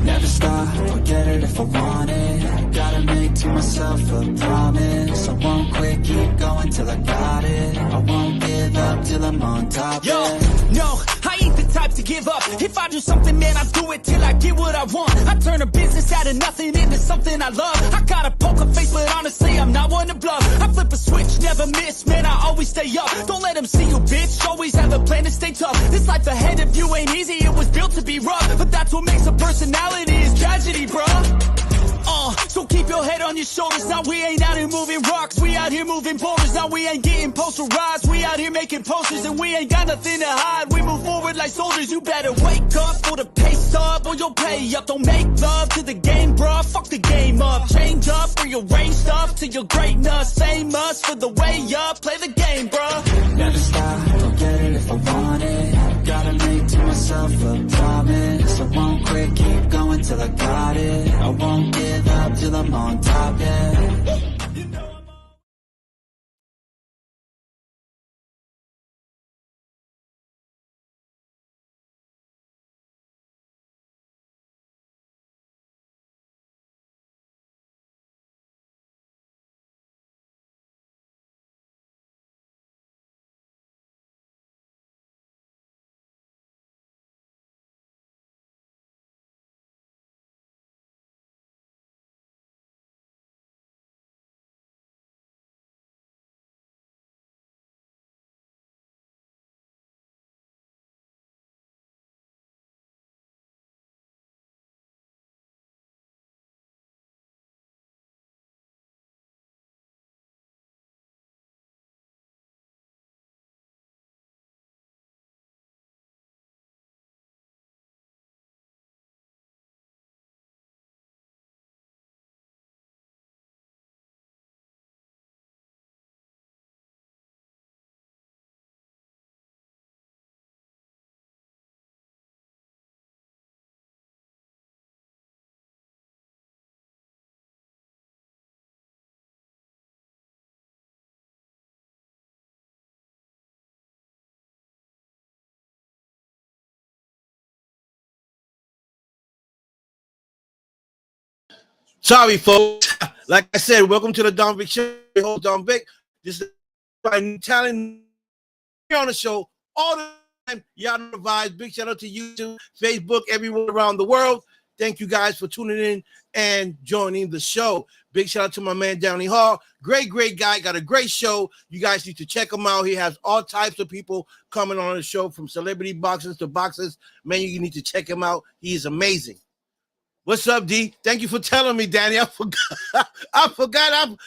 Never stop, I'll get it if I want it. Gotta make to myself a promise. I won't quit, keep going till I got it. I won't give up till I'm on top. Yo, no, I ain't the type to give up. If I do something, man, I do it till I get what I want. I turn a business out of nothing into something I love. I got a poker face, but honestly, I'm not one to bluff. I flip a switch, never miss, man, I always stay up. Don't let them see you, bitch, always have a plan to stay tough. This life ahead of you ain't easy, it was built to be rough. But that's what makes a personality, is tragedy, bruh. So keep your head on your shoulders. Now we ain't out here moving rocks, we out here moving boulders. Now we ain't getting posterized, we out here making posters. And we ain't got nothing to hide, we move forward like soldiers. You better wake up for the pace up, or you'll pay up. Don't make love to the game, bruh, fuck the game up. Change up, rearrange stuff to your greatness. Same us for the way up, play the game, bruh. Never stop, I'll get it if I want it. Gotta make to myself a promise. I won't quit, keep going till I got it. I won't give up till I'm on top, yeah. Sorry, folks. Like I said, welcome to the Don Vic Show. Host Don Vic. This is my talent here on the show all the time. Y'all know the vibes. Big shout out to YouTube, Facebook, everyone around the world. Thank you guys for tuning in and joining the show. Big shout out to my man Downey Hall. Great guy. Got a great show. You guys need to check him out. He has all types of people coming on the show, from celebrity boxers to boxers. Man, you need to check him out. He is amazing. What's up, D? Thank you for telling me, Danny. I forgot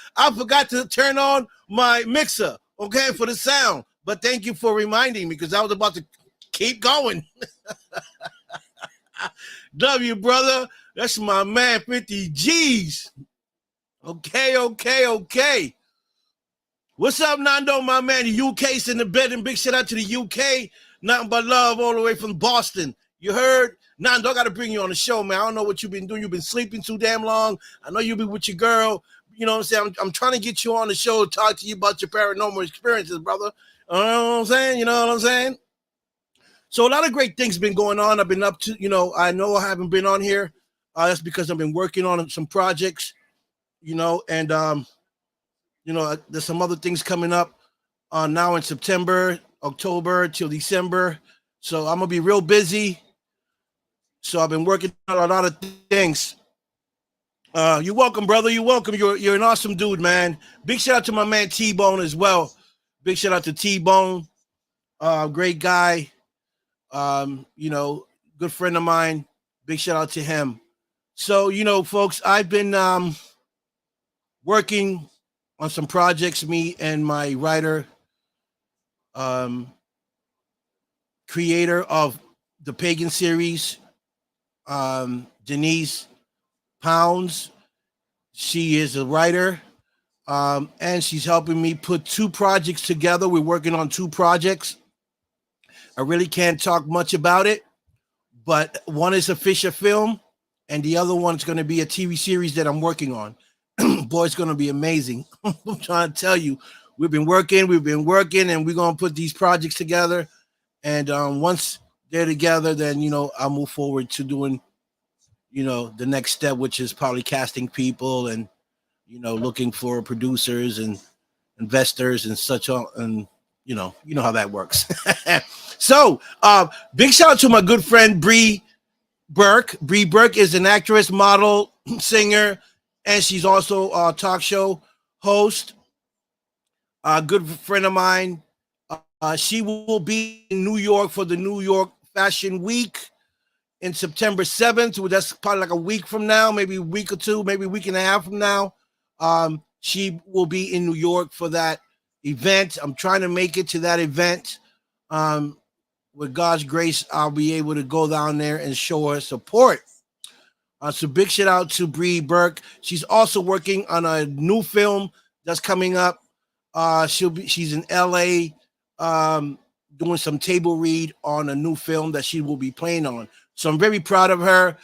to turn on my mixer, okay, for the sound. But thank you for reminding me, because I was about to keep going. W, brother. That's my man, 50 G's. Okay. What's up, Nando, my man? The UK's in the building. Big shout out to the UK. Nothing but love all the way from Boston. You heard? Nando, I got to bring you on the show, man. I don't know what you've been doing. You've been sleeping too damn long. I know you've been with your girl. You know what I'm saying? I'm trying to get you on the show to talk to you about your paranormal experiences, brother. You know what I'm saying? You know what I'm saying? So a lot of great things been going on. I've been up to, I know I haven't been on here. That's because I've been working on some projects, and, there's some other things coming up now in September, October till December. So I'm going to be real busy. So I've been working on a lot of things. You're welcome, brother. You're welcome. You're an awesome dude, man. Big shout out to my man T-Bone as well. Big shout out to T-Bone. Great guy. Good friend of mine. Big shout out to him. So, folks, I've been working on some projects, me and my writer, creator of the Pagan series, Denise Pounds. She is a writer, and she's helping me put two projects together. We're working on two projects. I really can't talk much about it, but one is a feature film, and the other one is going to be a TV series that I'm working on. Boy, it's going to be amazing. I'm trying to tell you, we've been working, and we're gonna put these projects together. And once they're together, then I'll move forward to doing the next step, which is probably casting people and looking for producers and investors and such on, and you know how that works. So big shout out to my good friend Bree Burke. Bree Burke is an actress, model, singer, and she's also a talk show host. A good friend of mine. She will be in New York for the New York Fashion Week in September 7th. That's probably like a week from now, maybe a week or two, maybe a week and a half from now. She will be in New York for that event. I'm trying to make it to that event. With God's grace, I'll be able to go down there and show her support. So big shout out to Bree Burke. She's also working on a new film that's coming up. She's in LA doing some table read on a new film that she will be playing on. So I'm very proud of her.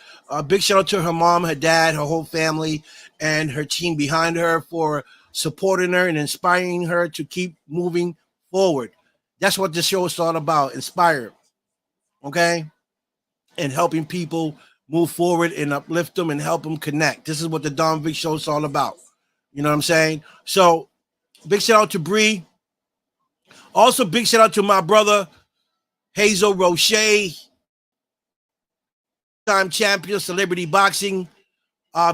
Big shout out to her mom, her dad, her whole family, and her team behind her for supporting her and inspiring her to keep moving forward. That's what this show is all about, inspire, okay? And helping people move forward and uplift them and help them connect. This is what the Don Vic Show is all about. You know what I'm saying? So big shout out to Bree. Also, big shout out to my brother, Hazel Roche, time champion, Celebrity Boxing.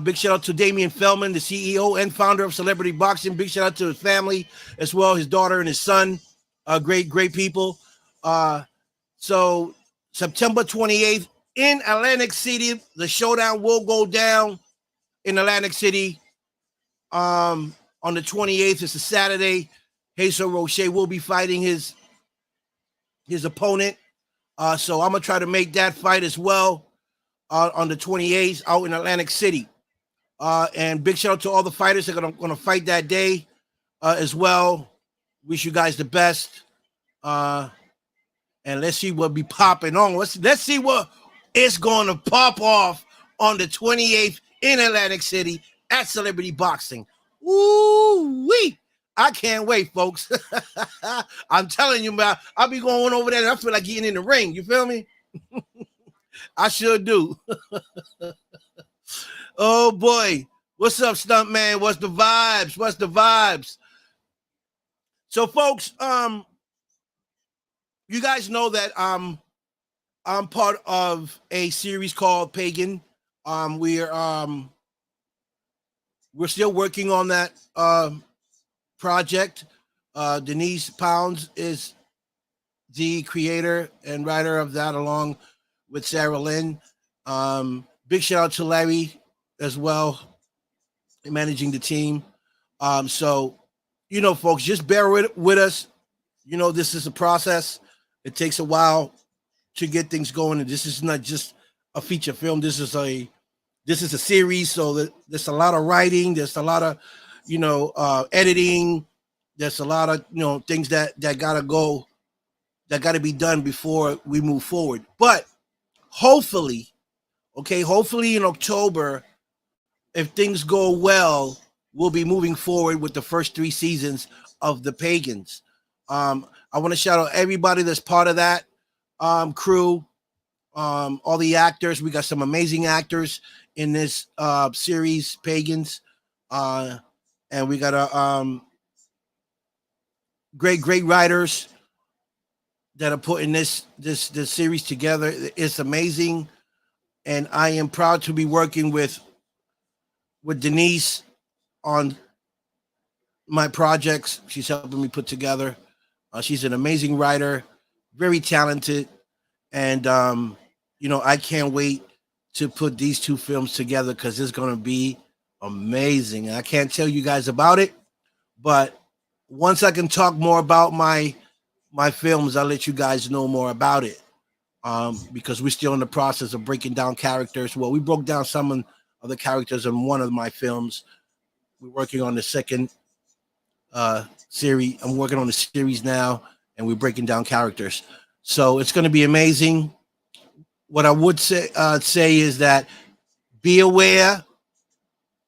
Big shout out to Damian Feldman, the CEO and founder of Celebrity Boxing. Big shout out to his family as well, his daughter and his son. Great people. So September 28th in Atlantic City, the showdown will go down in Atlantic City. On the 28th, it's a Saturday. Hazel Roche will be fighting his opponent. So I'm gonna try to make that fight as well on the 28th out in Atlantic City. And big shout out to all the fighters that are gonna fight that day as well. Wish you guys the best. And let's see what be popping on. Let's see what is going to pop off on the 28th in Atlantic City at Celebrity Boxing. Ooh-wee. I can't wait, folks. I'm telling you, man, I'll be going over there and I feel like getting in the ring. You feel me? I sure do. Oh, boy. What's up, Stuntman? What's the vibes? So, folks, you guys know that I'm part of a series called Pagan. We're still working on that project. Denise Pounds is the creator and writer of that, along with Sarah Lynn. Big shout out to Larry as well, managing the team. So, folks, just bear with us. This is a process. It takes a while to get things going, and this is not just a feature film. This is a series, so there's a lot of writing. There's a lot of editing. There's a lot of things that gotta be done before we move forward. But hopefully in October, if things go well, we'll be moving forward with the first 3 seasons of The Pagans. I want to shout out everybody that's part of that crew, all the actors. We got some amazing actors in this series, Pagans, and we got great writers that are putting this series together. It's amazing, and I am proud to be working with Denise on my projects. She's helping me put together. She's an amazing writer, very talented, and I can't wait to put these 2 films together because it's going to be amazing. I can't tell you guys about it, but once I can talk more about my films, I'll let you guys know more about it. Because we're still in the process of breaking down characters. Well, we broke down some of the characters in one of my films. We're working on the second series. I'm working on the series now, and we're breaking down characters. So it's going to be amazing. What I would say is that be aware,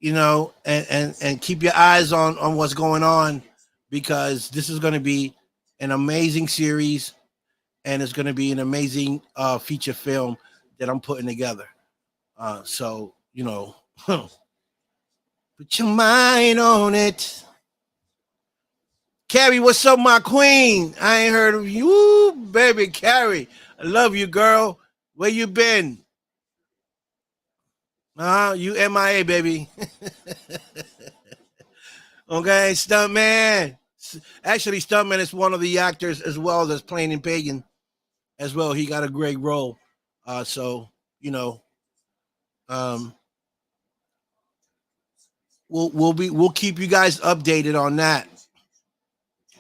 and keep your eyes on what's going on, because this is going to be an amazing series, and it's going to be an amazing feature film that I'm putting together. So, put your mind on it. Carrie, what's up, my queen? I ain't heard of you. Ooh, baby, Carrie. I love you, girl. Where you been? You MIA, baby. Okay, Stuntman. Actually, Stuntman is one of the actors as well that's playing in Pagan as well. He got a great role. So, we'll keep you guys updated on that.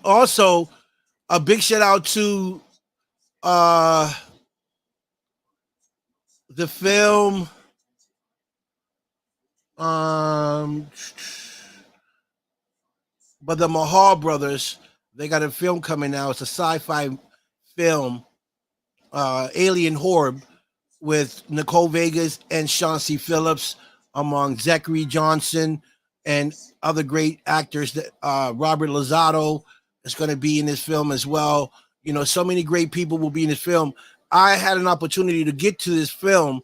Also, a big shout out to the film but the Mahal brothers, they got a film coming out. It's a sci-fi film, Alien Horde, with Nicole Vegas and Chauncey Phillips, among Zachary Johnson and other great actors. That Robert Lozado is going to be in this film as well. So many great people will be in this film. I had an opportunity to get to this film,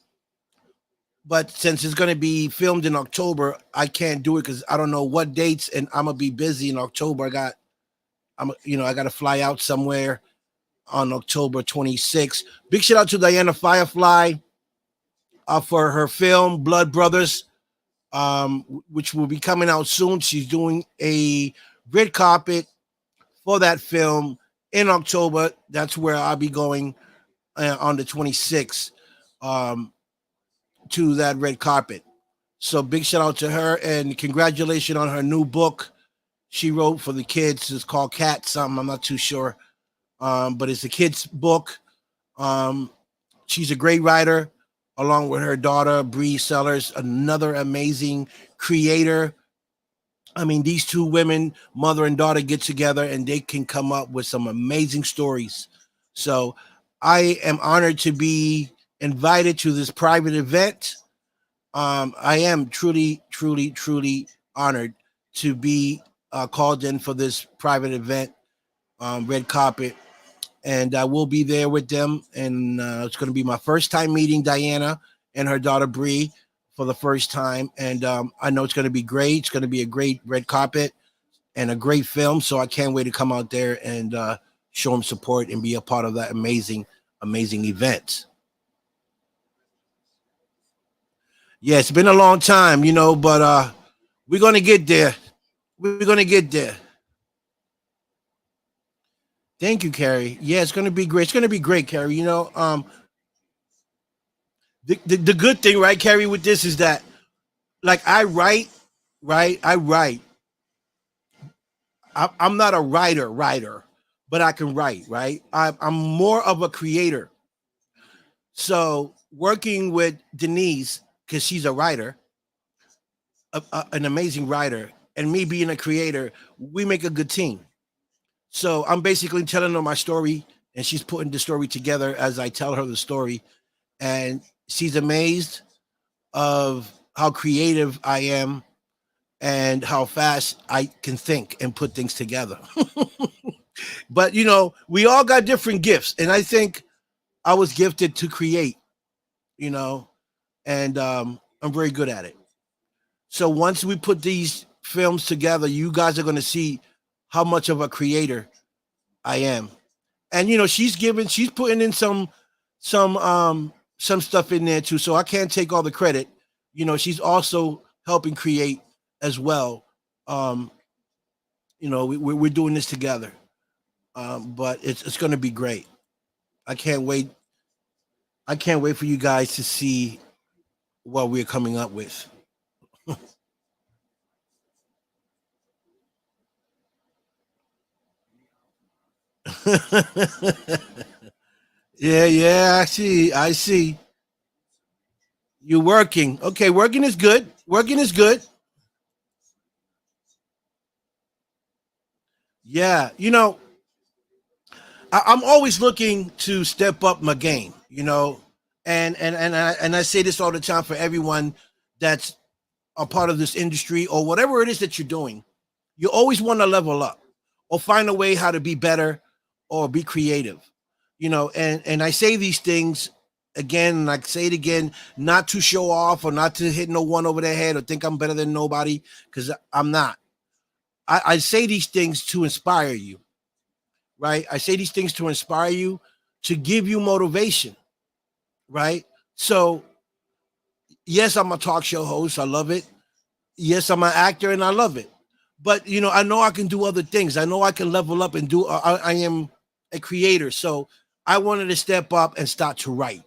but since it's going to be filmed in October, I can't do it because I don't know what dates, and I'm gonna be busy in October. I got to fly out somewhere on October 26th. Big shout out to Diana Firefly for her film Blood Brothers, which will be coming out soon. She's doing a red carpet for that film in October. That's where I'll be going on the 26th. To that red carpet. So big shout out to her, and congratulations on her new book she wrote for the kids. It's called Cat something, I'm not too sure. But it's a kid's book. She's a great writer, along with her daughter, Bree Sellers, another amazing creator. I mean, these two women, mother and daughter, get together and they can come up with some amazing stories. So I am honored to be invited to this private event. I am truly, truly, truly honored to be called in for this private event, red carpet, and I will be there with them. And it's going to be my first time meeting Diana and her daughter Bree for the first time, and I know it's going to be great. It's going to be a great red carpet and a great film. So I can't wait to come out there and show them support and be a part of that amazing, amazing event. Yeah, it's been a long time, but we're going to get there. We're going to get there. Thank you, Carrie. Yeah, it's going to be great. It's going to be great, Carrie. The good thing, right, Carrie, with this is that, like, I write, right? I write. I'm not a writer, but I can write, right? I'm more of a creator. So working with Denise, because she's a writer, an amazing writer, and me being a creator, we make a good team. So I'm basically telling her my story, and she's putting the story together as I tell her the story. And she's amazed of how creative I am and how fast I can think and put things together. But, we all got different gifts. And I think I was gifted to create, and I'm very good at it. So once we put these films together, you guys are going to see how much of a creator I am. And she's putting in some stuff in there too, so I can't take all the credit. She's also helping create as well. We're doing this together, but it's going to be great. I can't wait for you guys to see what we're coming up with. Yeah, I see. You're working. Okay, working is good. Working is good. Yeah, I'm always looking to step up my game, and I say this all the time for everyone that's a part of this industry or whatever it is that you're doing. You always want to level up. or find a way how to be better or be creative. And I say these things again, and I say it again, not to show off or not to hit no one over their head or think I'm better than nobody, because I'm not. I say these things to inspire you, right? I say these things to inspire you, to give you motivation, right? So, yes, I'm a talk show host. I love it. Yes, I'm an actor and I love it. But, I know I can do other things. I know I can level up and do, I am a creator. So I wanted to step up and start to write,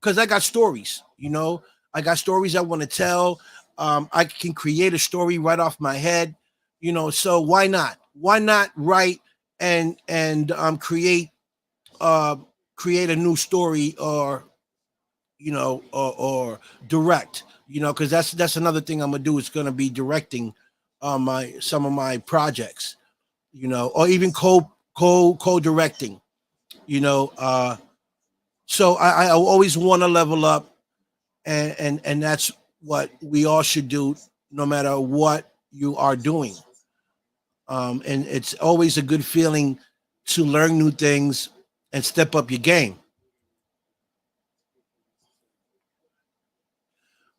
because I got stories, I got stories I want to tell. I can create a story right off my head, so why not? Why not write and create a new story, or or direct, because that's another thing I'm gonna do. It's gonna be directing my some of my projects, or even co-directing, so I always want to level up, and that's what we all should do, no matter what you are doing. And it's always a good feeling to learn new things and step up your game.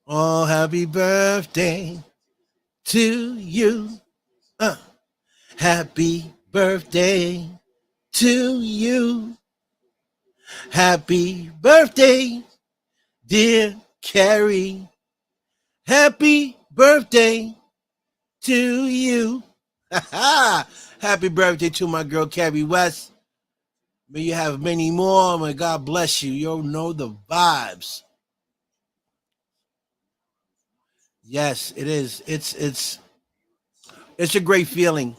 Oh, happy birthday to you. Uh, Happy birthday to you. Happy birthday, dear Carrie. Happy birthday to you. Happy birthday to my girl, Carrie West. May you have many more. May God bless you. You know the vibes. Yes, it is. It's a great feeling,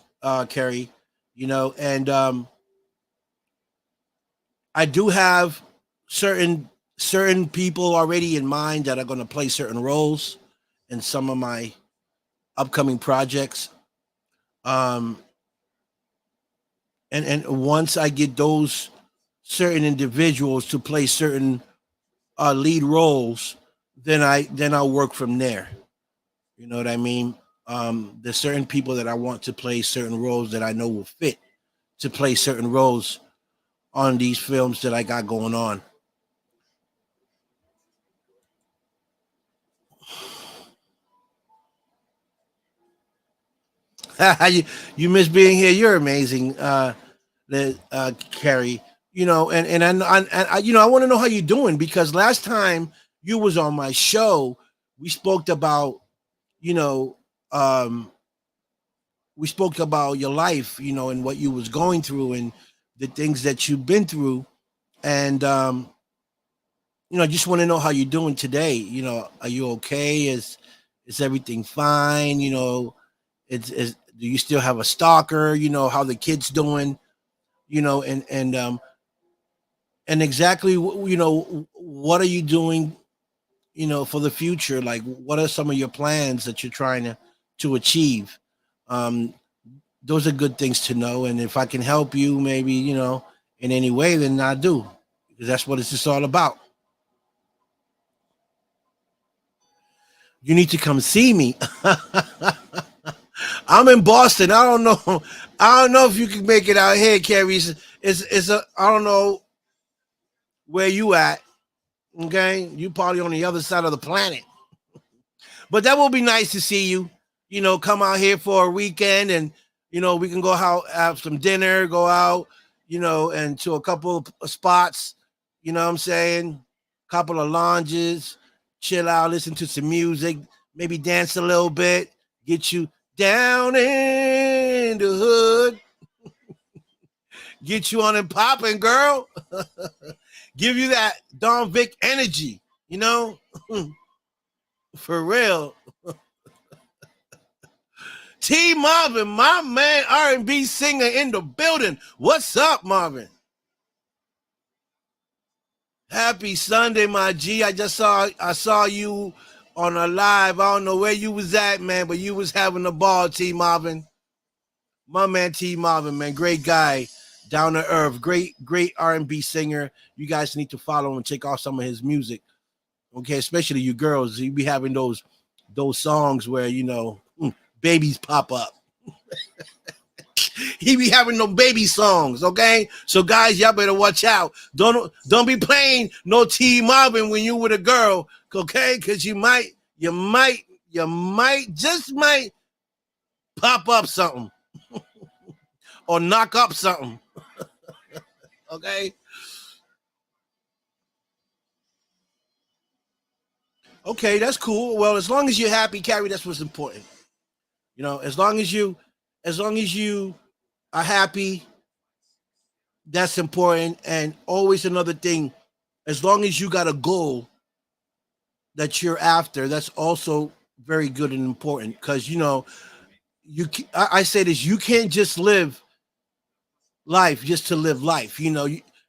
Carrie. And I do have certain people already in mind that are going to play certain roles in some of my upcoming projects. And once I get those certain individuals to play certain lead roles, then I'll work from there. You know what I mean? There's certain people that I want to play certain roles that I know will fit to play certain roles on these films that I got going on. you miss being here. You're amazing, Carrie. I want to know how you're doing, because last time you was on my show, we spoke about, you know, um, we spoke about your life, and what you was going through and the things that you've been through, and I just want to know how you're doing today. Are you okay? Is everything fine? Do you still have a stalker? How the kids doing? And exactly, what are you doing? For the future, like what are some of your plans that you're trying to achieve? Um, those are good things to know. And if I can help you, maybe in any way, then I do, because that's what it's just all about. You need to come see me. I'm in Boston. I don't know. I don't know if you can make it out here, Carrie. I don't know where you at. Okay, you probably on the other side of the planet. But that will be nice to see you. Come out here for a weekend, and we can go out, have some dinner, go out, and to a couple of spots. You know what I'm saying? Couple of lounges, chill out, listen to some music, maybe dance a little bit, get you down in the hood, get you on and popping, girl. Give you that Don Vic energy, for real. T Marvin, my man, R&B singer in the building. What's up, Marvin? Happy Sunday, my G. I saw you on a live. I don't know where you was at, man, but you was having a ball, T Marvin. My man, T Marvin, man, great guy, down to earth, great R&B singer. You guys need to follow him and check out some of his music. Okay, especially you girls. You be having those songs where babies pop up. He be having no baby songs, okay? So guys, y'all better watch out. Don't be playing no T Marvin when you with a girl, okay? Because you might just might pop up something or knock up something. Okay. Okay, that's cool. Well, as long as you're happy, Carrie, that's what's important. You know, as long as you are happy, that's important. And always another thing, as long as you got a goal that you're after, that's also very good and important. Because I say this: you can't just live life just to live life. You know,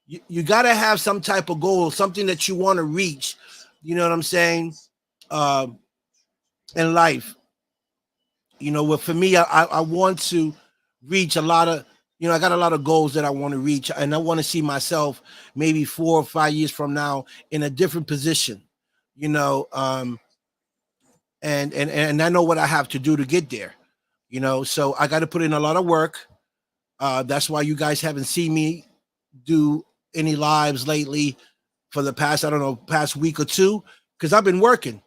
you got to have some type of goal, something that you want to reach. You know what I'm saying? In life, well, for me, I want to reach a lot of, I got a lot of goals that I want to reach, and I want to see myself maybe 4 or 5 years from now in a different position, and I know what I have to do to get there, so I got to put in a lot of work. That's why you guys haven't seen me do any lives lately for the past week or two, because I've been working.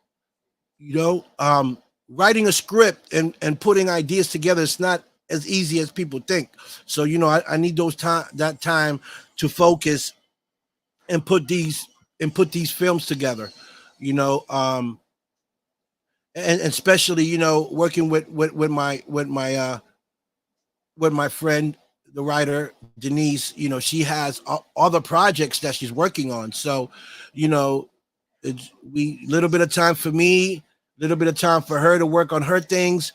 Writing a script and putting ideas together is not as easy as people think. So, I need that time to focus and put these films together, and especially, working with my friend, the writer Denise. She has other projects that she's working on. So, it's little bit of time for me, little bit of time for her to work on her things,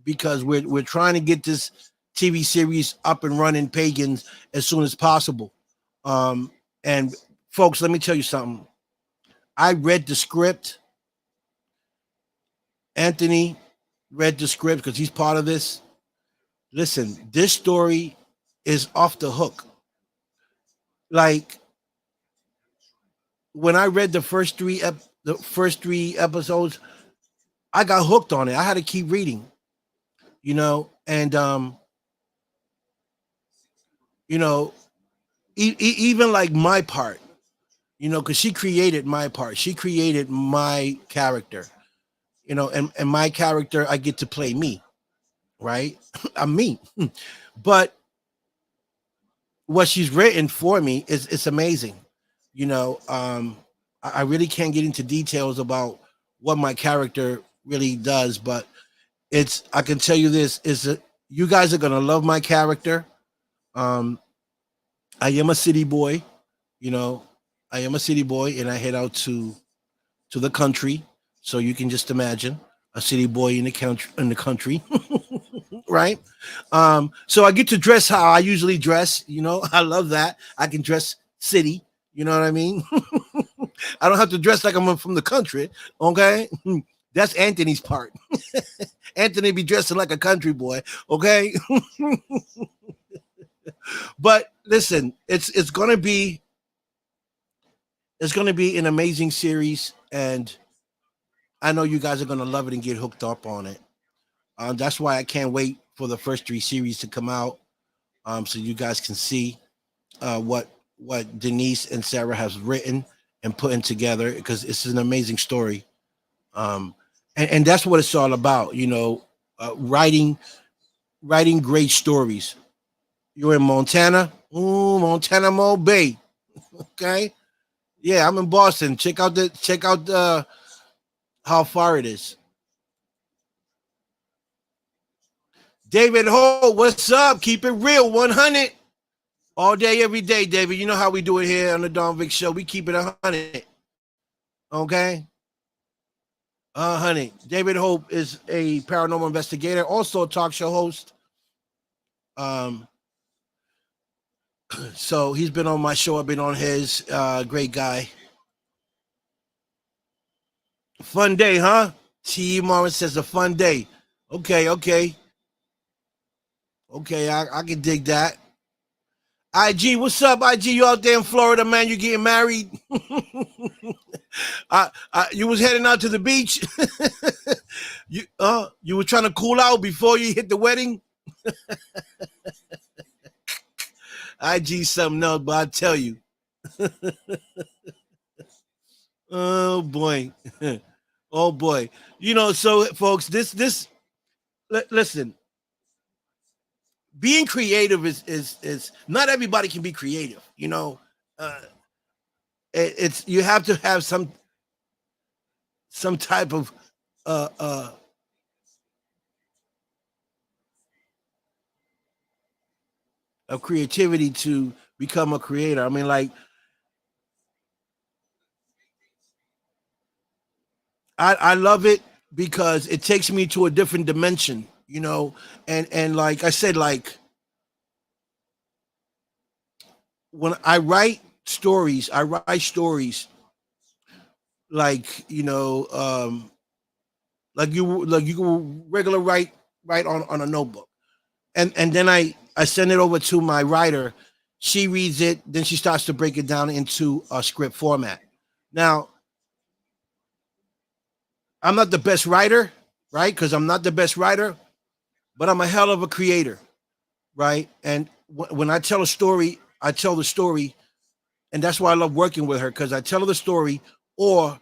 because we're trying to get this TV series up and running, Pagans, as soon as possible. And folks, let me tell you something. I read the script. Anthony read the script because he's part of this. Listen, this story is off the hook. Like, when I read the first three episodes, I got hooked on it. I had to keep reading, and even like my part, because she created my part. She created my character, and my character, I get to play me, right? I'm me. But what she's written for me it's amazing. I really can't get into details about what my character really does, but I can tell you this is that you guys are going to love my character. I am a city boy, I am a city boy, and I head out to the country. So you can just imagine a city boy in the country, right? So I get to dress how I usually dress. I love that. I can dress city. You know what I mean? I don't have to dress like I'm from the country. Okay. That's Anthony's part. Anthony be dressing like a country boy. Okay. But listen, it's going to be an amazing series. And I know you guys are going to love it and get hooked up on it. That's why I can't wait for the first 3 series to come out. So you guys can see what Denise and Sarah has written and putting together, because it's an amazing story. And that's what it's all about, writing great stories. You're in Montana, Montana Mo Bay. Okay. Yeah, I'm in Boston. Check out how far it is. David Holt, what's up? Keep it real, 100. All day, every day, David. You know how we do it here on the Don Vic Show. We keep it 100. Okay? 100. David Hope is a paranormal investigator, also a talk show host. So he's been on my show. I've been on his. Great guy. Fun day, huh? T. Morris says a fun day. Okay. I can dig that. IG, what's up, IG? You out there in Florida, man? You getting married? You was heading out to the beach. You were trying to cool out before you hit the wedding. IG something else, but I tell you. Oh boy. Oh boy. You know, so folks, listen, being creative is not everybody can be creative, you know. Uh it's you have to have some type uh uh of creativity to become a creator. I mean, like I love it because it takes me to a different dimension, you know, and like I said, like when I write stories like like you can regular write on a notebook, and then I send it over to my writer. She reads it, then she starts to break it down into a script format. Now, I'm not the best writer, right? Because I'm not the best writer, but I'm a hell of a creator, right? And when I tell a story, I tell the story, and that's why I love working with her because I tell her the story, or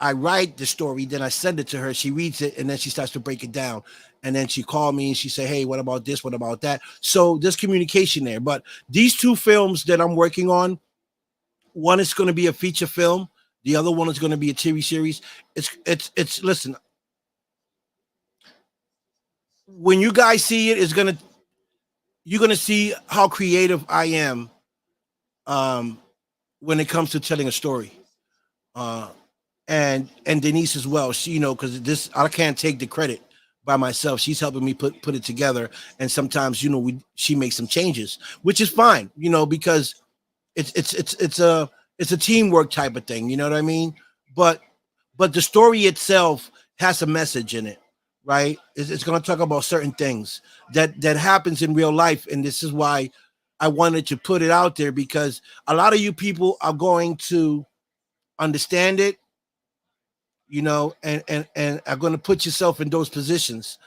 I write the story, then I send it to her. She reads it, and then she starts to break it down. And then she called me and she said, "Hey, what about this? What about that?" So there's communication there. But these two films that I'm working on, one is going to be a feature film. The other one is going to be a TV series. It's. Listen, when you guys see it, you're gonna see how creative I am um, when it comes to telling a story. Uh, and Denise as well. She, you know, because this I can't take the credit by myself. She's helping me put it together, and sometimes she makes some changes, which is fine, you know, because it's a teamwork type of thing. You know what I mean? But the story itself has a message in it, right? It's going to talk about certain things that happens in real life, and this is why I wanted to put it out there because a lot of you people are going to understand it, you know, and are going to put yourself in those positions,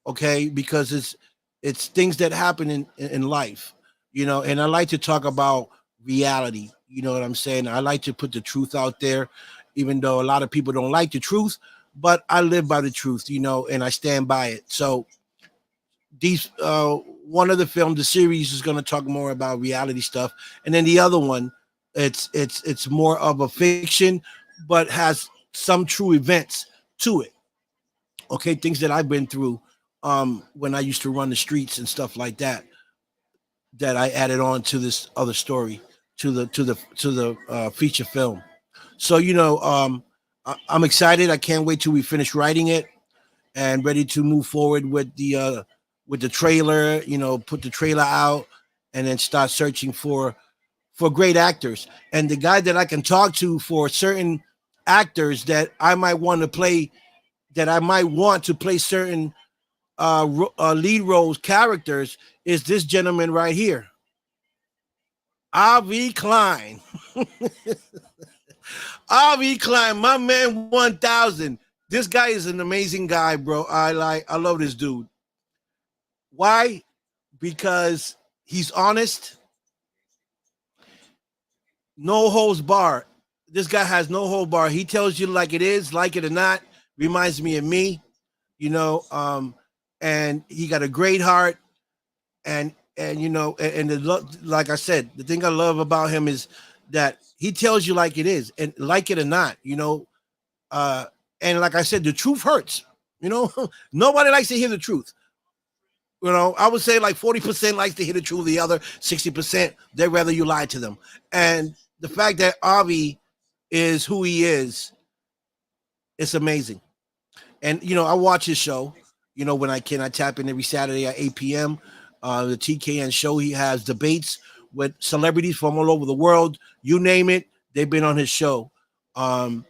okay? Because it's things that happen in life, you know. And I like to talk about reality, you know what I'm saying? I like to put the truth out there, even though a lot of people don't like the truth, but I live by the truth, you know, and I stand by it. So these one of the films, the series is going to talk more about reality stuff, and then the other one, it's more of a fiction, but has some true events to it. Okay, things that I've been through when I used to run the streets and stuff like that. That I added on to this other story, to the feature film. So I'm excited. I can't wait till we finish writing it and ready to move forward with the trailer. You know, put the trailer out and then start searching for great actors. And the guy that I can talk to for certain actors that I might want to play, certain lead roles characters is this gentleman right here, Avi Klein. Avi Klein, my man 1000. This guy is an amazing guy, bro. I love this dude. Why? Because he's honest, no holds bar. This guy has no hold bar. He tells you like it is, like it or not. Reminds me of me, you know. And he got a great heart, and like I said, the thing I love about him is that he tells you like it is, and like it or not, you know. And like I said, the truth hurts. You know, nobody likes to hear the truth. You know, I would say like 40% likes to hear the truth. The other 60%, they'd rather you lie to them. And the fact that Avi is who he is, it's amazing. And you know, I watch his show. You know, when I can, I tap in every Saturday at 8 p.m. The TKN show. He has debates with celebrities from all over the world. You name it, they've been on his show. And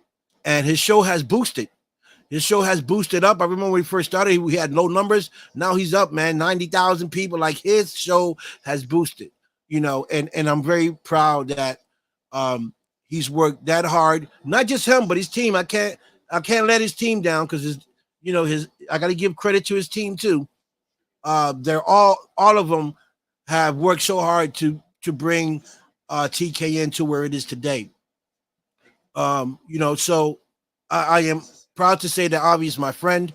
his show has boosted. His show has boosted up. I remember when we first started, we had low numbers. Now he's up, man, 90,000 people. Like his show has boosted, you know, and I'm very proud that he's worked that hard. Not just him, but his team. I can't let his team down because I got to give credit to his team too. they're all of them have worked so hard to bring TKN to where it is today. So I am proud to say that Avi is my friend,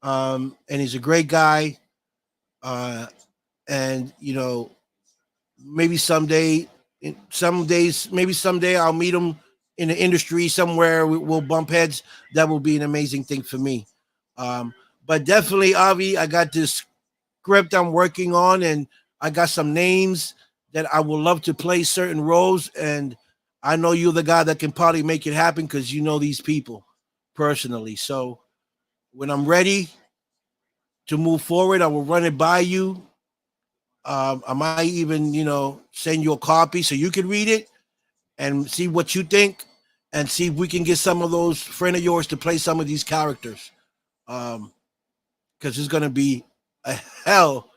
and he's a great guy. And maybe someday, maybe someday I'll meet him in the industry somewhere. We'll bump heads. That will be an amazing thing for me. But definitely, Avi, I got this script I'm working on, and I got some names that I would love to play certain roles. And I know you're the guy that can probably make it happen because you know these people personally. So when I'm ready to move forward, I will run it by you. I might even, send you a copy so you can read it and see what you think, and see if we can get some of those friend of yours to play some of these characters. Because it's going to be a hell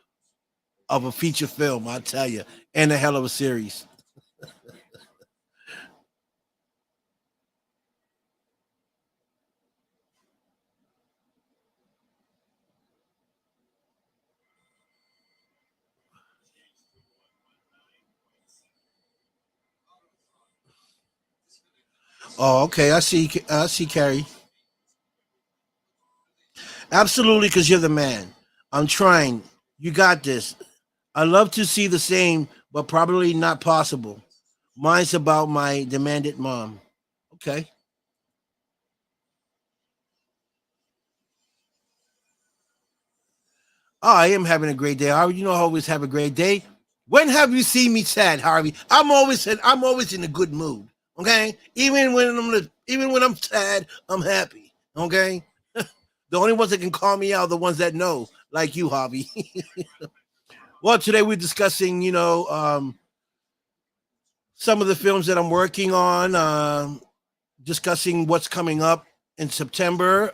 of a feature film, I tell you, and a hell of a series. Oh, okay. I see. I see, Carrie. Absolutely, because you're the man. I'm trying. You got this. I love to see the same, but probably not possible. Mine's about my demanded mom. Okay. Oh, I am having a great day, Harvey. You know I always have a great day. When have you seen me sad, Harvey? I'm always in a good mood. Okay? Even when I'm sad, I'm happy. Okay? The only ones that can call me out are the ones that know, like you, Harvey. Well, today we're discussing, some of the films that I'm working on, discussing what's coming up in September.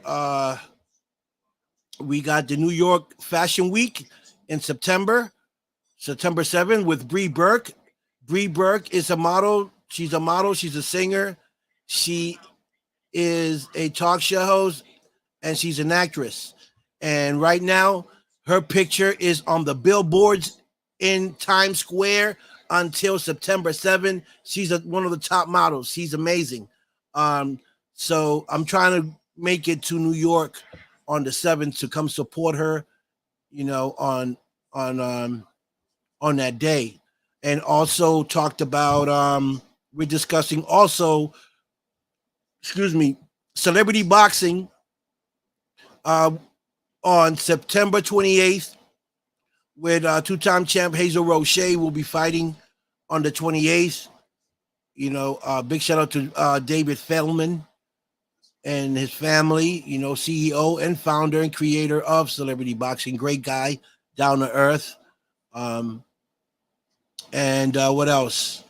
We got the New York Fashion Week in September 7th, with Bree Burke. Bree Burke is a model. She's a model. She's a singer. She is a talk show host, and she's an actress. And right now, her picture is on the billboards in Times Square until September 7th. She's one of the top models. She's amazing. So I'm trying to make it to New York on the 7th to come support her, on that day. And also talked about we're discussing also, excuse me, celebrity boxing uh, on September 28th, with two-time champ Hazel Roche will be fighting on the 28th. Big shout out to David Feldman and his family, CEO and founder and creator of Celebrity Boxing. Great guy, down to earth. And what else?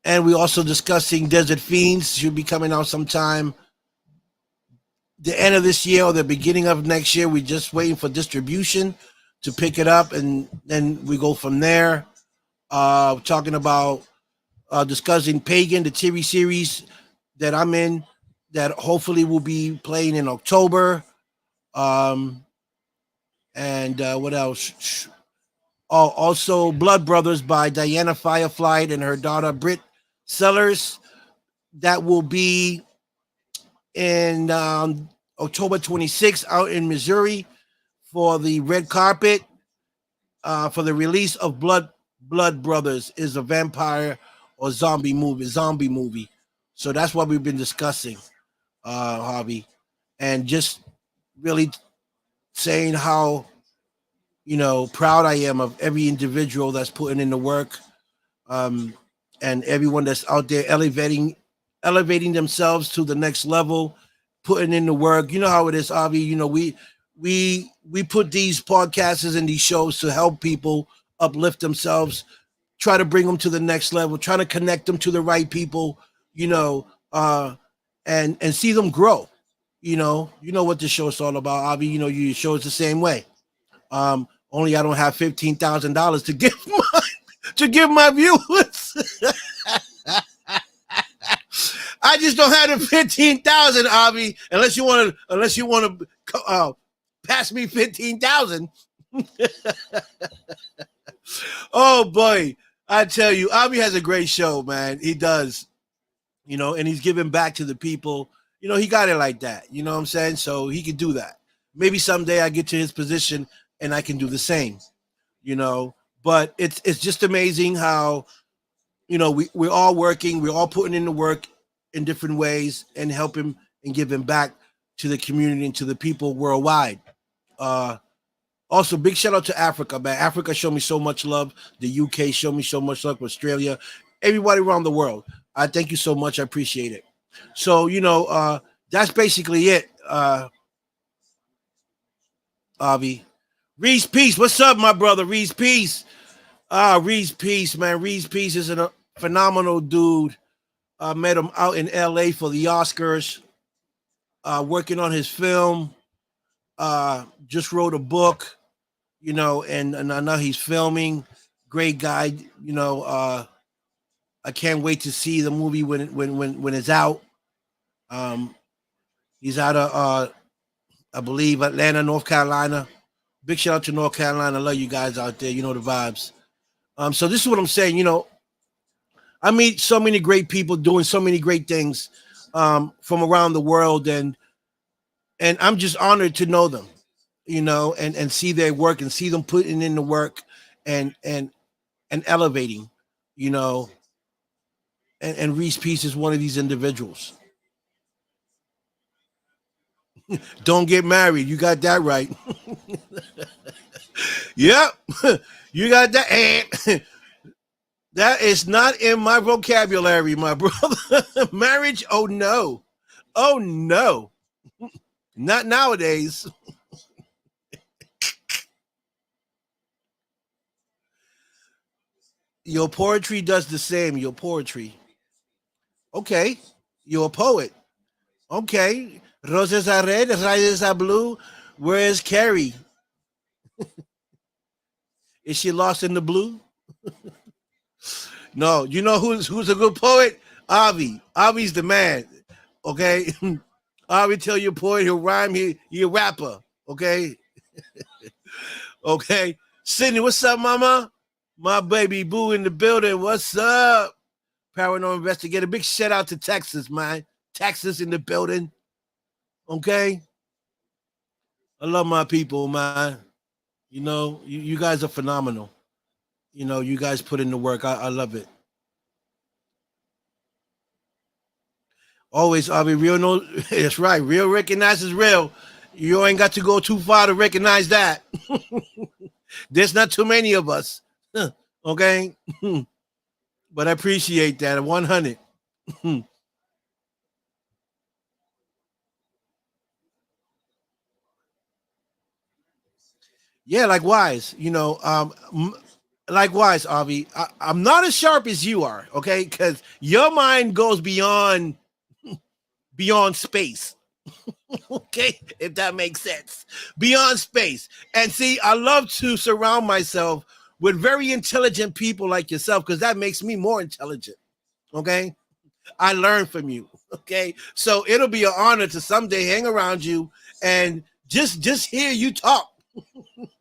And we also discussing Desert Fiends. Should be coming out sometime the end of this year or the beginning of next year. We're just waiting for distribution to pick it up, and then we go from there. Talking about discussing Pagan, the TV series that I'm in, that hopefully will be playing in October. And what else? Oh, also Blood Brothers by Diana Firefly and her daughter Britt Sellers. That will be in October 26th out in Missouri for the red carpet for the release of Blood Brothers is a vampire or zombie movie. So that's what we've been discussing, Harvey, and just really saying how proud I am of every individual that's putting in the work, and everyone that's out there elevating themselves to the next level, putting in the work. You know how it is, Avi. We put these podcasts and these shows to help people uplift themselves, try to bring them to the next level, trying to connect them to the right people, and see them grow. You know what the show is all about, Avi. Your show is the same way. Only I don't have $15,000 to give my viewers. I just don't have the 15,000, Avi. Unless you want to pass me 15,000. Oh boy, I tell you, Avi has a great show, man. He does, and he's giving back to the people. He got it like that. You know what I'm saying? So he could do that. Maybe someday I get to his position and I can do the same. You know, but it's just amazing how we're all working, we're all putting in the work in different ways and helping and giving back to the community and to the people worldwide. Also, big shout out to Africa, man. Africa showed me so much love. The UK showed me so much love. Australia, everybody around the world. I thank you so much. I appreciate it. So, that's basically it. Avi. Reese Peace. What's up, my brother? Reese Peace. Reese Peace, man. Reese Peace is a phenomenal dude. I met him out in LA for the Oscars. Working on his film. Just wrote a book, and I know he's filming. Great guy, I can't wait to see the movie when it's out. He's out of I believe Atlanta, North Carolina. Big shout out to North Carolina. I love you guys out there. You know the vibes. So this is what I'm saying. I meet so many great people doing so many great things from around the world, and I'm just honored to know them, and see their work and see them putting in the work and elevating, and Reese Peace is one of these individuals. Don't get married. You got that right. Yep. You got that. That is not in my vocabulary, my brother. Marriage? Oh, no. Oh, no. Not nowadays. Your poetry does the same. Your poetry. Okay. You're a poet. Okay. Roses are red, roses are blue. Where is Carrie? Is she lost in the blue? No. You know who's a good poet? Avi. Avi's the man. Okay. Avi tell you a poet, he'll rhyme, he a rapper. Okay. Okay. Sydney, what's up, mama? My baby boo in the building. What's up? Paranormal investigator. Big shout out to Texas, man. Texas in the building. Okay. I love my people, man. You guys are phenomenal. You guys put in the work. I love it. Always, I'll be real. No, that's right. Real recognizes real. You ain't got to go too far to recognize that. There's not too many of us. Okay. But I appreciate that. 100. Yeah, likewise. Likewise, Avi. I'm not as sharp as you are, okay? Because your mind goes beyond space. Okay, if that makes sense. Beyond space. And see, I love to surround myself with very intelligent people like yourself, because that makes me more intelligent. Okay. I learn from you. Okay. So it'll be an honor to someday hang around you and just hear you talk.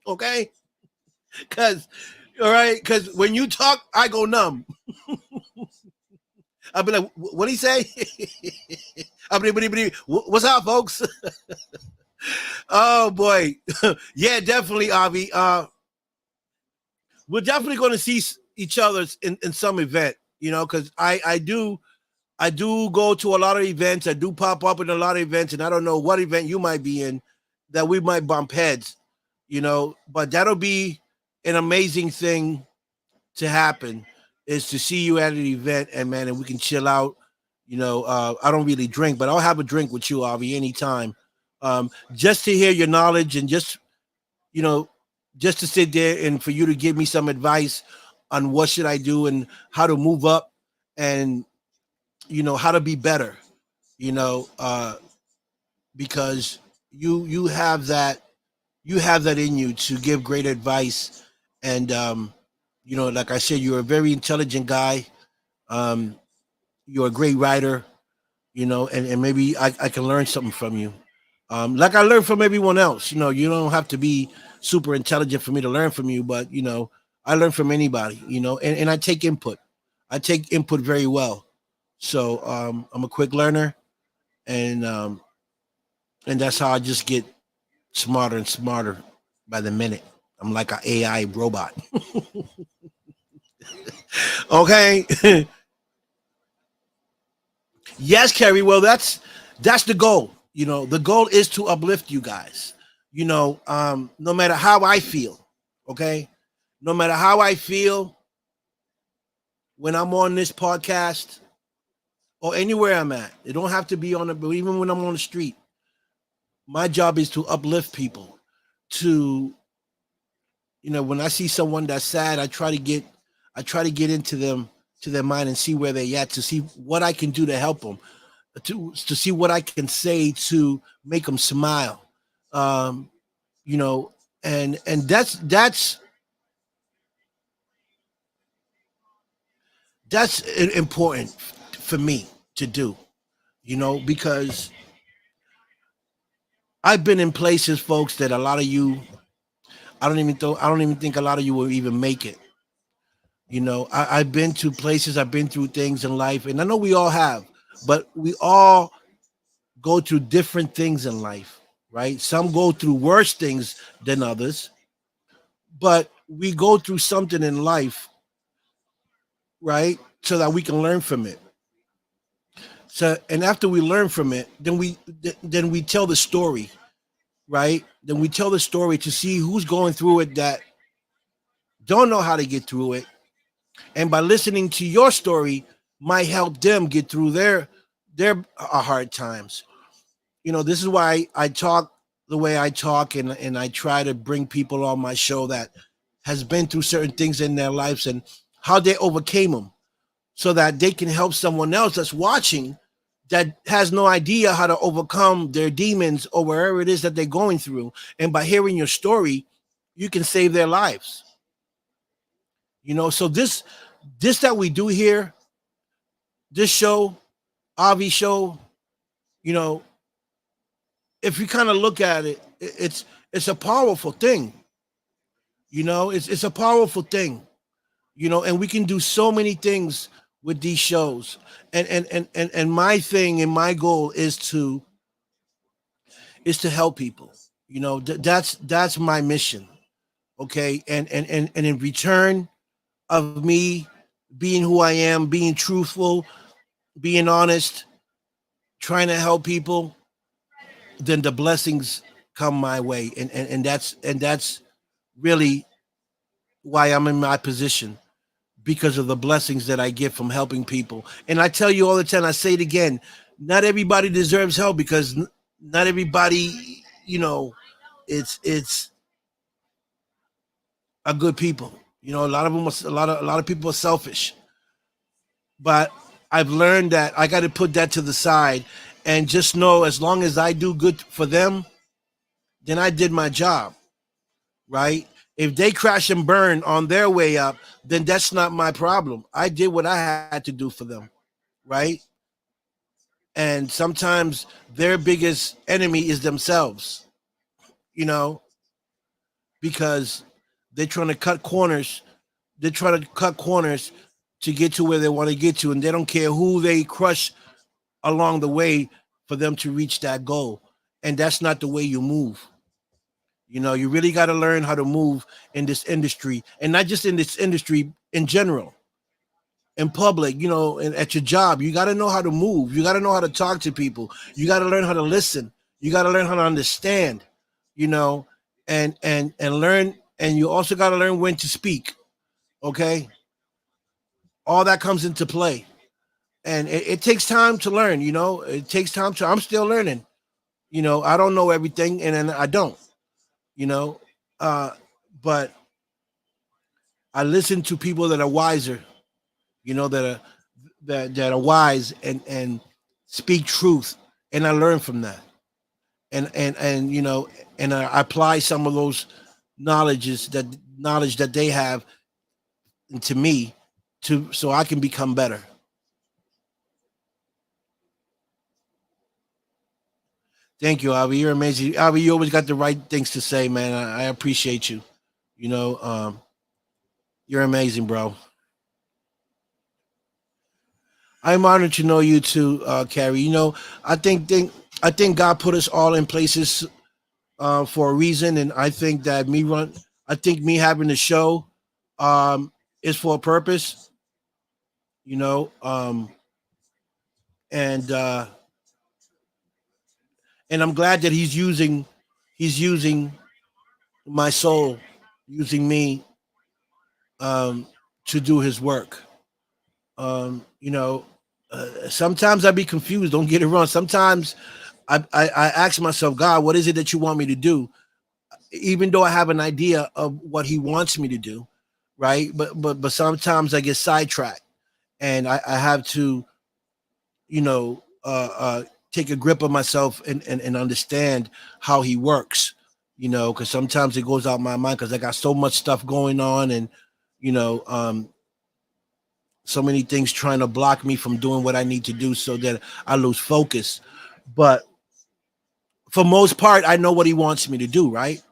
Okay. Because all right, because when you talk, I go numb. I'll be like, what do you say? What's up, folks? Oh boy. Yeah, definitely, Avi. We're definitely going to see each other in some event, because I do go to a lot of events. I do pop up in a lot of events, and I don't know what event you might be in that we might bump heads, but that'll be an amazing thing to happen, is to see you at an event and we can chill out. I don't really drink, but I'll have a drink with you, Avi, anytime. Just to hear your knowledge and just to sit there and for you to give me some advice on what should I do and how to move up and, how to be better, because you have that in you to give great advice. And, like I said, you're a very intelligent guy. You're a great writer, and maybe I can learn something from you. Like I learned from everyone else. You don't have to be super intelligent for me to learn from you, but I learn from anybody. And I take input. I take input very well. So I'm a quick learner, and that's how I just get smarter and smarter by the minute. I'm like an AI robot. Okay. Yes, Kerry. Well, that's the goal. The goal is to uplift you guys. No matter how I feel. Okay. No matter how I feel when I'm on this podcast or anywhere I'm at, it don't have to be on but even when I'm on the street. My job is to uplift people. To when I see someone that's sad, I try to get into them, to their mind, and see where they're at, to see what I can do to help them, to see what I can say to make them smile. Um, and that's important for me to do. Because I've been in places, folks, that a lot of you, I don't even think a lot of you will even make it. I've been to places, I've been through things in life, and I know we all have, but we all go through different things in life, right? Some go through worse things than others, but we go through something in life, right? So that we can learn from it. So, and after we learn from it, then we tell the story, right? Then we tell the story to see who's going through it that don't know how to get through it, and by listening to your story might help them get through their hard times. This is why I talk the way I talk, and I try to bring people on my show that has been through certain things in their lives and how they overcame them, so that they can help someone else that's watching that has no idea how to overcome their demons or wherever it is that they're going through. And by hearing your story, you can save their lives. So this that we do here, this show, Avi show, if you kind of look at it, it's a powerful thing. It's a powerful thing. And we can do so many things with these shows. And my thing and my goal is to help people. That's my mission. Okay. And in return of me being who I am, being truthful, being honest, trying to help people, then the blessings come my way. And that's really why I'm in my position, because of the blessings that I get from helping people. And I tell you all the time, I say it again, not everybody deserves help, because not everybody, it's are good people. A lot of them are, a lot of people are selfish. But I've learned that I got to put that to the side and just know, as long as I do good for them, then I did my job, right? If they crash and burn on their way up, then that's not my problem. I did what I had to do for them, right? And sometimes their biggest enemy is themselves, because they're trying to cut corners. They're trying to cut corners to get to where they want to get to, and they don't care who they crush along the way for them to reach that goal. And that's not the way you move. You really got to learn how to move in this industry, and not just in this industry, in general, in public, and at your job. You got to know how to move. You got to know how to talk to people. You got to learn how to listen. You got to learn how to understand, and learn. And you also got to learn when to speak. Okay. All that comes into play, and it takes time to learn. It takes time I'm still learning. I don't know everything, and I don't. But I listen to people that are wiser, that are wise and speak truth, and I learn from that. And I apply some of those knowledge that they have to me, so I can become better. Thank you, Avi. You're amazing. Avi, you always got the right things to say, man. I appreciate you. You know, you're amazing, bro. I'm honored to know you too, Carrie. You know, I I think God put us all in places for a reason, and I think that I think me having the show is for a purpose. You know, and uh, and I'm glad that he's using my soul, using me to do his work. You know, sometimes I be confused. Don't get it wrong. Sometimes I ask myself, God, what is it that you want me to do? Even though I have an idea of what He wants me to do, right? But sometimes I get sidetracked, and I have to, you know, take a grip of myself and understand how He works. You know, because sometimes it goes out my mind because I got so much stuff going on, and you know, so many things trying to block me from doing what I need to do so that I lose focus. But for most part, I know what he wants me to do, right?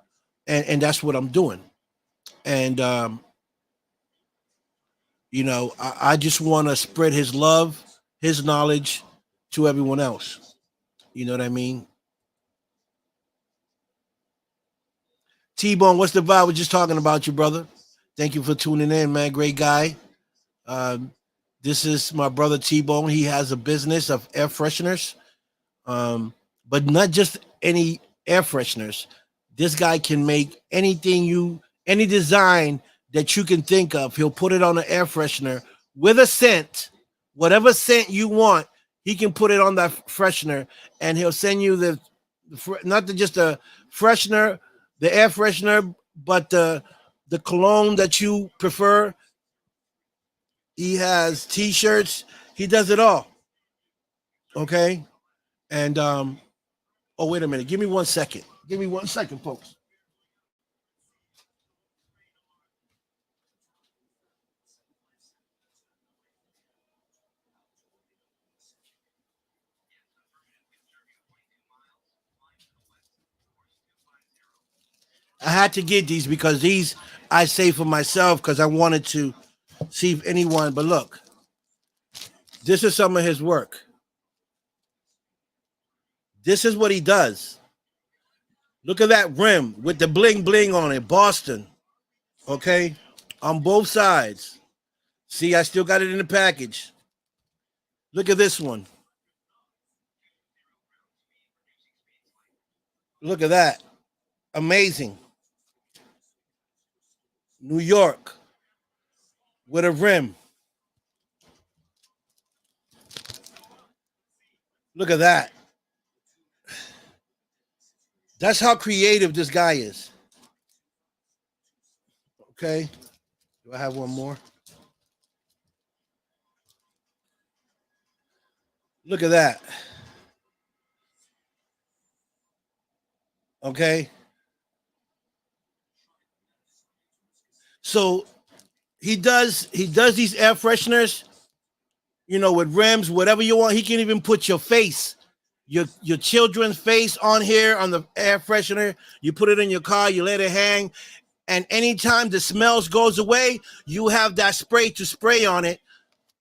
And that's what I'm doing. And you know, I just want to spread his love, his knowledge to everyone else. You know what I mean? T Bone, what's the vibe? We're just talking about you, brother. Thank you for tuning in, man. Great guy. Um, this is my brother T Bone. He has a business of air fresheners. But not just any air fresheners. This guy can make any design that you can think of. He'll put it on an air freshener with a scent, whatever scent you want. He can put it on that freshener, and he'll send you not just a freshener, the air freshener, but the cologne that you prefer. He has T-shirts. He does it all. Okay, and oh, wait a minute. Give me 1 second. Give me 1 second, folks. I had to get these because these I saved for myself because I wanted to see if anyone. But look, this is some of his work. This is what he does. Look at that rim with the bling bling on it. Boston. Okay. On both sides. See, I still got it in the package. Look at this one. Look at that. Amazing. New York with a rim. Look at that. That's how creative this guy is. Okay. Do I have one more? Look at that. Okay. So he does these air fresheners, you know, with rims, whatever you want. He can even put your face, your children's face on here on the air freshener. You put it in your car, you let it hang, and anytime the smells goes away, you have that spray to spray on it,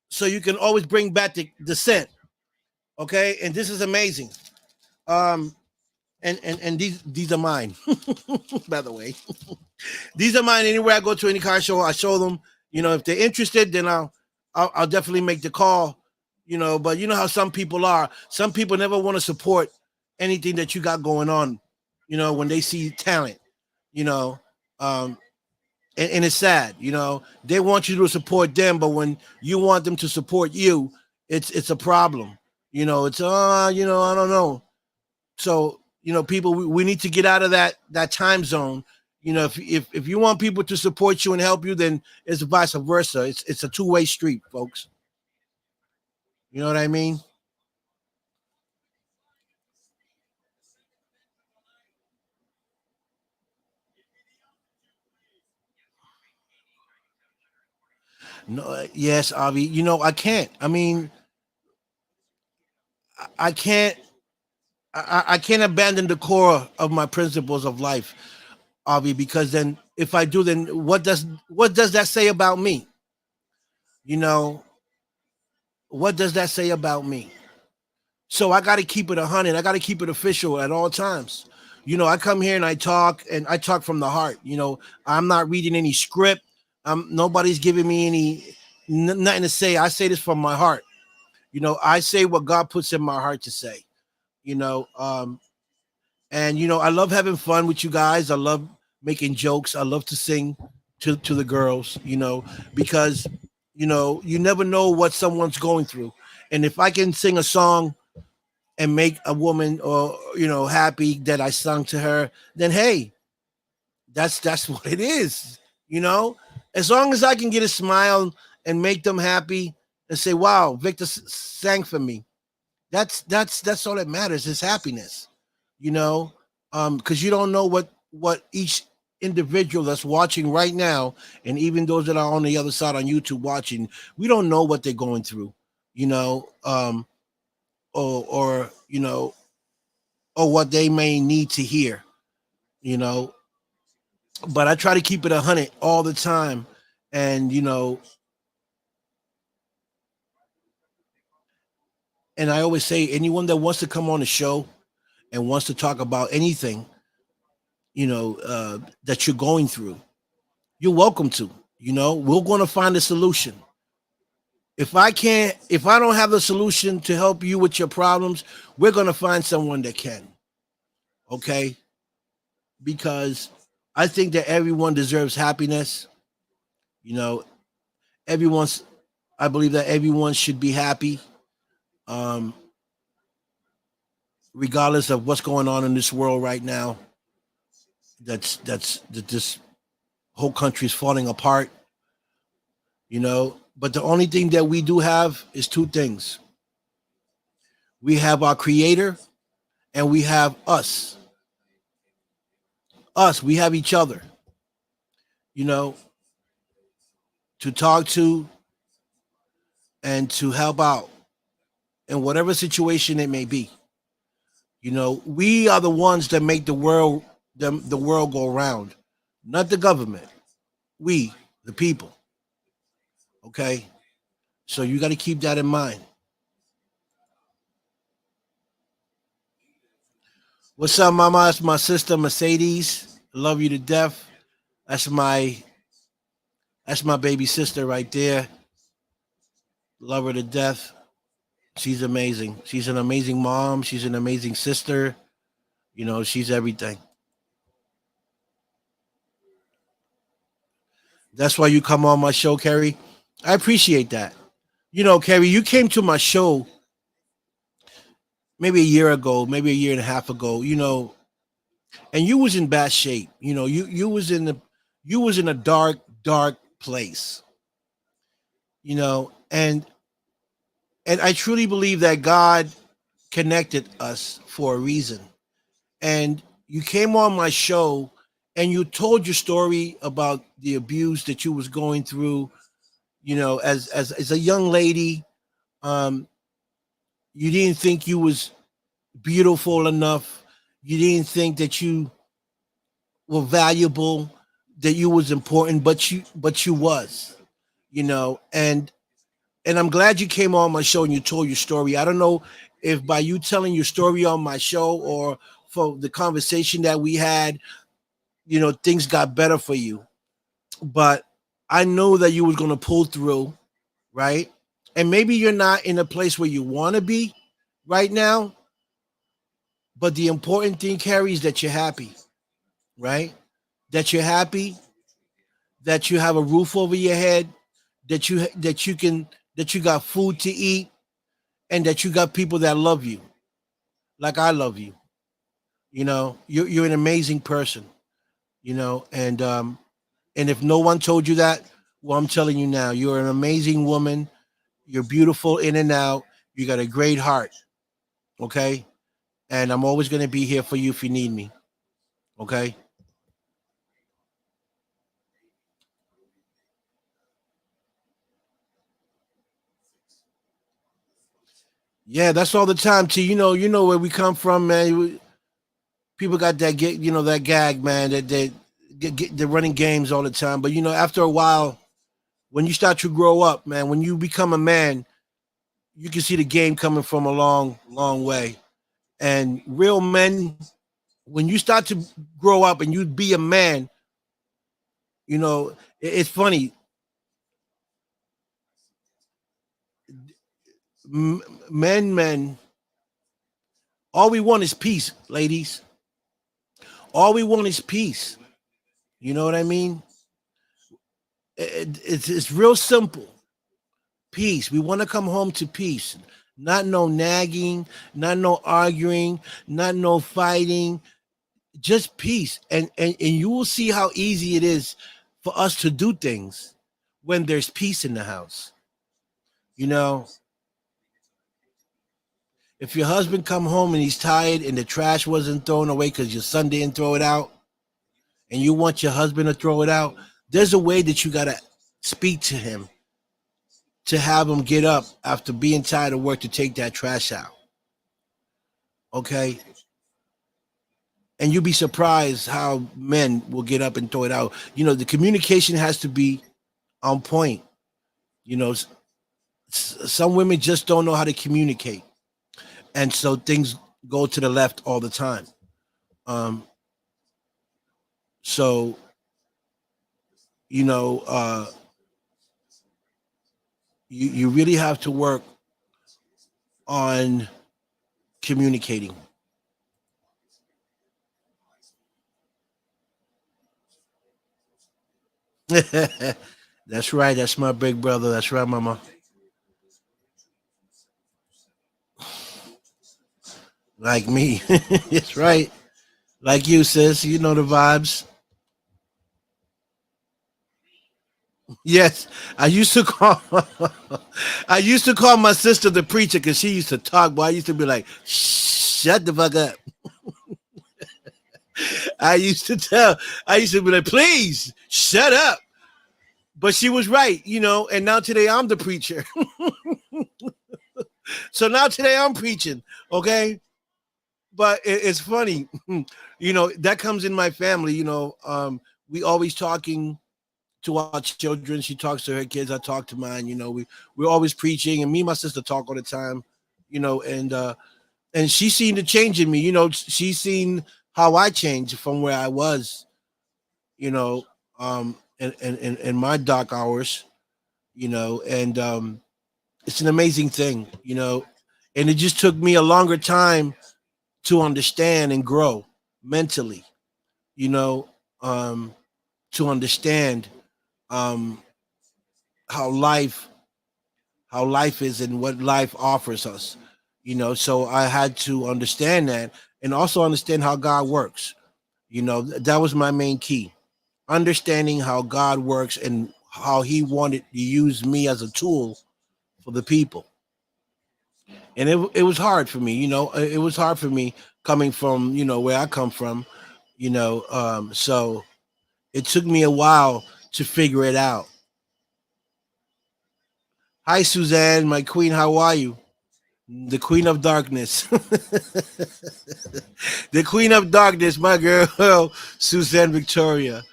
so you can always bring back the scent. Okay, and this is amazing. Um, and these are mine, by the way. These are mine. Anywhere I go to any car show, I show them. You know, if they're interested, then I'll definitely make the call. You know, but you know how some people are. Some people never want to support anything that you got going on. You know, when they see talent. You know, um, and it's sad. You know, they want you to support them, but when you want them to support you, it's a problem. You know, it's you know, I don't know. So you know, people, we need to get out of that time zone. You know, if you want people to support you and help you, then it's vice versa. It's a two-way street, folks. You know what I mean? No, yes, Avi. You know, I can't. I mean, I can't. I can't abandon the core of my principles of life, Avi, because then if I do, then what does that say about me? You know, what does that say about me? So I got to keep it 100. I got to keep it official at all times. I come here and I talk from the heart. I'm not reading any script. Nobody's giving me nothing to say. I say this from my heart. I say what God puts in my heart to say. You know, um, and I love having fun with you guys. I love making jokes. I love to sing to the girls. Because you never know what someone's going through, and if I can sing a song and make a woman or happy that I sung to her, then hey, that's what it is. You know, as long as I can get a smile and make them happy and say, "Wow, Victor sang for me." That's all that matters is happiness. You know, because you don't know what each individual that's watching right now, and even those that are on the other side on YouTube watching, we don't know what they're going through. You know, or or what they may need to hear. You know, but I try to keep it 100 all the time, and and I always say anyone that wants to come on the show and wants to talk about anything, that you're going through, you're welcome to. We're going to find a solution. If I don't have the solution to help you with your problems, we're going to find someone that can. Okay, because I think that everyone deserves happiness. You know, everyone's. I believe that everyone should be happy, um, regardless of what's going on in this world right now. That this whole country is falling apart. But the only thing that we do have is two things: we have our Creator, and we have us. We have each other. You know, to talk to and to help out in whatever situation it may be. We are the ones that make the world go round, not the government. We, the people. Okay, so you got to keep that in mind. What's up, Mama? That's my sister Mercedes. Love you to death. That's my that's my baby sister right there. Love her to death. She's amazing. She's an amazing mom. She's an amazing sister. She's everything. That's why you come on my show, Kerry. I appreciate that. Kerry, you came to my show maybe a year ago, maybe a year and a half ago. And you was in bad shape. You was in a dark place. And I truly believe that God connected us for a reason. And you came on my show and you told your story about the abuse that you was going through, as a young lady. um you didn't think you was beautiful enough. You didn't think that you were valuable, that you was important, but you was, and I'm glad you came on my show and you told your story. I don't know if by you telling your story on my show or for the conversation that we had, things got better for you. But I know that you was going to pull through, right? And maybe you're not in a place where you want to be right now, but the important thing, Carrie, is that you're happy, right? That you're happy, that you have a roof over your head, that you got food to eat, and that you got people that love you, like I love you. You're an amazing person. And if no one told you that, well, I'm telling you now, you're an amazing woman. You're beautiful in and out. You got a great heart. Okay, and I'm always going to be here for you if you need me. Okay. Yeah, that's all the time. T, you know where we come from, man. People got that that gag, man. That they're running games all the time. But after a while, when you start to grow up, man, when you become a man, you can see the game coming from a long, long way. And real men, when you start to grow up and you be a man, it's funny. Men, all we want is peace, ladies. All we want is peace. You know what I mean? It's real simple. Peace. We want to come home to peace. Not no nagging, not no arguing, not no fighting. Just peace. And you will see how easy it is for us to do things when there's peace in the house. You know, if your husband come home and he's tired and the trash wasn't thrown away because your son didn't throw it out, and you want your husband to throw it out, there's a way that you gotta speak to him to have him get up after being tired of work to take that trash out. Okay? And you'll be surprised how men will get up and throw it out. The communication has to be on point. Some women just don't know how to communicate. And so things go to the left all the time. So, you really have to work on communicating. That's right. That's my big brother. That's right, mama. Like me. That's right. Like you, sis. You know the vibes. Yes, I used to call. I used to call my sister the preacher because she used to talk. But I used to be like, "Shut the fuck up." I used to tell. I used to be like, "Please shut up." But she was right, And now today I'm the preacher. So now today I'm preaching. Okay, but it's funny. That comes in my family. We always talking to our children. She talks to her kids. I talk to mine. We're always preaching, and me and my sister talk all the time. And she's seen the change in me. She's seen how I changed from where I was. In my dark hours. And it's an amazing thing. And it just took me a longer time to understand and grow mentally. You know, to understand um, how life is and what life offers us. So I had to understand that and also understand how God works. That was my main key. Understanding how God works and how He wanted to use me as a tool for the people. And it was hard for me. It was hard for me coming from where I come from. So it took me a while to figure it out. Hi, Suzanne, my queen. How are you? The queen of darkness. The queen of darkness, my girl, Suzanne Victoria.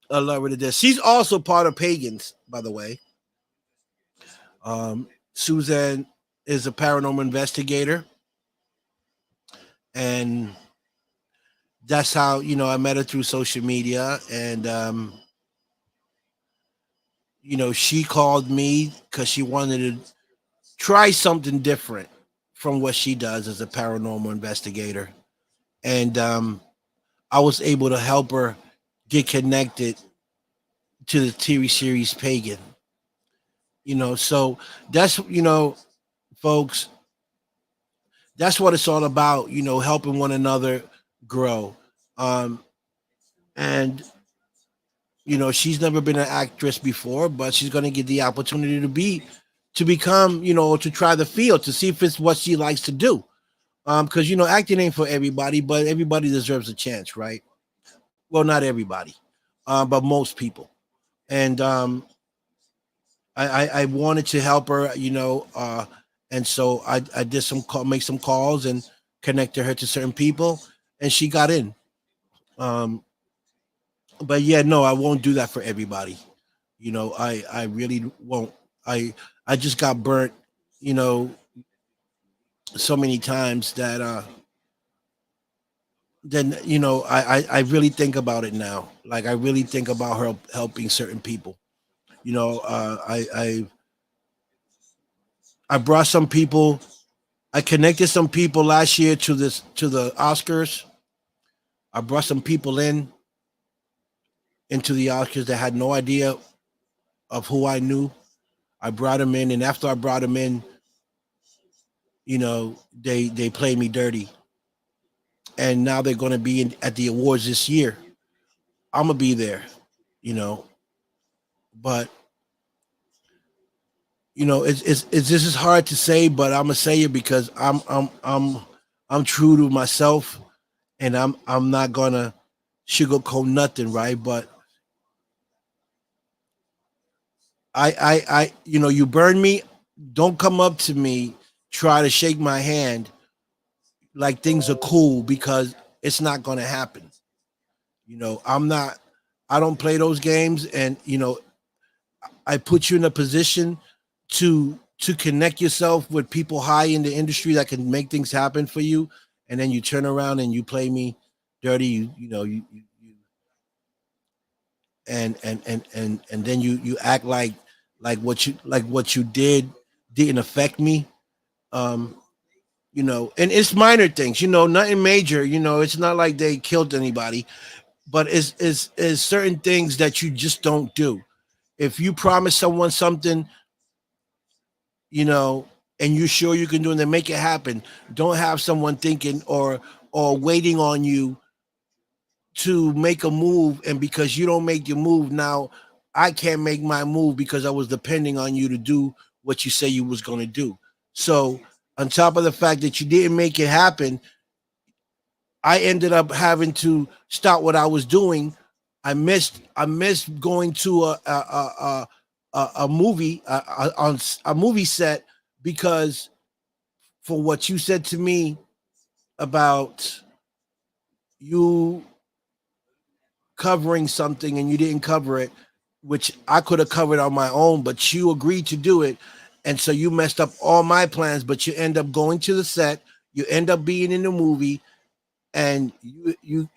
I love her to death. She's also part of Pagans, by the way. Suzanne is a paranormal investigator. And that's how, I met her through social media. And, she called me because she wanted to try something different from what she does as a paranormal investigator. And I was able to help her get connected to the TV series Pagan. So that's, folks, that's what it's all about, helping one another grow. And, she's never been an actress before, but she's going to get the opportunity to become, to try the field, to see if it's what she likes to do. Because, acting ain't for everybody, but everybody deserves a chance, right? Well, not everybody, but most people. And I wanted to help her, And so I did make some calls and connected her to certain people, and she got in. Um, but yeah, no, I won't do that for everybody. I really won't. I just got burnt, you know, so many times that then I really think about it now. Like I really think about her helping certain people. I brought some people. I connected some people last year to the Oscars. I brought some people into the Oscars that had no idea of who I knew. I brought them in, and after I brought them in, they played me dirty, and now they're going to be at the awards this year. I'm gonna be there, you know, but it's this is hard to say, but I'm gonna say it because I'm true to myself, and I'm not gonna sugarcoat nothing, right? But you burn me. Don't come up to me, try to shake my hand like things are cool because it's not gonna happen. I'm not. I don't play those games, and I put you in a position to connect yourself with people high in the industry that can make things happen for you, and then you turn around and you play me dirty. You and then you act like what you didn't affect me. Um, and it's minor things. Nothing major. It's not like they killed anybody, but it's certain things that you just don't do. If you promise someone something, you know, and you're sure you can do it, then make it happen. Don't have someone thinking or waiting on you to make a move, and because you don't make your move, now I can't make my move because I was depending on you to do what you say you was going to do. So on top of the fact that you didn't make it happen, I ended up having to stop what I was doing. I missed going to a movie on a movie set because for what you said to me about you covering something and you didn't cover it, which I could have covered on my own, but you agreed to do it. And so you messed up all my plans, but you end up going to the set, you end up being in the movie, and you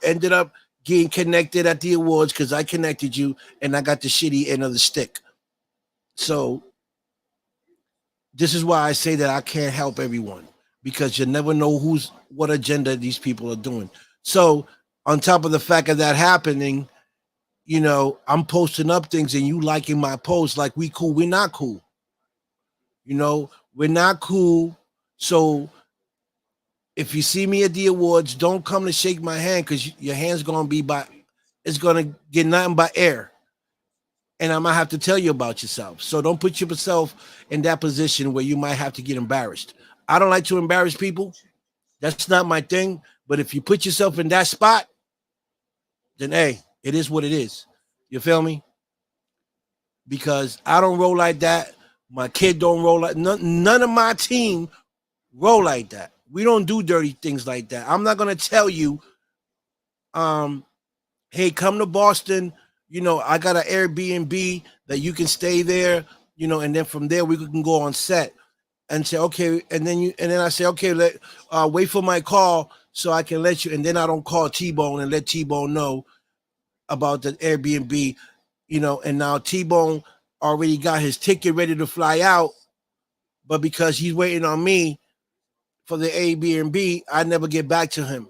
ended up getting connected at the awards because I connected you and I got the shitty end of the stick. So this is why I say that I can't help everyone because you never know what agenda these people are doing. So on top of the fact of that happening, I'm posting up things and you liking my posts like we cool. We're not cool. We're not cool. So if you see me at the awards, don't come to shake my hand because your hand's it's gonna get nothing but air. And I might have to tell you about yourself. So don't put yourself in that position where you might have to get embarrassed. I don't like to embarrass people. That's not my thing. But if you put yourself in that spot, then hey, it is what it is. You feel me? Because I don't roll like that. My kid don't roll like none of my team roll like that. We don't do dirty things like that. I'm not gonna tell you, hey, come to Boston. I got an Airbnb that you can stay there. And then from there we can go on set and say okay. And then I say okay, wait for my call so I can let you. And then I don't call T-Bone and let T-Bone know about the Airbnb. And now T-Bone already got his ticket ready to fly out, but because he's waiting on me for the Airbnb, I never get back to him.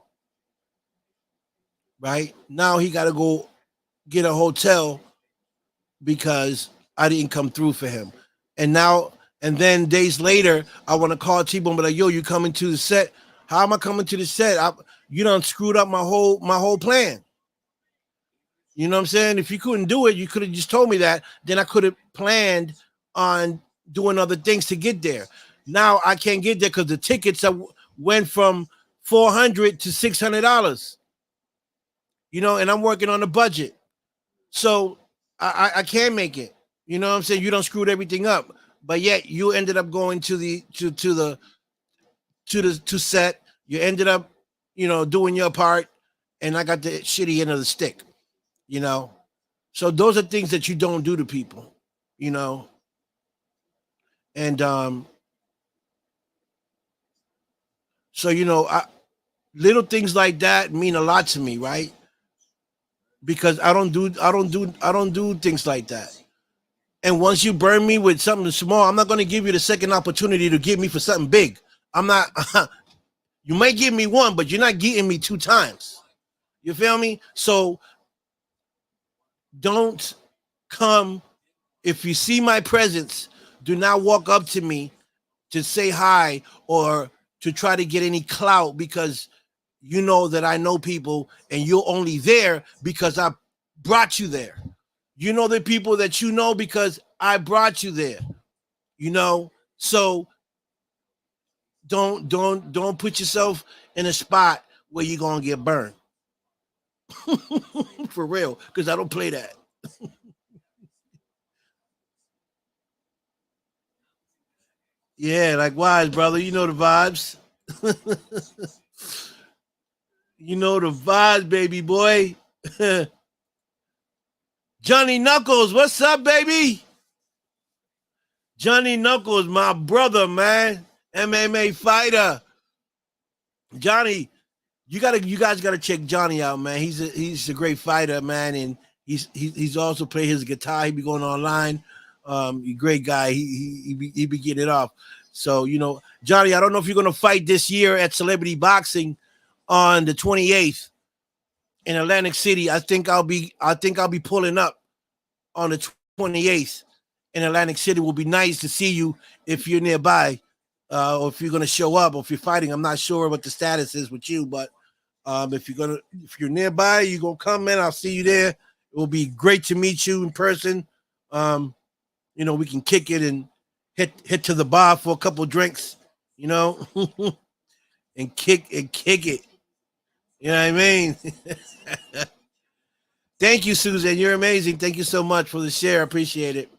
Right now, he got to go get a hotel because I didn't come through for him. And then days later, I want to call T-Bone, but like, yo, you coming to the set? How am I coming to the set? You done screwed up my whole plan. You know what I'm saying? If you couldn't do it, you could have just told me that. Then I could have planned on doing other things to get there. Now I can't get there because the tickets went from $400 to $600. And I'm working on a budget. So I can't make it. You know what I'm saying? You done screwed everything up. but yet you ended up going to the set. You ended up, doing your part, and I got the shitty end of the stick. You know, so those are things that you don't do to people. You know, and so little things like that mean a lot to me, right? Because I don't do things like that. And once you burn me with something small, I'm not going to give you the second opportunity to give me for something big. I'm not. You might give me one, but you're not getting me two times. You feel me? So don't come. If you see my presence, do not walk up to me to say hi or to try to get any clout, because you know that I know people and you're only there because I brought you there. You know the people that you know because I brought you there. So don't put yourself in a spot where you're gonna get burned. For real, because I don't play that. Yeah, like wise brother, you know the vibes. You know the vibes, baby boy. Johnny Knuckles, what's up, baby? Johnny Knuckles, my brother, man. MMA fighter. Johnny, you guys gotta check Johnny out, man. He's a great fighter, man, and he's also play his guitar. He be going online. Great guy. He be getting it off. So Johnny, I don't know if you're gonna fight this year at Celebrity Boxing on the 28th in Atlantic City. I think I'll be pulling up on the 28th in Atlantic City. Will be nice to see you if you're nearby, or if you're gonna show up, or if you're fighting. I'm not sure what the status is with you, but if you're nearby, you're gonna come in. I'll see you there. It will be great to meet you in person. We can kick it and hit to the bar for a couple of drinks, and kick it. You know what I mean? Thank you, Susan. You're amazing. Thank you so much for the share. I appreciate it.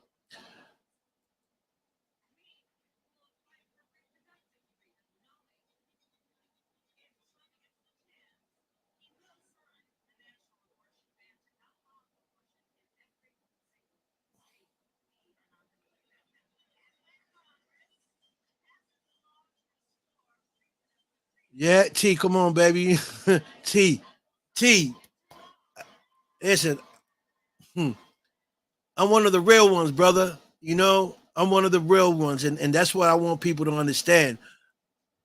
Yeah, T, come on, baby. T. Listen, I'm one of the real ones, brother. I'm one of the real ones, and that's what I want people to understand.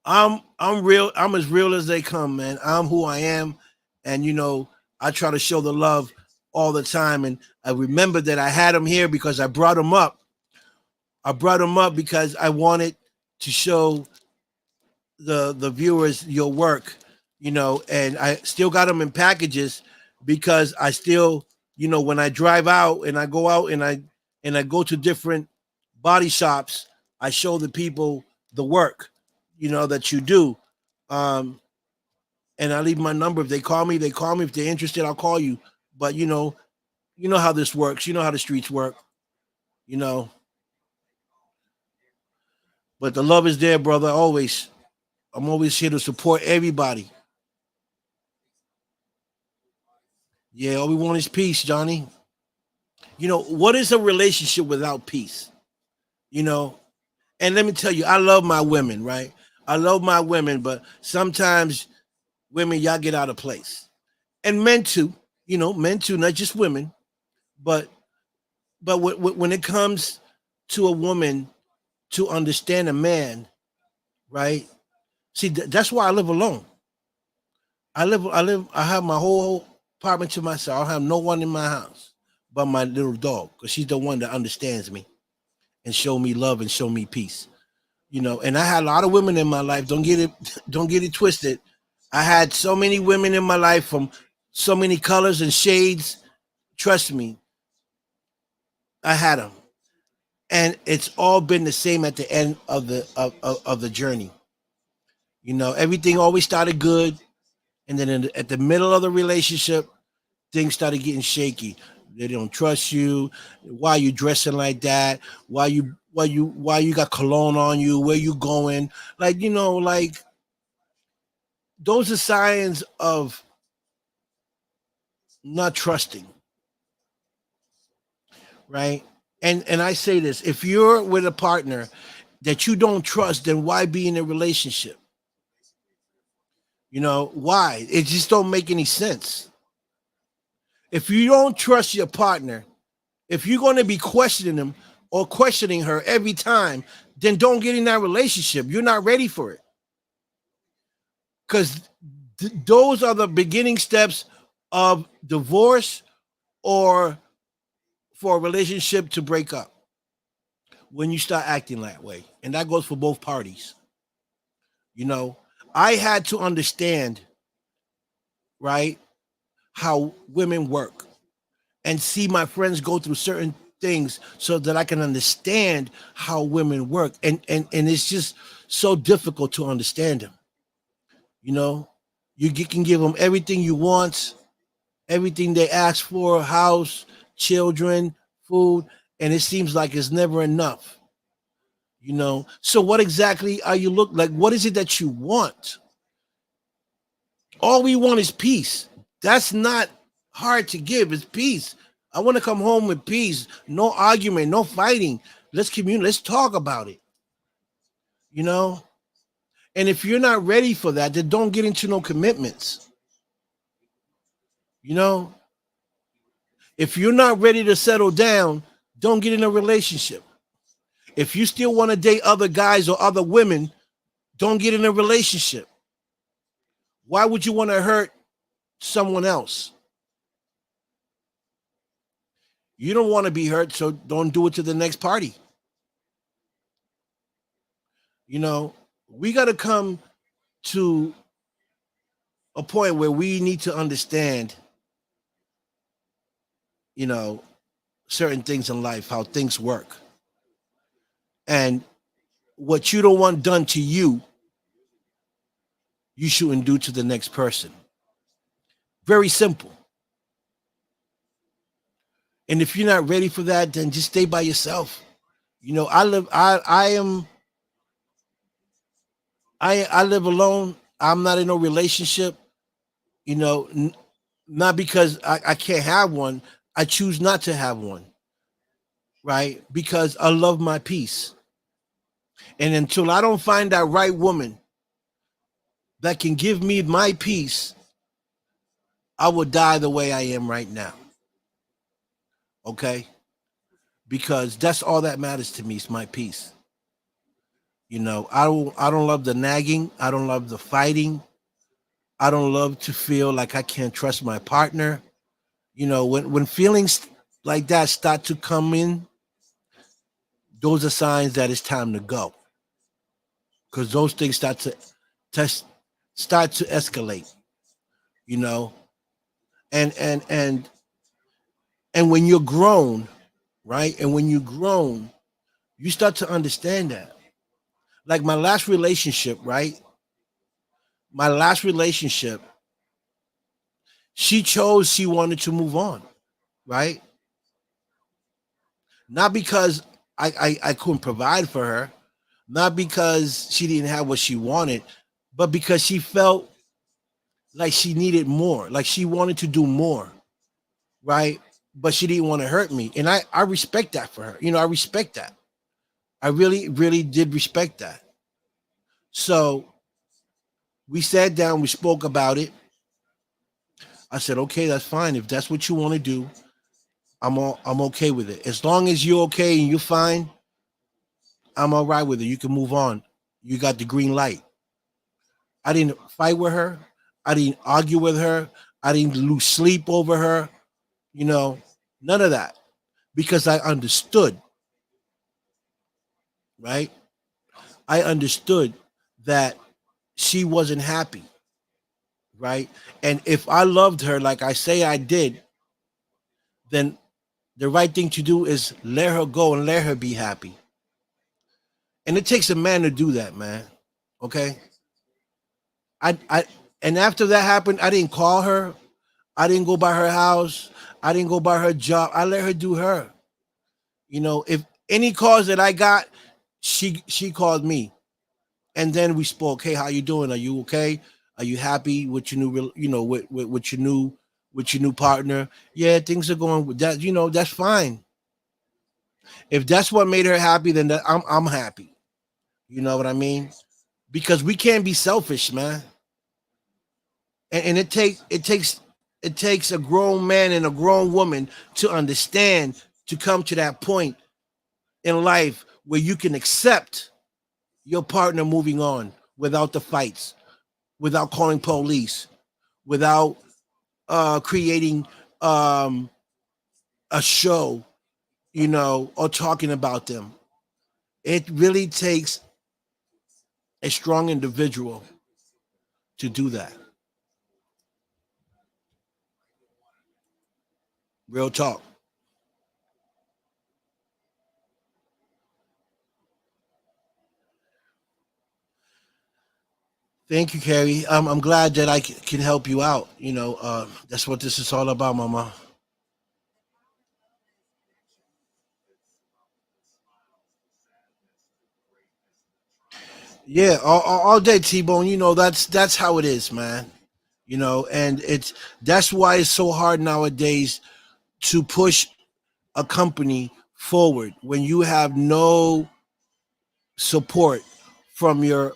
I'm real. I'm as real as they come, man. I'm who I am, and I try to show the love all the time. And I remember that I had him here because I brought him up. I brought him up because I wanted to show the viewers your work, and I still got them in packages because I still, when I drive out and I go out and I go to different body shops, I show the people the work, that you do. And I leave my number. If they call me, they call me. If they're interested, I'll call you. But you know how this works. You know how the streets work, you know. But the love is there, brother, always. I'm always here to support everybody. Yeah, all we want is peace, Johnny. What is a relationship without peace? You know, and let me tell you, I love my women, right? I love my women, but sometimes women, y'all get out of place. And men too, men too, not just women, but when it comes to a woman to understand a man, right? See, that's why I live alone. I have my whole apartment to myself. I have no one in my house but my little dog, because she's the one that understands me and show me love and show me peace. And I had a lot of women in my life. Don't get it twisted. I had so many women in my life from so many colors and shades. Trust me, I had them, and it's all been the same at the end of the journey. Everything always started good, and then at the middle of the relationship, things started getting shaky. They don't trust you. Why you dressing like that? Why you got cologne on you? Where you going? Like, like those are signs of not trusting, right? And I say this, if you're with a partner that you don't trust, then why be in a relationship? Why? It just don't make any sense. If you don't trust your partner, if you're going to be questioning him or questioning her every time, then don't get in that relationship. You're not ready for it. Because those are the beginning steps of divorce or for a relationship to break up. When you start acting that way. And that goes for both parties. I had to understand, right, how women work and see my friends go through certain things so that I can understand how women work. And it's just so difficult to understand them. You can give them everything you want, everything they ask for, house, children, food, and it seems like it's never enough. So what exactly are you like? What is it that you want? All we want is peace. That's not hard to give. It's peace. I want to come home with peace. No argument, no fighting. Let's communicate. Let's talk about it. And if you're not ready for that, then don't get into no commitments. If you're not ready to settle down, don't get in a relationship. If you still want to date other guys or other women, don't get in a relationship. Why would you want to hurt someone else? You don't want to be hurt, so don't do it to the next party. We got to come to a point where we need to understand, certain things in life, how things work. And what you don't want done to you, you shouldn't do to the next person. Very simple. And if you're not ready for that, then just stay by yourself. I live alone. I'm not in no relationship, not because I can't have one. I choose not to have one. Right? Because I love my peace. And until I don't find that right woman that can give me my peace, I will die the way I am right now. Okay? Because that's all that matters to me is my peace. I don't love the nagging. I don't love the fighting. I don't love to feel like I can't trust my partner. When feelings like that start to come in, those are signs that it's time to go. Because those things start to escalate, and when you're grown, right? And when you're grown, you start to understand that. Like my last relationship, right? My last relationship, she chose she wanted to move on, right? Not because I couldn't provide for her, not because she didn't have what she wanted, but because she felt like she needed more, like she wanted to do more, right? But she didn't want to hurt me. And I respect that for her. I respect that. I really, really did respect that. So we sat down, we spoke about it. I said, okay, that's fine. If that's what you want to do, I'm okay with it. As long as you're okay and you're fine, I'm all right with it. You can move on. You got the green light. I didn't fight with her. I didn't argue with her. I didn't lose sleep over her. None of that. Because I understood, right? I understood that she wasn't happy, right? And if I loved her like I say I did, then the right thing to do is let her go and let her be happy. And it takes a man to do that, man. Okay? And after that happened, I didn't call her. I didn't go by her house. I didn't go by her job. I let her do her. If any calls that I got, she called me, and then we spoke. Hey, how you doing? Are you okay? Are you happy with your new, with your new partner? Yeah, things are going with that. That's fine. If that's what made her happy, then I'm happy. You know what I mean? Because we can't be selfish, man. And it takes a grown man and a grown woman to understand, to come to that point in life where you can accept your partner moving on without the fights, without calling police, without creating a show, or talking about them. It really takes a strong individual to do that. Real talk. Thank you, Carrie. I'm glad that I can help you out. That's what this is all about, Mama. Yeah, all day, T-Bone. That's how it is, man. And that's why it's so hard nowadays to push a company forward when you have no support from your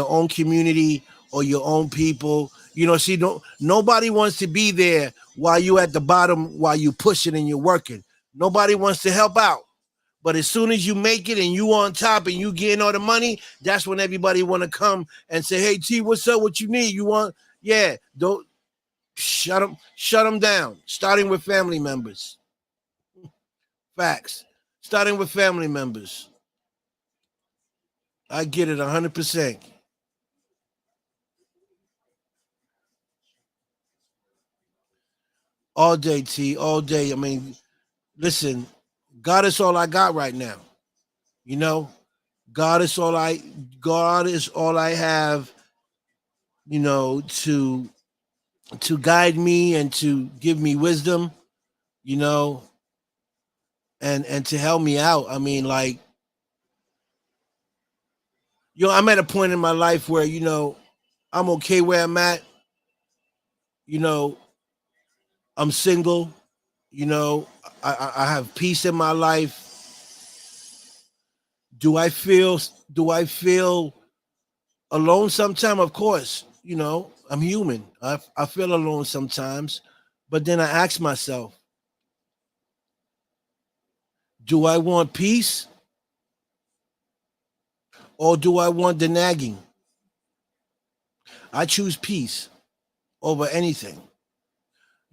own community or your own people. See, nobody wants to be there while you at the bottom, while you pushing and you're working. Nobody wants to help out. But as soon as you make it and you on top and you getting all the money, that's when everybody want to come and say, "Hey T, what's up? What you need? You want?" Yeah, don't shut them down. Starting with family members. Facts. Starting with family members. I get it 100%. All day, T. All day. I mean, listen, God is all I got right now. You know, God is all I God is all I have, to guide me and to give me wisdom, you know, and to help me out. I mean, like, I'm at a point in my life where, I'm okay where I'm at, you know, I'm single, you know, I have peace in my life. Do I feel alone sometimes? Of course, I'm human. I feel alone sometimes, but then I ask myself, do I want peace or do I want the nagging? I choose peace over anything.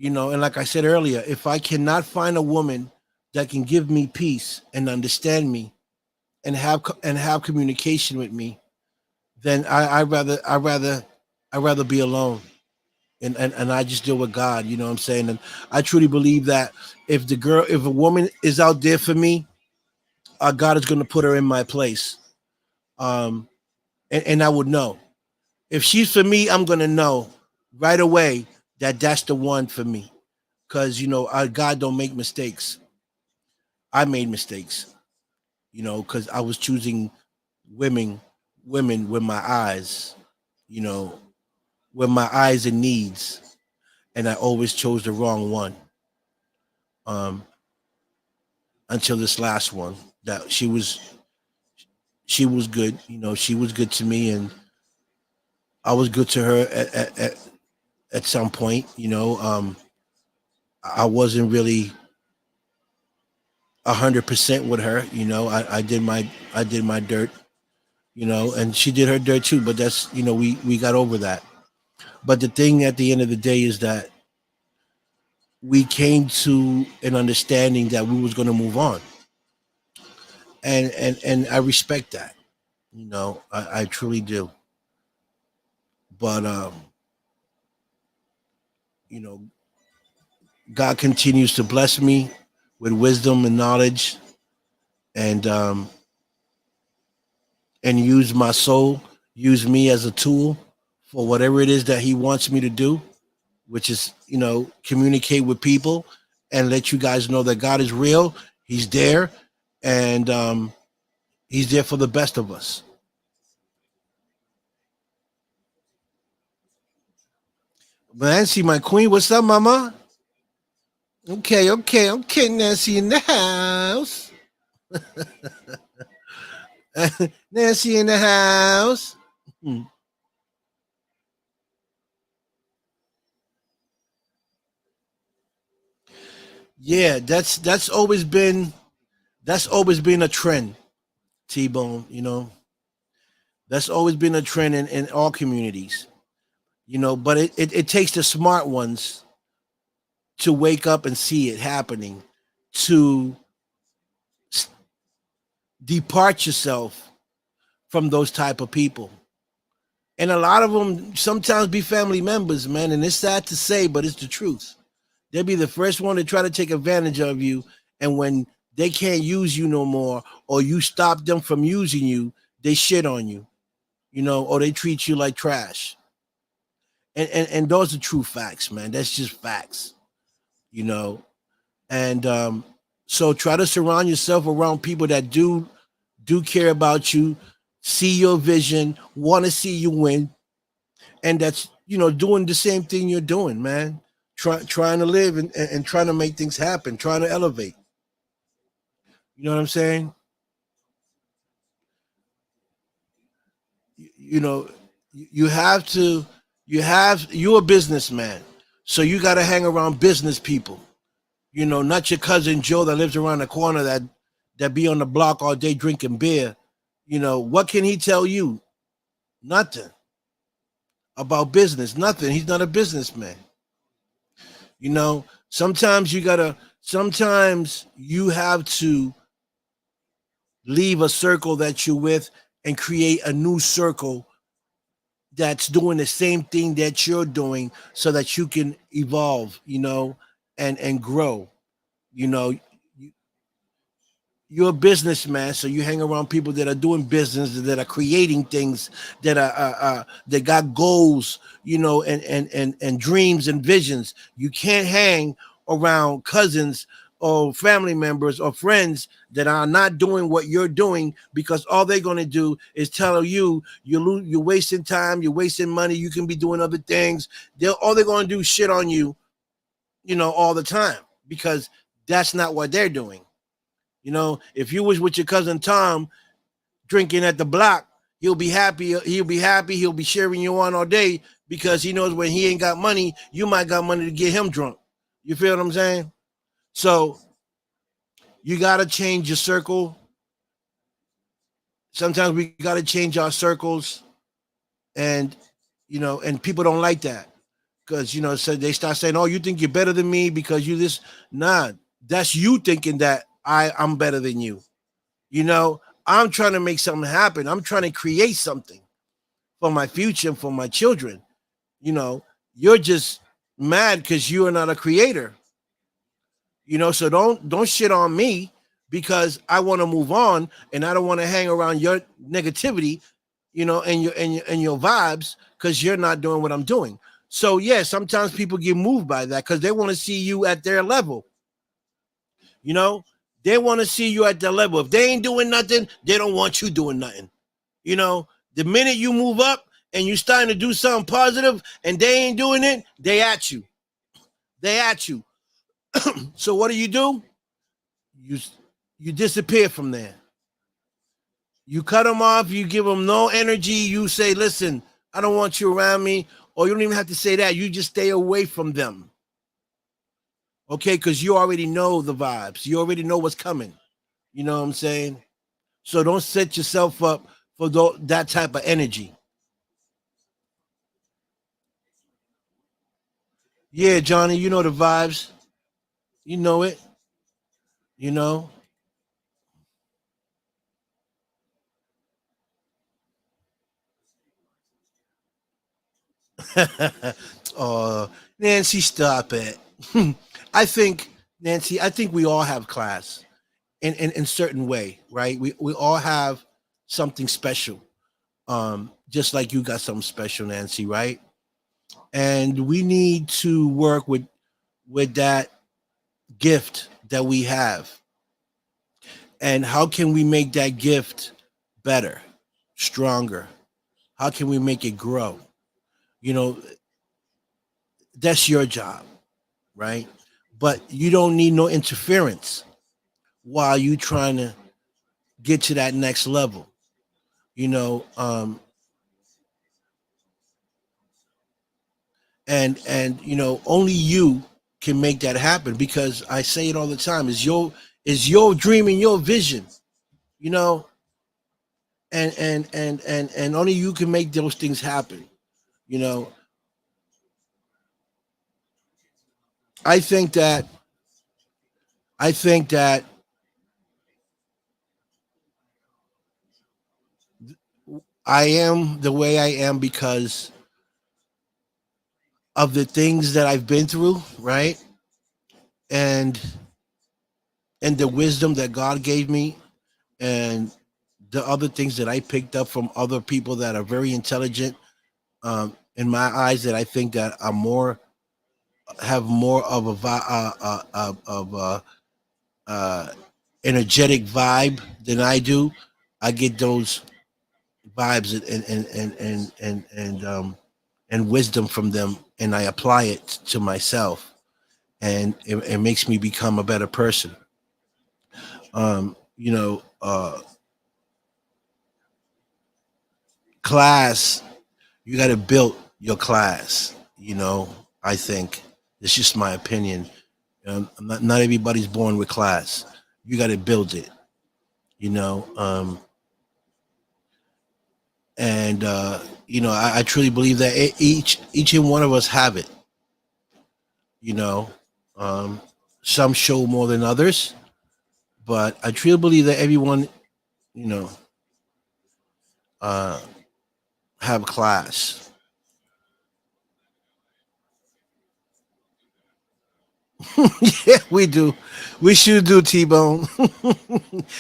And like I said earlier, if I cannot find a woman that can give me peace and understand me and have communication with me, then I rather be alone, and I just deal with God. You know what I'm saying? And I truly believe that if a woman is out there for me, God is going to put her in my place. And I would know if she's for me. I'm going to know right away that that's the one for me, because God don't make mistakes. I made mistakes, because I was choosing women women with my eyes, you know, with my eyes and needs, and I always chose the wrong one. Um, until this last one, that she was good, she was good to me, and I was good to her at some point. I wasn't really 100% with her. I did my dirt, and she did her dirt too. But that's we got over that. But the thing at the end of the day is that we came to an understanding that we was going to move on, and I respect that. I truly do. But you know, God continues to bless me with wisdom and knowledge, and use my soul, use me as a tool for whatever it is that He wants me to do, which is communicate with people and let you guys know that God is real. He's there, and he's there for the best of us. Nancy, my queen, what's up, mama? Okay, okay, okay, Nancy in the house. Nancy in the house. Hmm. Yeah, that's always been a trend, T Bone. That's always been a trend in all communities. But it takes the smart ones to wake up and see it happening, to s- depart yourself from those type of people. And a lot of them sometimes be family members, man. And it's sad to say, but it's the truth. They'll be the first one to try to take advantage of you. And when they can't use you no more, or you stop them from using you, they shit on you, or they treat you like trash. And those are true facts, man. That's just facts, you know. And so try to surround yourself around people that do care about you, see your vision, want to see you win, and that's doing the same thing you're doing, man. Trying to live and trying to make things happen, trying to elevate. You know what I'm saying? You know, you have to. You're a businessman, so you got to hang around business people. Not your cousin Joe that lives around the corner that be on the block all day drinking beer. What can he tell you? Nothing about business. Nothing. He's not a businessman. Sometimes you have to leave a circle that you're with and create a new circle that's doing the same thing that you're doing so that you can evolve, and grow. You know, you're a businessman, so you hang around people that are doing business, that are creating things, that got goals, and dreams and visions. You can't hang around cousins or family members or friends that are not doing what you're doing, because all they're going to do is tell you you're wasting time, you're wasting money, you can be doing other things. All they're going to do is shit on you, all the time, because that's not what they're doing. If you was with your cousin Tom drinking at the block, he'll be happy. He'll be happy. He'll be cheering you on all day, because he knows when he ain't got money, you might got money to get him drunk. You feel what I'm saying? So you got to change your circle. Sometimes we got to change our circles, and and people don't like that, because so they start saying, "Oh, you think you're better than me because you this." Nah, that's you thinking that I'm better than you. I'm trying to make something happen. I'm trying to create something for my future and for my children. You're just mad because you are not a creator. So don't shit on me, because I want to move on and I don't want to hang around your negativity, and your vibes, because you're not doing what I'm doing. So yeah, sometimes people get moved by that because they want to see you at their level. You know, they want to see you at their level. If they ain't doing nothing, they don't want you doing nothing. The minute you move up and you starting to do something positive and they ain't doing it, they at you. They at you. So what do? You you disappear from there. You cut them off. You give them no energy. You say, "Listen, I don't want you around me," or you don't even have to say that. You just stay away from them. Okay, because you already know the vibes. You already know what's coming. You know what I'm saying? So don't set yourself up for that type of energy. Yeah, Johnny, you know the vibes. You know it. You know. Oh, Nancy, stop it. I think, Nancy, I think we all have class in certain way, right? We all have something special. Just like you got something special, Nancy, right? And we need to work with that gift that we have, and how can we make that gift better, stronger? How can we make it grow? You know, that's your job, right? But you don't need no interference while you trying to get to that next level. You know, and you know, only you can make that happen, because I say it all the time, is your dream and your vision, you know, and only you can make those things happen, you know. I think that I think that I am the way I am because of the things that I've been through, right? And the wisdom that God gave me, and the other things that I picked up from other people that are very intelligent, in my eyes, that I think that are more, have more of a of uh, energetic vibe than I do. I get those vibes and wisdom from them, and I apply it to myself, and it makes me become a better person. You know, class, you got to build your class. You know, I think it's just my opinion. Not everybody's born with class. You got to build it. You know, and you know, I truly believe that each and one of us have it. You know, um, some show more than others, but I truly believe that everyone, you know, uh, have class. Yeah, we do. We should do, T-Bone.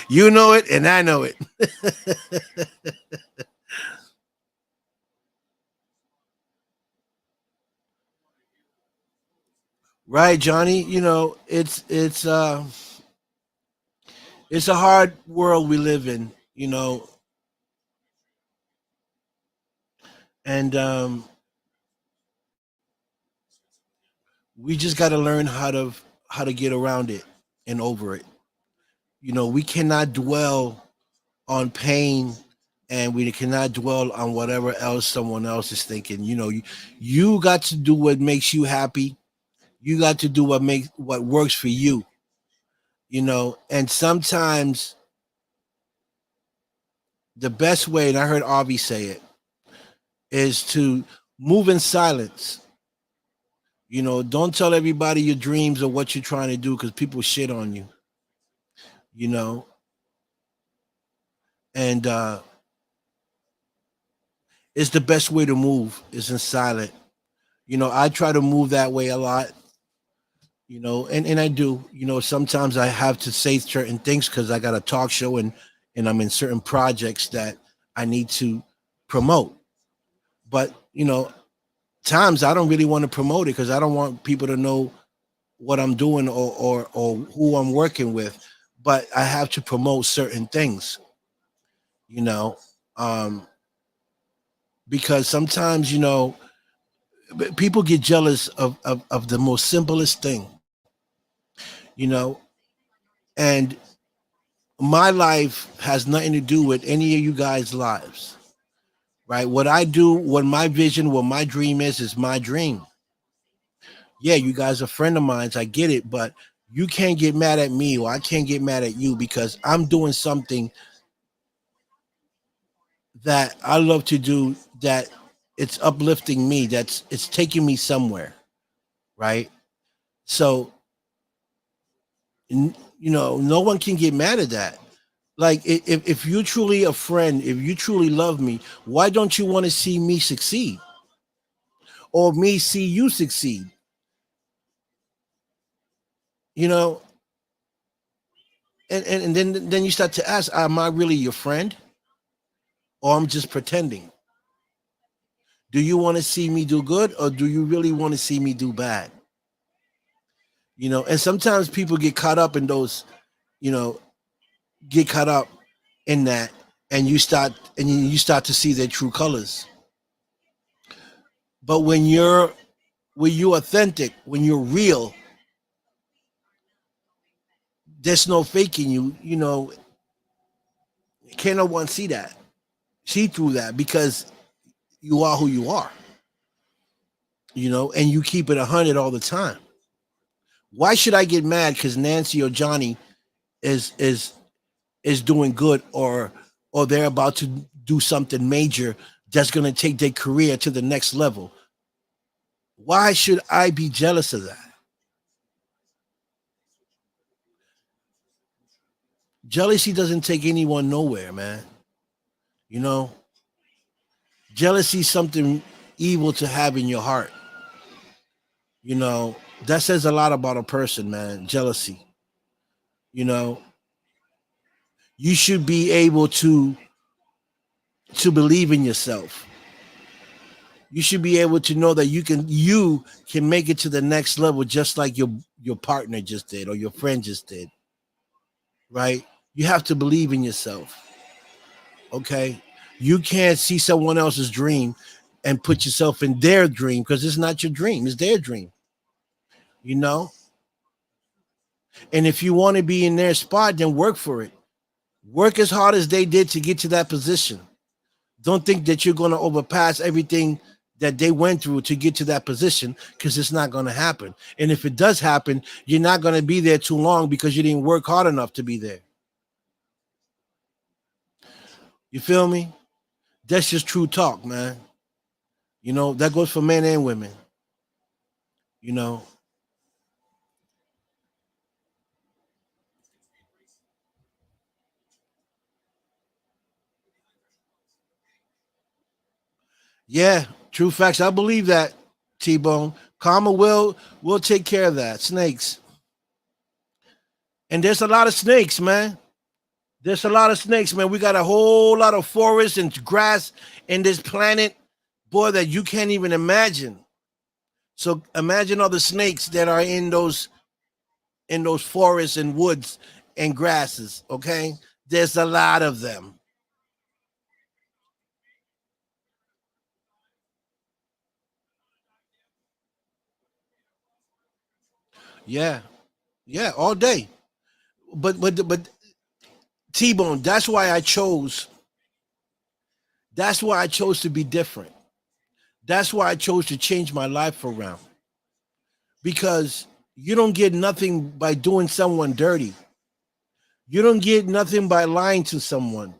You know it, and I know it. Right, Johnny? You know, it's a hard world we live in, you know, and we just got to learn how to get around it and over it. You know, we cannot dwell on pain, and we cannot dwell on whatever else someone else is thinking. You know, you got to do what makes you happy. You got to do what works for you, you know. And sometimes the best way, and I heard Avi say it, is to move in silence. You know, don't tell everybody your dreams or what you're trying to do, because people shit on you, you know. And it's the best way to move is in silent. You know, I try to move that way a lot, you know, and I do. You know, sometimes I have to say certain things because I got a talk show, and I'm in certain projects that I need to promote. But, you know, times I don't really want to promote it because I don't want people to know what I'm doing, or who I'm working with. But I have to promote certain things, you know, um, because sometimes, you know, people get jealous of the most simplest thing, you know. And my life has nothing to do with any of you guys' lives, right? What I do, what my vision, what my dream is my dream. Yeah, you guys are friend of mine, I get it, but you can't get mad at me, or I can't get mad at you, because I'm doing something that I love to do, that it's uplifting me, that's it's taking me somewhere, right? So you know, no one can get mad at that. Like, if you're truly a friend, if you truly love me, why don't you want to see me succeed, or me see you succeed? You know, and then you start to ask, am I really your friend, or I'm just pretending? Do you want to see me do good, or do you really want to see me do bad? You know, and sometimes people get caught up in those, you know, get caught up in that, and you start to see their true colors. But when you're authentic, when you're real, there's no faking you. You know, can't no one see that, see through that, because you are who you are. You know, and you keep it 100 all the time. Why should I get mad because Nancy or Johnny is is is doing good, or they're about to do something major that's going to take their career to the next level? Why should I be jealous of that? Jealousy doesn't take anyone nowhere, man. You know, jealousy is something evil to have in your heart. You know, that says a lot about a person, man. Jealousy. You know, you should be able to believe in yourself. You should be able to know that you can make it to the next level just like your partner just did or your friend just did, right? You have to believe in yourself. Okay? You can't see someone else's dream and put yourself in their dream because it's not your dream, it's their dream, you know? And if you want to be in their spot, then work for it. Work as hard as they did to get to that position. Don't think that you're going to overpass everything that they went through to get to that position, because it's not going to happen. And if it does happen, you're not going to be there too long because you didn't work hard enough to be there. You feel me? That's just true talk, man. You know, that goes for men and women. You know, yeah, true facts. I believe that, T Bone. Karma will take care of that. Snakes. And there's a lot of snakes, man. There's a lot of snakes, man. We got a whole lot of forest and grass in this planet, boy, that you can't even imagine. So imagine all the snakes that are in those forests and woods and grasses. Okay, there's a lot of them. Yeah, yeah, all day. But T Bone, that's why I chose. That's why I chose to be different. That's why I chose to change my life around, because you don't get nothing by doing someone dirty. You don't get nothing by lying to someone.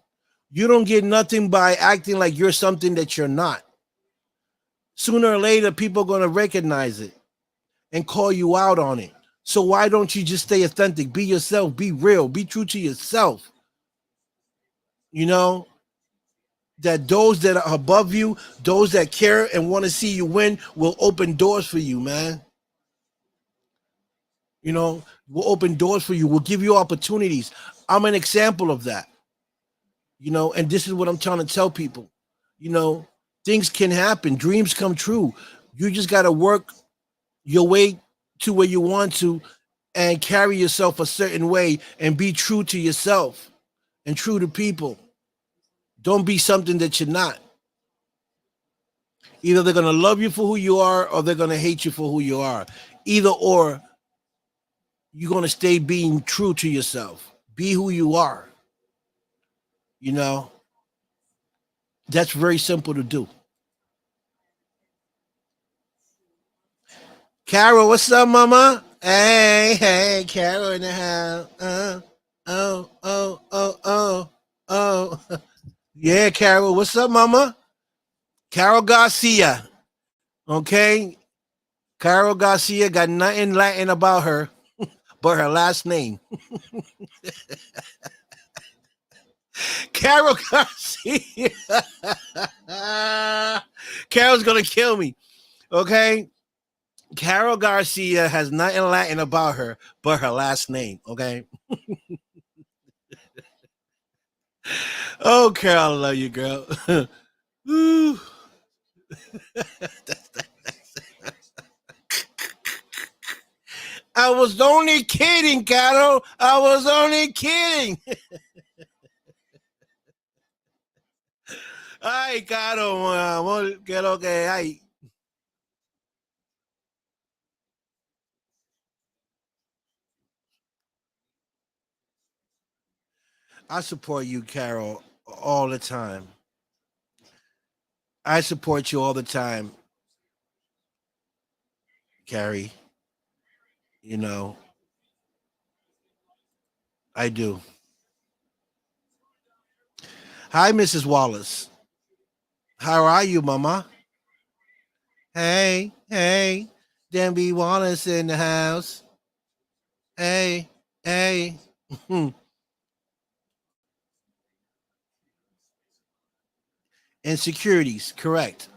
You don't get nothing by acting like you're something that you're not. Sooner or later, people are going to recognize it and call you out on it. So why don't you just stay authentic? Be yourself, be real, be true to yourself. You know, that those that are above you, those that care and want to see you win, will open doors for you, man. You know, will open doors for you, will give you opportunities. I'm an example of that. You know, and this is what I'm trying to tell people. You know, things can happen, dreams come true. You just got to work your way to where you want to, and carry yourself a certain way and be true to yourself and true to people. Don't be something that you're not. Either they're going to love you for who you are, or they're going to hate you for who you are. Either or, you're going to stay being true to yourself. Be who you are. You know, that's very simple to do. Carol, what's up, mama? Hey, hey, Carol in the house. Oh. Yeah, Carol, what's up, mama? Carol Garcia. Okay. Carol Garcia got nothing Latin about her but her last name. Carol Garcia. Carol's gonna kill me. Okay. Carol Garcia has nothing Latin about her but her last name. Okay. Oh, Carol, I love you, girl. Ooh. I was only kidding, Carol. I was only kidding. Ay, Carol, mi amor, ¿qué es lo que hay? I support you, Carol, all the time. I support you all the time, Carrie. You know, I do. Hi, Mrs. Wallace. How are you, Mama? Hey, hey. Denby Wallace in the house. Hey, hey. Insecurities, correct.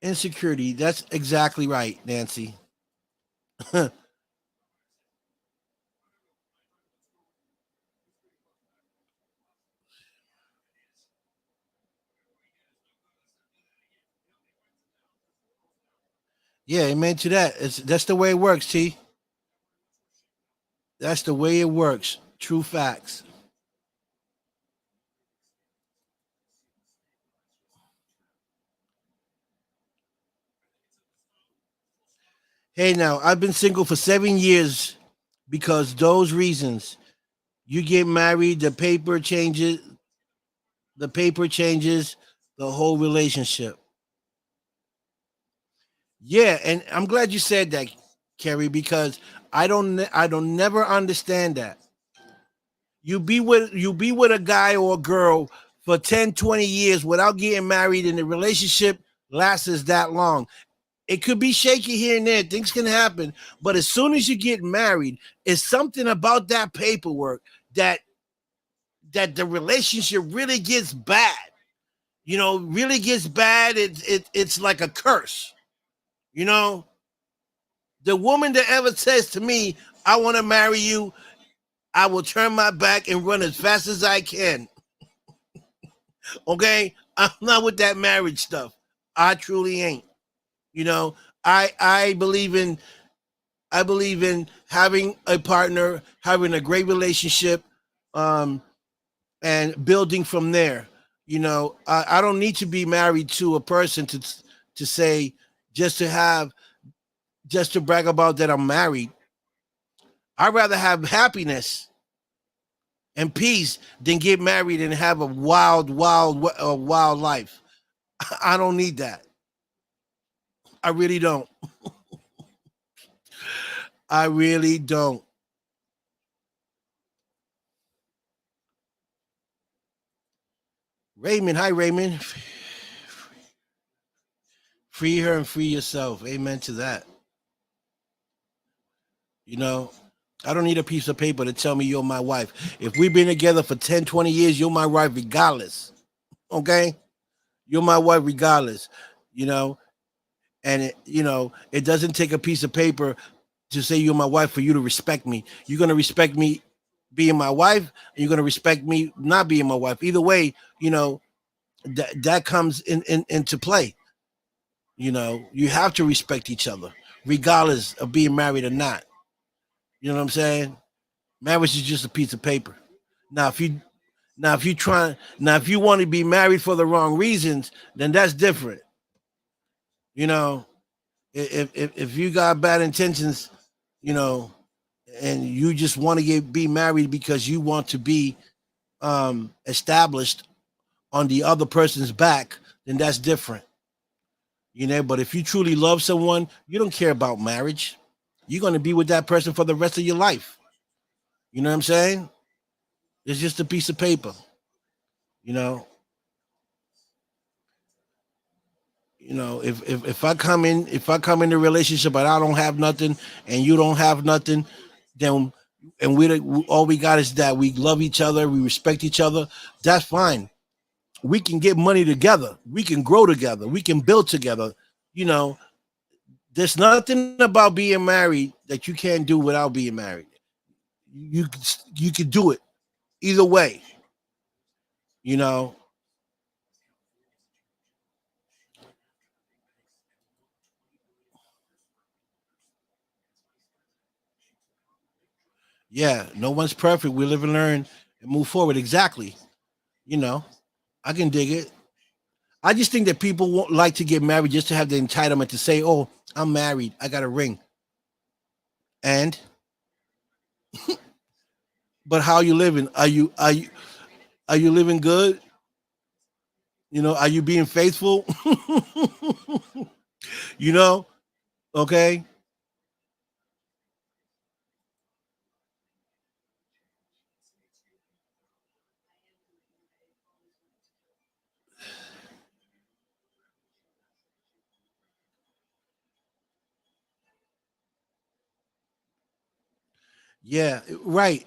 Insecurity, that's exactly right, Nancy. Yeah, amen to that. That's the way it works, T. That's the way it works. True facts. Hey, now I've been single for 7 years because those reasons. You get married, the paper changes the whole relationship. Yeah, and I'm glad you said that, Kerry, because I don't never understand that. You be with a guy or a girl for 10, 20 years without getting married, and the relationship lasts that long. It could be shaky here and there, things can happen, but as soon as you get married, it's something about that paperwork that the relationship really gets bad. Really gets bad. It's like a curse. You know, the woman that ever says to me, "I want to marry you," I will turn my back and run as fast as I can. Okay, I'm not with that marriage stuff. I truly ain't. You know, I believe in having a partner, having a great relationship, um, and building from there. I don't need to be married to a person to say just to have just to brag about that I'm married. I'd rather have happiness and peace than get married and have a wild life. I don't need that. I really don't. I really don't. Raymond, hi Raymond. Free her and free yourself. Amen to that. You know, I don't need a piece of paper to tell me you're my wife. If we've been together for 10, 20 years, you're my wife regardless. Okay? You're my wife regardless. You know, and it doesn't take a piece of paper to say you're my wife for you to respect me. You're going to respect me being my wife, and you're going to respect me not being my wife. Either way, that comes into play. You have to respect each other regardless of being married or not. You know what I'm saying? Marriage is just a piece of paper. Now, if you want to be married for the wrong reasons, then that's different. You know, if you got bad intentions, you know, and you just want to be married because you want to be established on the other person's back, then that's different. But if you truly love someone, you don't care about marriage. You're going to be with that person for the rest of your life. You know what I'm saying? It's just a piece of paper. You know, if I come in a relationship and I don't have nothing and you don't have nothing, then and all we got is that we love each other, we respect each other. That's fine. We can get money together. We can grow together. We can build together. You know, there's nothing about being married that you can't do without being married. You you can do it either way. You know, Yeah, no one's perfect. We live and learn and move forward. Exactly. You know, I can dig it. I just think that people won't like to get married just to have the entitlement to say, "Oh, I'm married. I got a ring." And but how are you living? Are you living good? Are you being faithful? you know, okay? Yeah, right.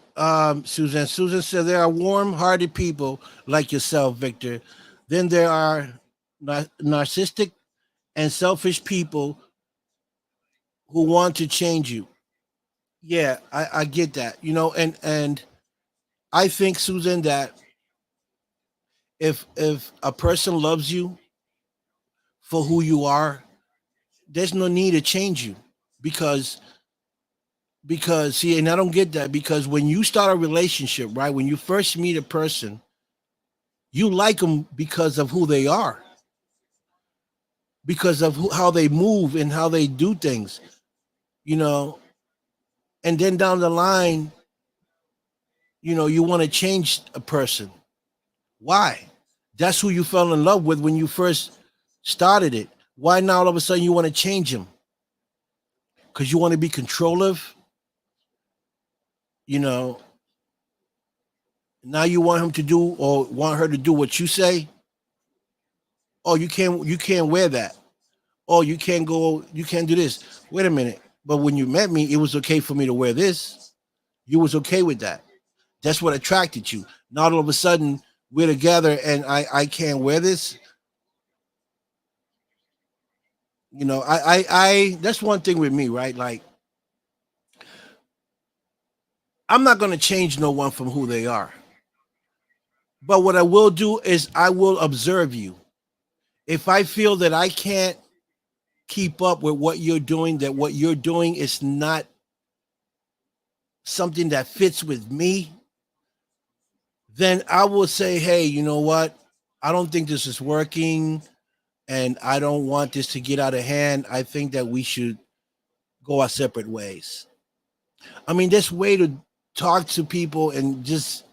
Susan. Susan said there are warm-hearted people like yourself, Victor. Then there are narcissistic and selfish people who want to change you. Yeah, I get that. And I think, Susan, that if a person loves you for who you are, there's no need to change you because see, and I don't get that because when you start a relationship, right? When you first meet a person, you like them because of who they are, because of how they move and how they do things, you know. And then down the line, you want to change a person. Why? That's who you fell in love with when you first started it. Why now all of a sudden you want to change him? Because you want to be controlling. You know, now you want him to do or want her to do what you say. Oh, you can't wear that. Oh, you can't do this. Wait a minute. But when you met me, it was okay for me to wear this. You was okay with that. That's what attracted you. Now all of a sudden we're together and I can't wear this. I that's one thing with me, right? Like I'm not gonna change no one from who they are. But what I will do is I will observe you. If I feel that I can't keep up with what you're doing, that what you're doing is not something that fits with me, then I will say, hey, you know what? I don't think this is working and I don't want this to get out of hand. I think that we should go our separate ways. I mean, this way to talk to people and just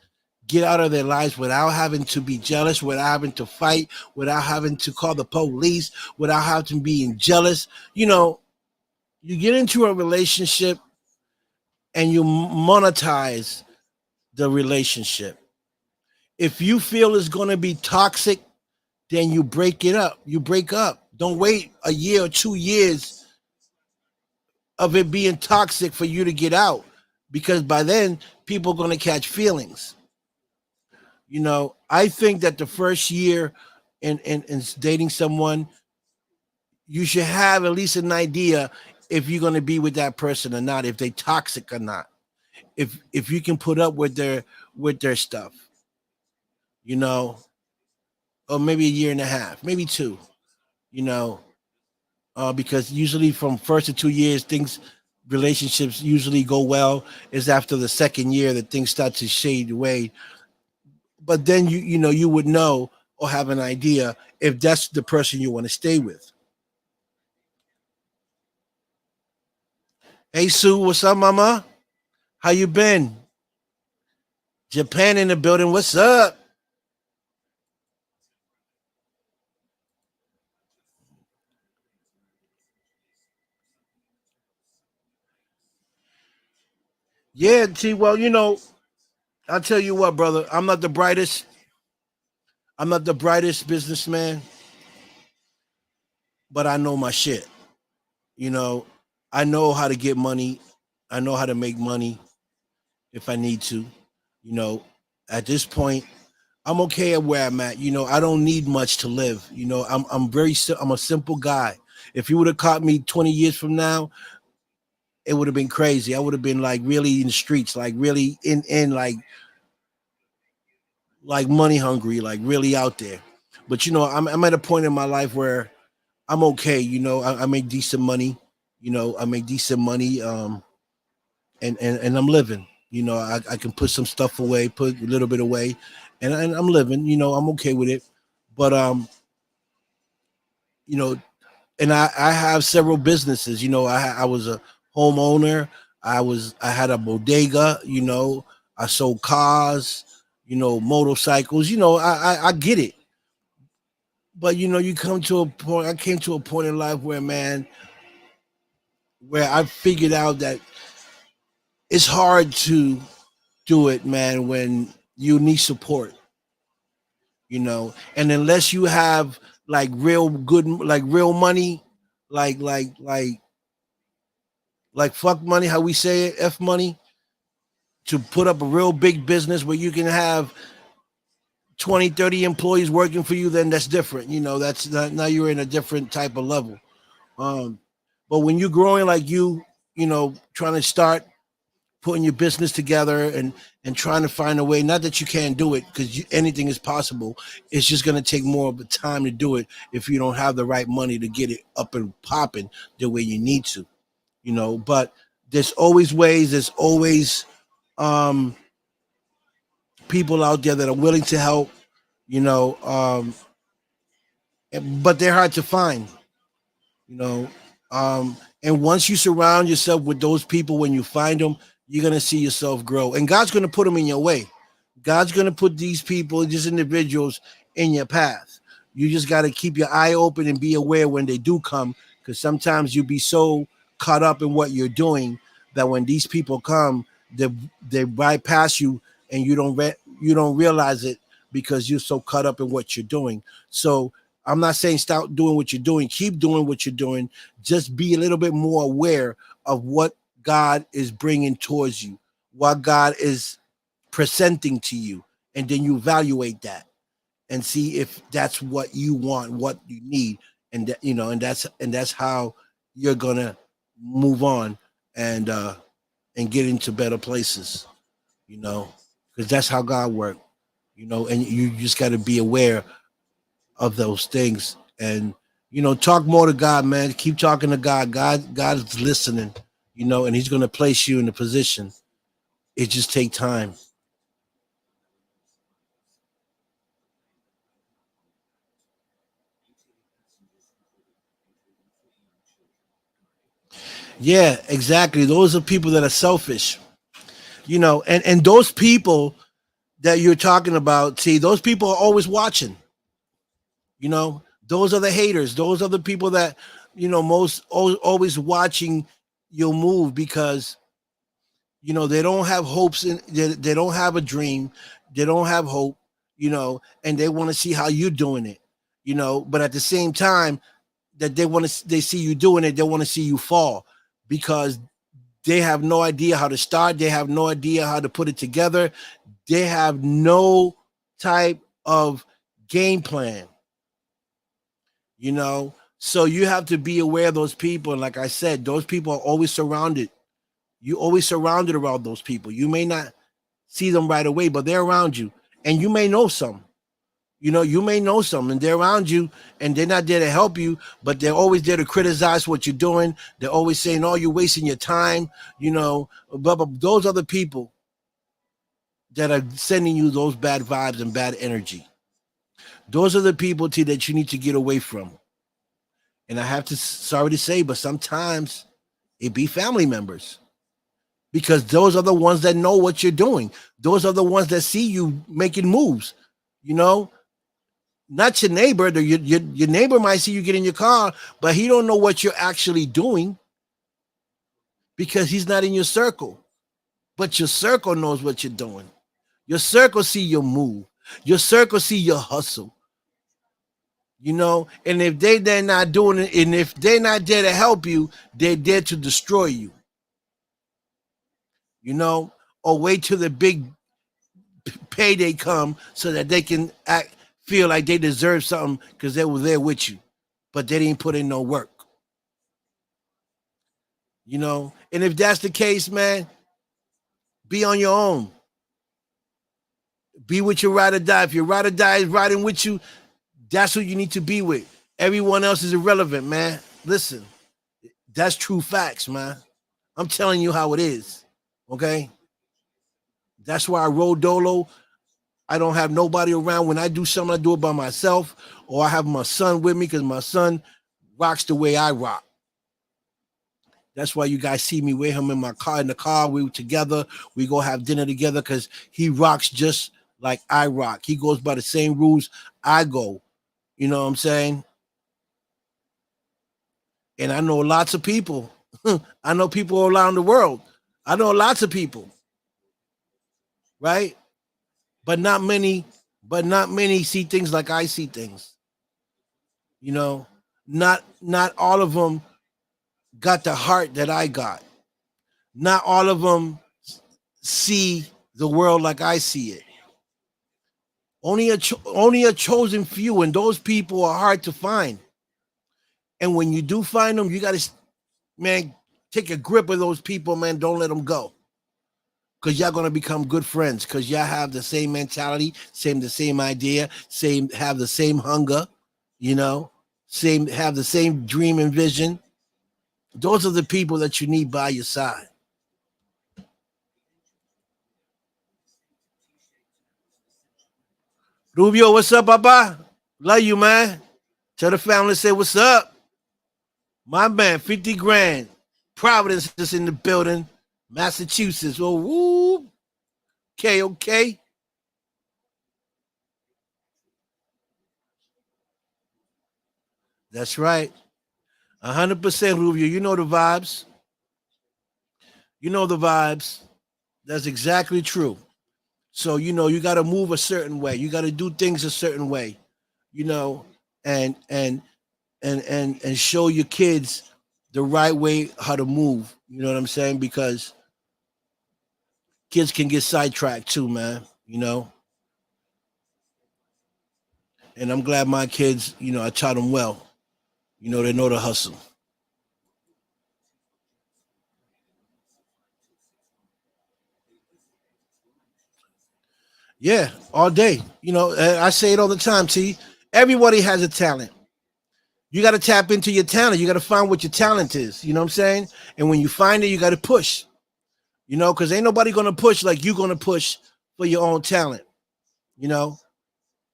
get out of their lives without having to be jealous, without having to fight, without having to call the police, without having to being jealous. You get into a relationship and you monetize the relationship. If you feel it's going to be toxic, then you break it up. You break up. Don't wait a year or 2 years of it being toxic for you to get out because by then people are going to catch feelings. I think that the first year in dating someone, you should have at least an idea if you're going to be with that person or not, if they toxic or not, if you can put up with their stuff, you know, or maybe a year and a half, maybe two, you know, because usually from 1 to 2 years, relationships usually go well. It's after the second year that things start to shade away. But then you would know or have an idea if that's the person you want to stay with. Hey Sue, what's up, mama? How you been? Japan in the building. What's up? Yeah, T. Well, I'll tell you what, brother. I'm not the brightest. I'm not the brightest businessman, but I know my shit. You know, I know how to get money. I know how to make money if I need to. You know, at this point, I'm okay at where I'm at. I don't need much to live. I'm a simple guy. If you would have caught me 20 years from now, it would have been crazy. I would have been like really in the streets, like really in like money hungry, like really out there. But I'm at a point in my life where I'm okay. I make decent money. I make decent money. And I'm living. You know, I can put some stuff away, put a little bit away, and I'm living. You know, I'm okay with it. But you know, and I have several businesses. You know, I was a homeowner. I had a bodega. You know, I sold cars. You know, motorcycles. You know, I get it. But you know, you come to a point. I came to a point in life where, man, where I figured out that it's hard to do it, man, when you need support. You know, and unless you have like real good, like real money, like like fuck money, how we say it, f money, to put up a real big business where you can have 20, 30 employees working for you, then that's different. You know, that's not, now you're in a different type of level. Um, but when you're growing like you know, trying to start putting your business together and trying to find a way, not that you can't do it, because anything is possible. It's just going to take more of a time to do it if you don't have the right money to get it up and popping the way you need to, you know. But there's always ways, there's always um people out there that are willing to help, you know. But they're hard to find, you know. And once you surround yourself with those people, when you find them, you're gonna see yourself grow, and God's gonna put them in your way. God's gonna put these people, these individuals, in your path. You just got to keep your eye open and be aware when they do come, because sometimes you be so caught up in what you're doing that when these people come, they bypass you, and you don't realize it because you're so caught up in what you're doing. So I'm not saying stop doing what you're doing. Keep doing what you're doing. Just be a little bit more aware of what God is bringing towards you, what God is presenting to you, and then you evaluate that and see if that's what you want, what you need, and that, you know, and that's how you're gonna move on and get into better places, you know, because that's how God works, you know, and you just got to be aware of those things, and you know, talk more to God, man. Keep talking to God. God is listening, you know, and He's going to place you in a position. It just take time. Yeah, exactly. Those are people that are selfish, you know, and those people that you're talking about, see, those people are always watching. You know, those are the haters. Those are the people that, you know, always watching your move, because you know they don't have hopes in, they don't have a dream, they don't have hope, you know, and they want to see how you're doing it, you know. But at the same time that they see you doing it, they want to see you fall, because they have no idea how to start, they have no idea how to put it together, they have no type of game plan, you know. So you have to be aware of those people, and like I said, those people are always surrounded. You always surrounded around those people. You may not see them right away, but they're around you, and you may know some. You know, you may know some, and they're around you, and they're not there to help you, but they're always there to criticize what you're doing. They're always saying, "Oh, you're wasting your time." You know, but those are the people that are sending you those bad vibes and bad energy. Those are the people that you need to get away from. And I have to, sorry to say, but sometimes it be family members, because those are the ones that know what you're doing. Those are the ones that see you making moves. You know, not your neighbor. Your neighbor might see you get in your car, but he don't know what you're actually doing because he's not in your circle. But your circle knows what you're doing. Your circle see your move. Your circle see your hustle. You know, and if they're not doing it, and if they're not there to help you, they're there to destroy you. You know, or wait till the big payday come so that they can feel like they deserve something because they were there with you, but they didn't put in no work. You know, and if that's the case, man, be on your own. Be with your ride or die. If your ride or die is riding with you, that's who you need to be with. Everyone else is irrelevant, man. Listen, that's true facts, man. I'm telling you how it is. Okay. That's why I roll dolo. I don't have nobody around. When I do something, I do it by myself, or I have my son with me because my son rocks the way I rock. That's why you guys see me with him in my car. In the car, we were together. We go have dinner together because he rocks just like I rock. He goes by the same rules I go. You know what I'm saying? And I know lots of people. I know people around the world. I know lots of people, right? But not many. But not many see things like I see things. You know, not all of them got the heart that I got. Not all of them see the world like I see it. Only a chosen few, and those people are hard to find. And when you do find them, you got to, man, take a grip of those people, man. Don't let them go, because y'all gonna become good friends. Because y'all have the same mentality, the same idea, have the same hunger, you know, have the same dream and vision. Those are the people that you need by your side. Rubio, what's up, Papa? Love you, man. Tell the family, say what's up. My man, 50 grand. Providence is in the building. Massachusetts. Oh, woo. Okay. That's right. 100% Rubio. You know the vibes. You know the vibes. That's exactly true. So, you got to move a certain way. You got to do things a certain way, and show your kids the right way how to move. You know what I'm saying? Because kids can get sidetracked too, man. And I'm glad my kids, I taught them well. They know the hustle. Yeah, all day. I say it all the time, T. Everybody has a talent. You got to tap into your talent. You got to find what your talent is. You know what I'm saying? And when you find it, you got to push. Because ain't nobody going to push like you going to push for your own talent. Ain't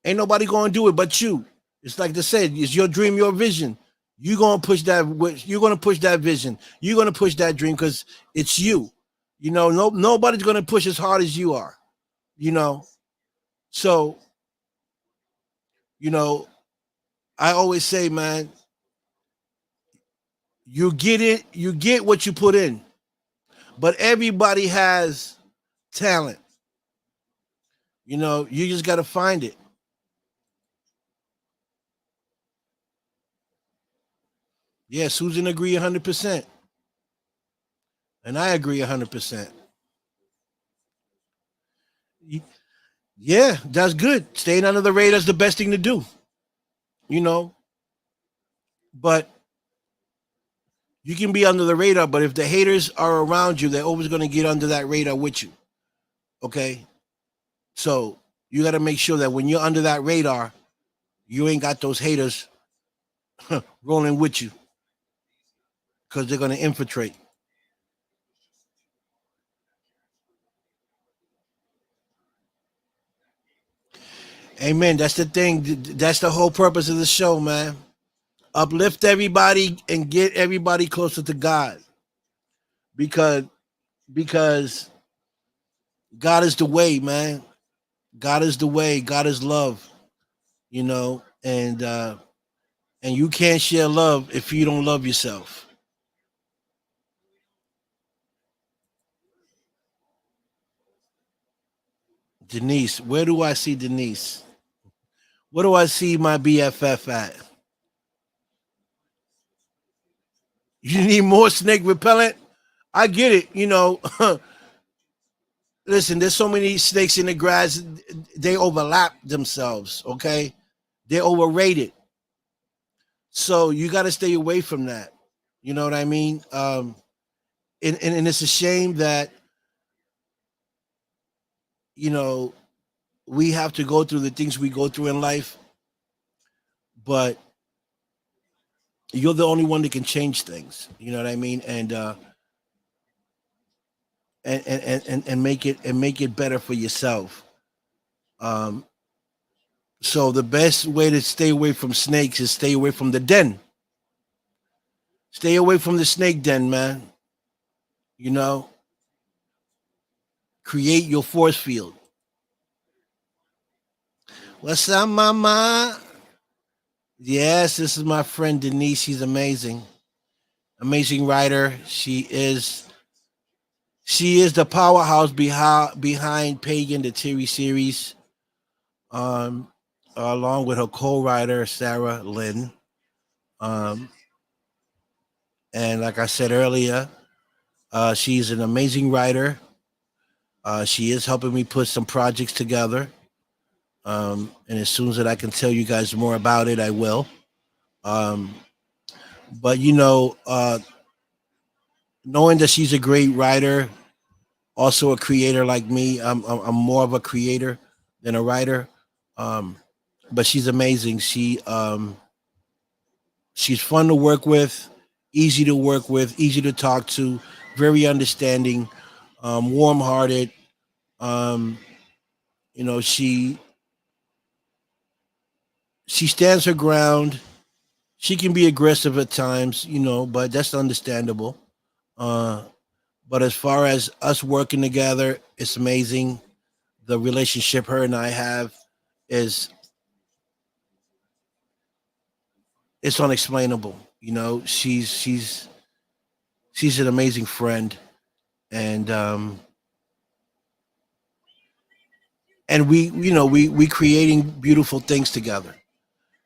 nobody going to do it but you. It's like they said, it's your dream, your vision. You're going to push that. You're going to push that vision. You're going to push that dream because it's you. Nobody's going to push as hard as you are. So, I always say, man, you get what you put in. But everybody has talent. You just got to find it. Yeah, Susan agree 100%. And I agree 100%. Yeah, that's good. Staying under the radar is the best thing to do. But you can be under the radar, but if the haters are around you, they're always going to get under that radar with you. Okay? So you got to make sure that when you're under that radar, you ain't got those haters rolling with you, because they're going to infiltrate. Amen. That's the thing. That's the whole purpose of the show, man. Uplift everybody and get everybody closer to God. Because God is the way, man. God is the way. God is love. And you can't share love if you don't love yourself. Denise, where do I see Denise? Where do I see my BFF at? You need more snake repellent? I get it. Listen, there's so many snakes in the grass, they overlap themselves, okay? They're overrated. So you got to stay away from that. You know what I mean? And it's a shame that, we have to go through the things we go through in life, but you're the only one that can change things. You know what I mean? And and make it better for yourself. Um, so the best way to stay away from snakes is stay away from the den. Stay away from the snake den, man. You know, create your force field. What's up, mama? Yes, this is my friend Denise. She's amazing. Amazing writer. She is the powerhouse behind Pagan, the TV series, um, along with her co-writer Sarah Lynn. Um, and like I said earlier, she's an amazing writer. She is helping me put some projects together. And as soon as I can tell you guys more about it, I will. Um, but knowing that she's a great writer, also a creator like me, I'm more of a creator than a writer. Um, but she's amazing. She's fun to work with, easy to work with, easy to talk to, very understanding, warm-hearted. Um, you know, she stands her ground. She can be aggressive at times, but that's understandable. Uh, but as far as us working together, it's amazing. The relationship her and I have is it's unexplainable. She's an amazing friend, and we creating beautiful things together.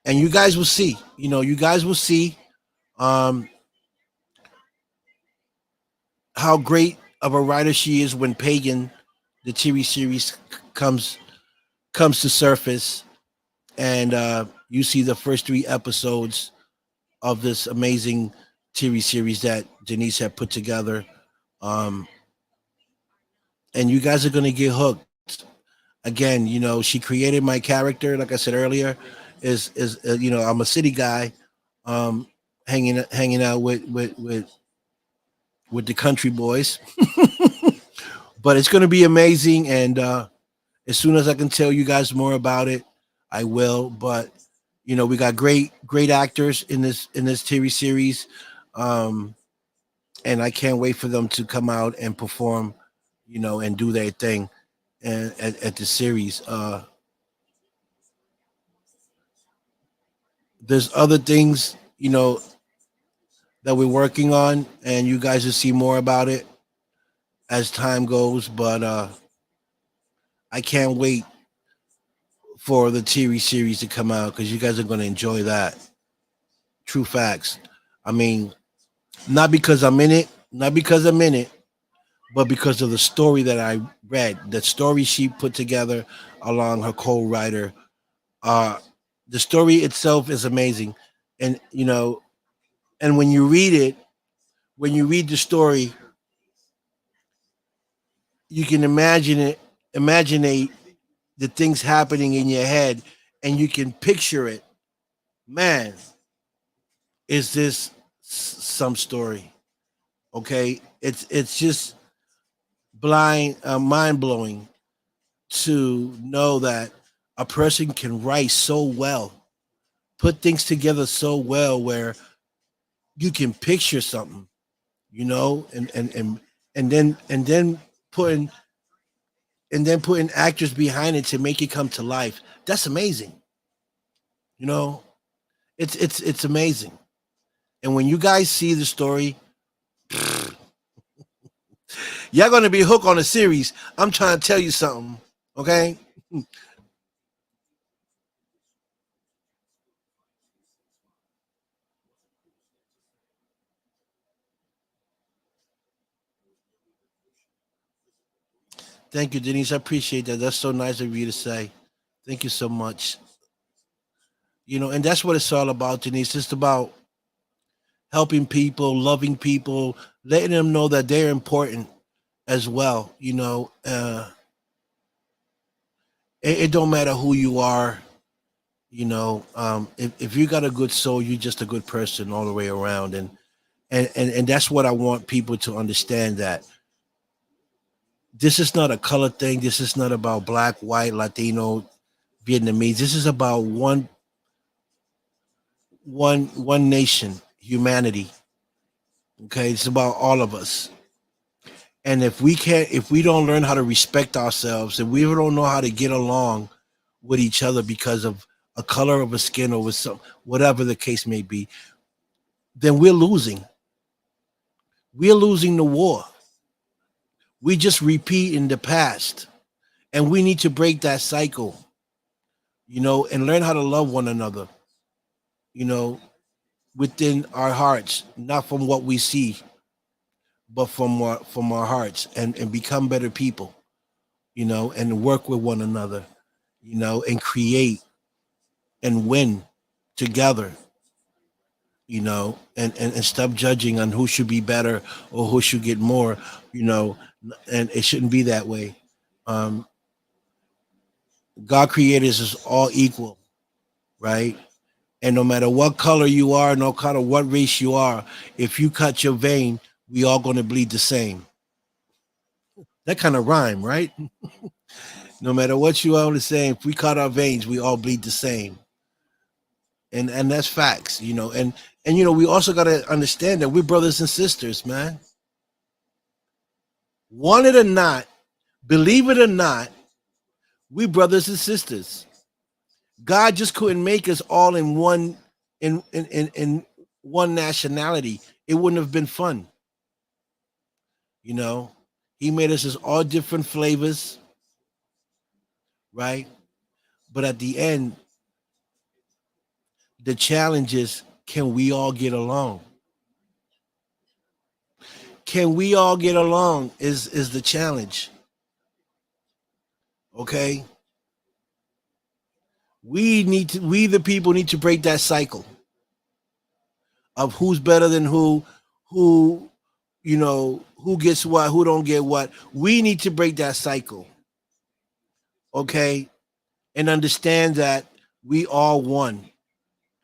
And you guys will see. You guys will see um, how great of a writer she is when Pagan, the TV series, comes to surface, and you see the first 3 episodes of this amazing TV series that Denise had put together. Um, and you guys are gonna get hooked. Again, she created my character. Like I said earlier, is I'm a city guy, um, hanging out with the country boys. But it's gonna be amazing, and as soon as I can tell you guys more about it, I will. But we got great actors in this TV series, um, and I can't wait for them to come out and perform, and do their thing, and at the series. There's other things, that we're working on, and you guys will see more about it as time goes. But I can't wait for the TV series to come out because you guys are going to enjoy that. True facts. I mean, not because I'm in it, but because of the story that I read, the story she put together along her co-writer. Uh, the story itself is amazing, and and when you read the story, you can imaginate the things happening in your head, and you can picture it. Man, is this some story? Okay, it's just mind blowing to know that a person can write so well, put things together so well, where you can picture something, and then putting putting actors behind it to make it come to life. That's amazing. You know, it's amazing. And when you guys see the story, y'all gonna be hooked on the series. I'm trying to tell you something. Okay. Thank you, Denise. I appreciate that. That's so nice of you to say. Thank you so much. And that's what it's all about, Denise. It's about helping people, loving people, letting them know that they're important as well. It don't matter who you are. If you got a good soul, you're just a good person all the way around, and that's what I want people to understand, that This is not a color thing. This is not about black, white, Latino, Vietnamese. This is about one nation, humanity. Okay, it's about all of us. And if we don't learn how to respect ourselves, and we don't know how to get along with each other because of a color of a skin or with some whatever the case may be, then we're losing. We're losing the war. We just repeat in the past, and we need to break that cycle, and learn how to love one another, you know, within our hearts, not from what we see, but from our hearts, and become better people, and work with one another, and create and win together, and stop judging on who should be better or who should get more, you know, and it shouldn't be that way. Um, God created us all equal, right? And no matter what color you are, no matter what race you are, if you cut your vein, we all gonna bleed the same. That kind of rhyme, right? No matter what you are saying, if we cut our veins, we all bleed the same. And that's facts, and we also gotta understand that we're brothers and sisters, man. Want it or not, believe it or not, we brothers and sisters. God just couldn't make us all in in one nationality. It wouldn't have been fun. You know, he made us as all different flavors, right? But at the end, the challenge is, can we all get along? Can we all get along is the challenge. Okay? We the people need to break that cycle of who's better than who who gets what, who don't get what. We need to break that cycle. Okay? And understand that we all one.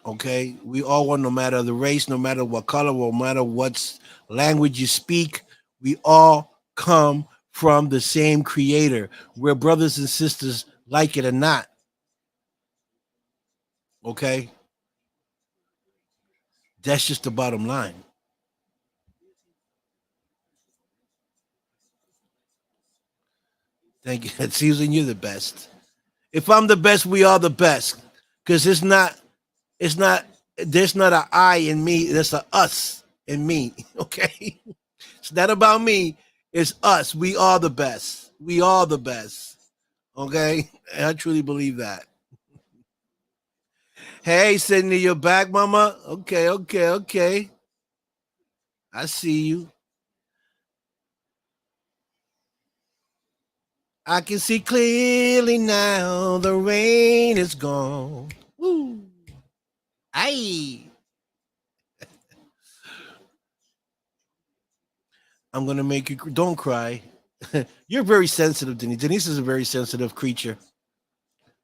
Okay, we all one, no matter the race, no matter what color, no matter what language you speak, we all come from the same creator. We're brothers and sisters, like it or not. Okay, that's just the bottom line. Thank you. Susan, you're the best. If I'm the best, we are the best. Because it's not, there's not an I in me, there's a us in me. Okay. It's not about me, it's us. We are the best. We are the best. Okay. And I truly believe that. Hey, Sydney, you're back, mama. Okay, okay, okay. I see you. I can see clearly now. The rain is gone. Woo. Aye. I'm gonna make you don't cry. You're very sensitive, Denise. Denise is a very sensitive creature,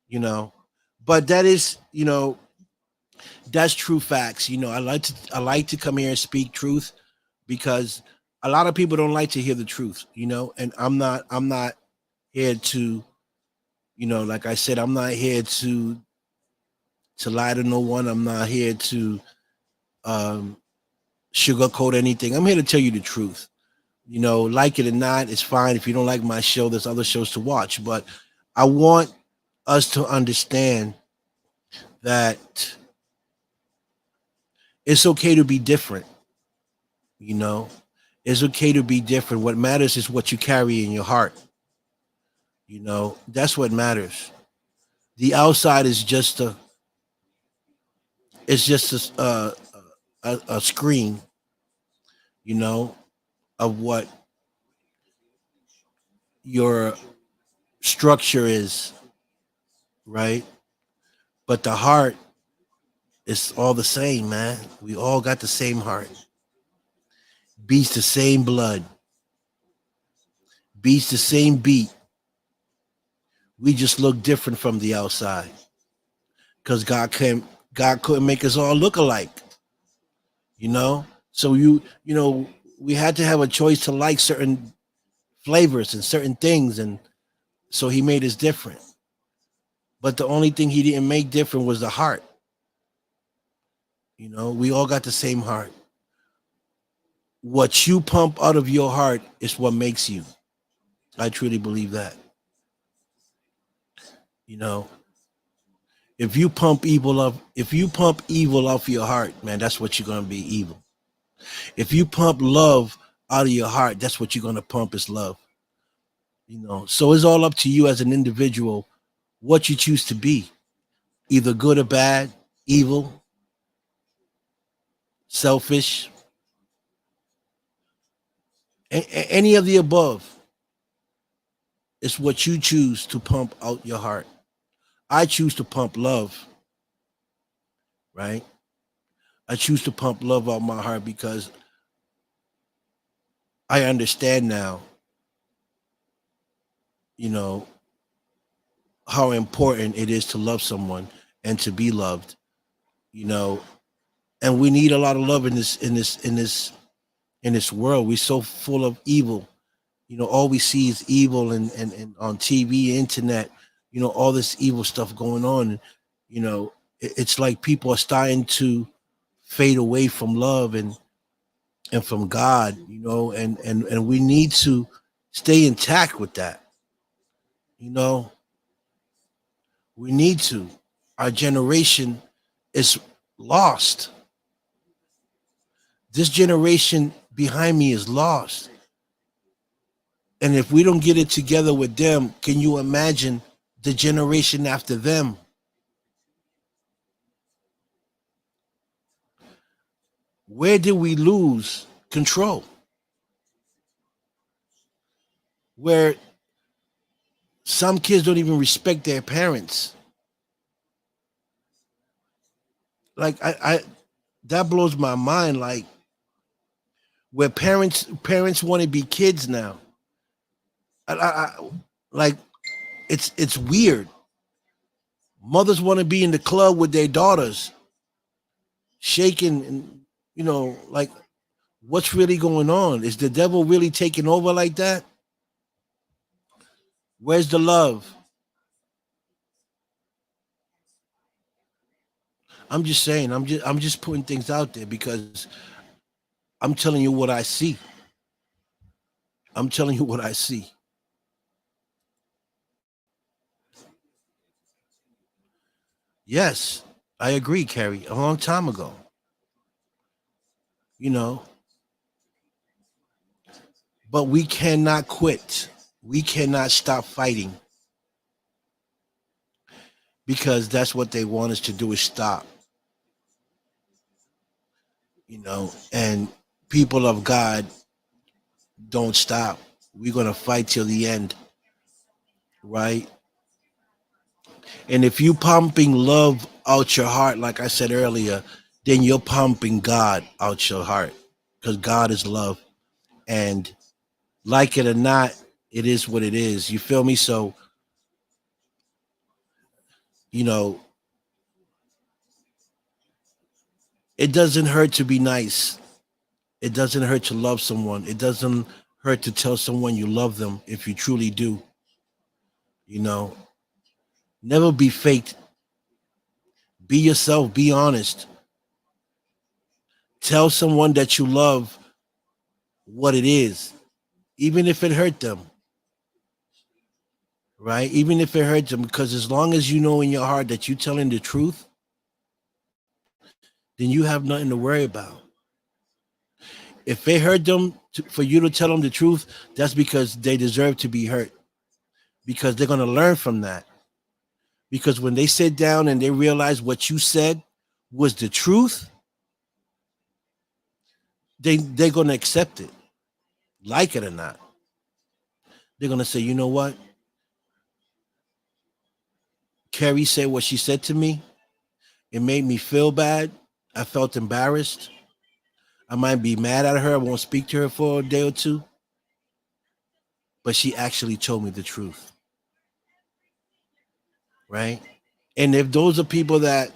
you know. But that is, that's true facts. I like to come here and speak truth because a lot of people don't like to hear the truth, and I'm not here to, like I said, I'm not here to lie to no one. I'm not here to um sugarcoat anything. I'm here to tell you the truth. Like it or not, it's fine. If you don't like my show, there's other shows to watch. But I want us to understand that it's okay to be different. It's okay to be different. What matters is what you carry in your heart. That's what matters. The outside is just a screen, of what your structure is, right? But the heart is all the same, man. We all got the same heart, beats the same blood, beats the same beat. We just look different from the outside because God couldn't make us all look alike, So we had to have a choice to like certain flavors and certain things, and so he made us different. But the only thing he didn't make different was the heart. You know, we all got the same heart. What you pump out of your heart is what makes you. I truly believe that. You know, if you pump evil off your heart, man, that's what you're gonna be, evil. If you pump love out of your heart, that's what you're gonna pump is love. You know, so it's all up to you as an individual what you choose to be, either good or bad, evil, selfish, any of the above. It's what you choose to pump out your heart. I choose to pump love, right? I choose to pump love out my heart because I understand now, you know, how important it is to love someone and to be loved, you know. And we need a lot of love in this world. We're so full of evil. You know, all we see is evil and on TV, internet, you know, all this evil stuff going on. You know, it's like people are starting to fade away from love and from God, you know, and we need to stay intact with that. You know, we need to. Our generation is lost. This generation behind me is lost. And if we don't get it together with them, can you imagine the generation after them? Where did we lose control? Where some kids don't even respect their parents. Like I that blows my mind. Like where parents want to be kids now. Like it's weird. Mothers want to be in the club with their daughters, shaking, and you know, like what's really going on? Is the devil really taking over like that? Where's the love? I'm just saying. I'm just putting things out there because I'm telling you what I see. I'm telling you what I see. Yes, I agree, Carrie. A long time ago, you know, but we cannot quit. We cannot stop fighting because that's what they want us to do is stop, you know, and people of God don't stop. We're going to fight till the end, right? And if you pumping love out your heart, like I said earlier, then you're pumping God out your heart because God is love. And like it or not, it is what it is. You feel me? So, you know, it doesn't hurt to be nice. It doesn't hurt to love someone. It doesn't hurt to tell someone you love them if you truly do. You know, never be faked. Be yourself. Be honest. Tell someone that you love what it is, even if it hurt them, right? Even if it hurt them, because as long as you know in your heart that you're telling the truth, then you have nothing to worry about. If it hurt them for you to tell them the truth, that's because they deserve to be hurt, because they're going to learn from that. Because when they sit down and they realize what you said was the truth, they're going to accept it, like it or not. They're going to say, you know what? Carrie said what she said to me. It made me feel bad. I felt embarrassed. I might be mad at her. I won't speak to her for a day or two. But she actually told me the truth. Right? And if those are people that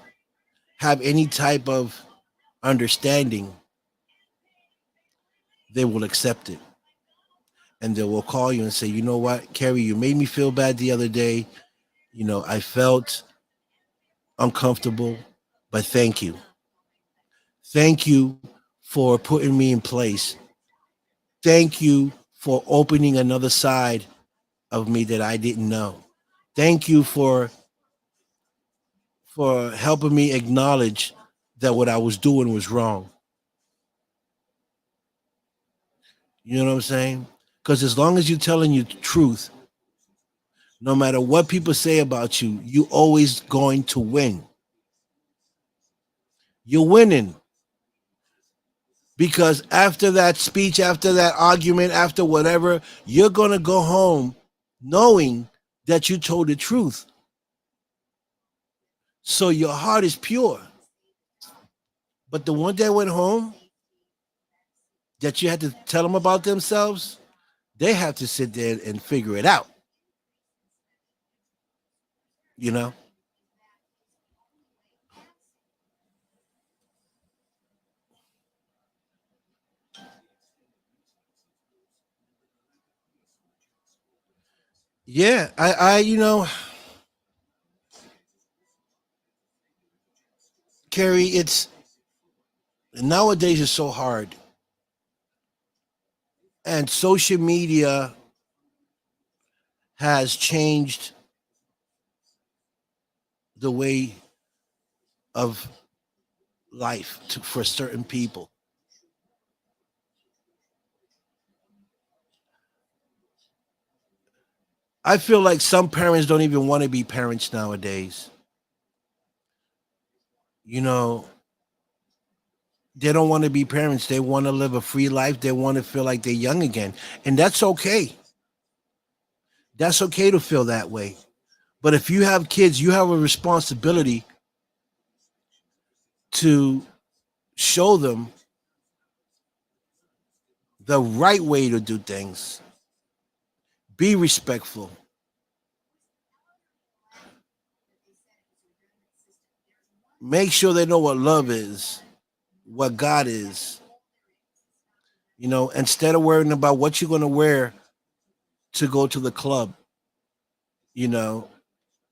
have any type of understanding, they will accept it. and they will call you and say, you know what, Kerry, you made me feel bad the other day. I felt uncomfortable, but thank you. Thank you for putting me in place. Thank you for opening another side of me that I didn't know. Thank you for helping me acknowledge that what I was doing was wrong. You know what I'm saying? Because as long as you're telling you the truth, no matter what people say about you, you always going to win. You're winning because after that speech, after that argument, after whatever, you're going to go home knowing that you told the truth. So your heart is pure. But the one that went home, that you had to tell them about themselves, they have to sit there and figure it out. You know? Yeah, Carrie, it's nowadays it's so hard. And social media has changed the way of life for certain people. I feel like some parents don't even want to be parents nowadays. You know, they don't want to be parents. They want to live a free life. They want to feel like they're young again. And that's okay. That's okay to feel that way. But if you have kids, you have a responsibility to show them the right way to do things. Be respectful. Make sure they know what love is, what God is. Instead of worrying about what you're going to wear to go to the club, you know,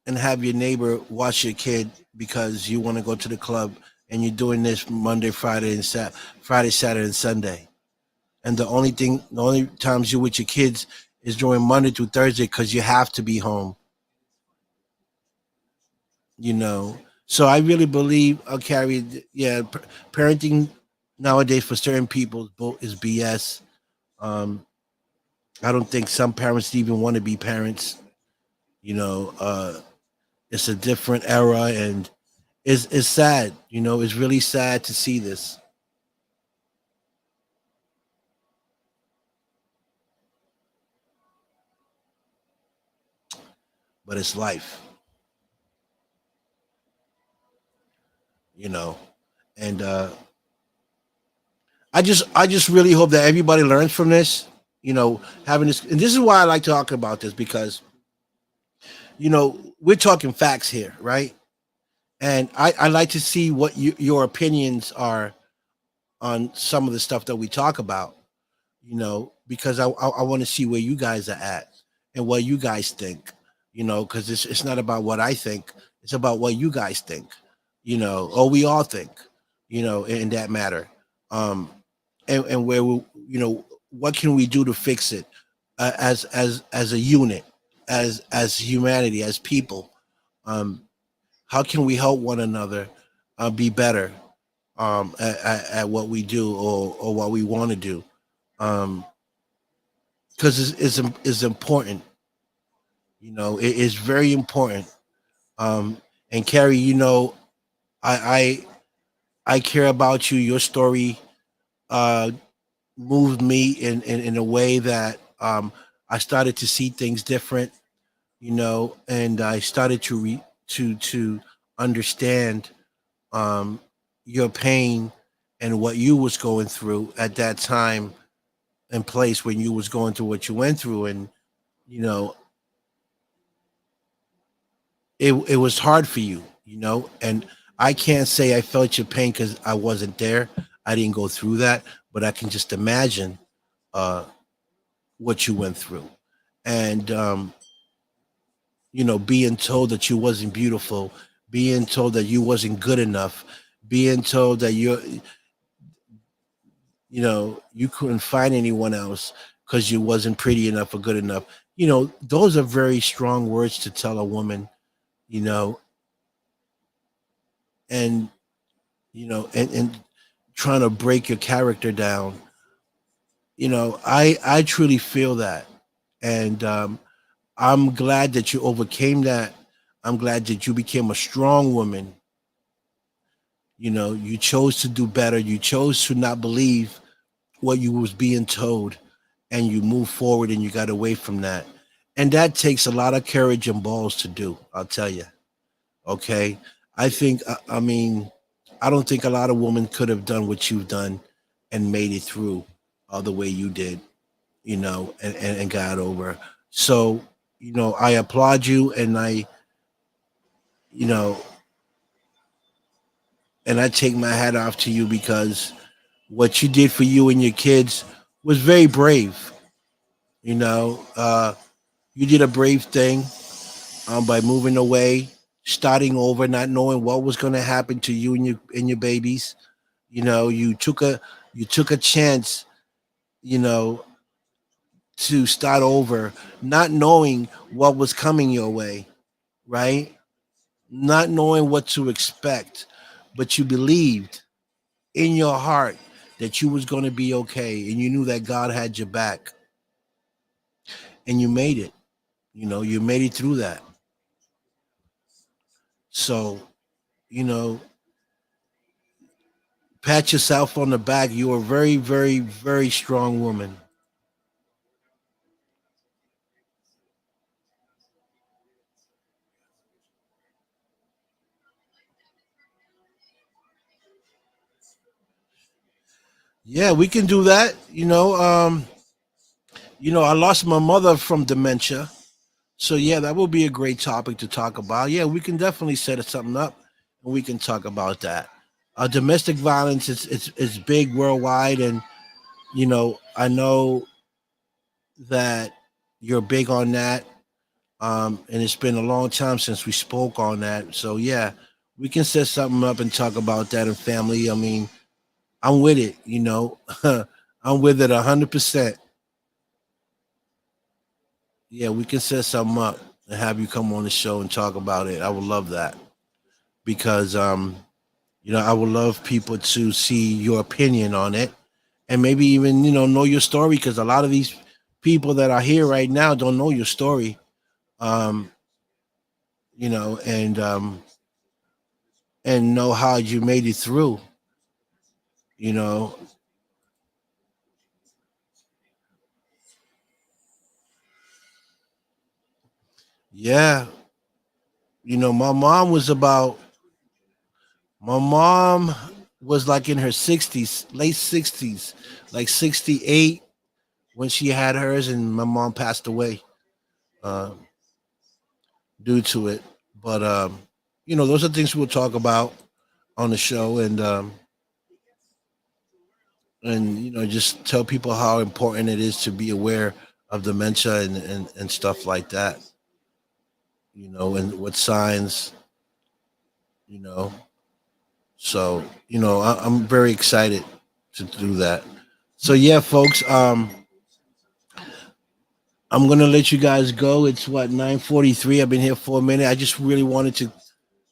and have your neighbor watch your kid because you want to go to the club and you're doing this Monday, Friday, and Friday, Saturday, and Sunday. And the only times you're with your kids is during Monday through Thursday because you have to be home. So I really believe, Carrie, yeah, parenting nowadays for certain people is BS. Um, I don't think some parents even want to be parents. It's a different era, and it's sad. It's really sad to see this, but it's life. And I just really hope that everybody learns from this. Having this, and this is why I like talking about this because we're talking facts here, right? And I like to see what your opinions are on some of the stuff that we talk about. Because I want to see where you guys are at and what you guys think. Because it's not about what I think; it's about what you guys think. Or we all think. In that matter. And where what can we do to fix it as a unit, as humanity, as people. How can we help one another be better at what we do or what we want to do? Because it's important. It is very important. And Carrie, I I care about you. Your story uh, moved me in a way that I started to see things different, and I started to understand um, your pain and what you was going through at that time and place when you was going through what you went through, and you know it was hard for you, and I can't say I felt your pain because I wasn't there. I didn't go through that, but I can just imagine uh, what you went through, and being told that you wasn't beautiful, being told that you wasn't good enough, being told that you couldn't find anyone else because you wasn't pretty enough or good enough. Those are very strong words to tell a woman, you know, and and trying to break your character down. I truly feel that, and I'm glad that you overcame that. I'm glad that you became a strong woman. You chose to do better. You chose to not believe what you was being told, and you move forward and you got away from that. And that takes a lot of courage and balls to do, I'll tell you. Okay. I think, I mean, I don't think a lot of women could have done what you've done and made it through the way you did, and got over. So, I applaud you, and you know, and I take my hat off to you, because what you did for you and your kids was very brave. You did a brave thing, by moving away, starting over, not knowing what was going to happen to you and your babies. You took a chance, you know, to start over, not knowing what was coming your way, right? Not knowing what to expect, but you believed in your heart that you was going to be okay, and you knew that God had your back, and you made it. You made it through that. So, you know, pat yourself on the back. You're a very, very, very strong woman. Yeah, we can do that. I lost my mother from dementia. So yeah, that will be a great topic to talk about. Yeah, we can definitely set something up, and we can talk about that. Domestic violence is big worldwide, and I know that you're big on that. And it's been a long time since we spoke on that. So yeah, we can set something up and talk about that in family. I mean, I'm with it. I'm with it 100%. Yeah, we can set something up and have you come on the show and talk about it. I would love that, because I would love people to see your opinion on it, and maybe even know your story, because a lot of these people that are here right now don't know your story. Um, and know how you made it through. You know, yeah. My mom was like in her 60s, late 60s, like 68 when she had hers, and my mom passed away uh, due to it. But those are things we'll talk about on the show, and just tell people how important it is to be aware of dementia, and stuff like that. And what signs. You know, so I'm very excited to do that. So yeah, folks. I'm gonna let you guys go. It's what, 9:43. I've been here for a minute. I just really wanted to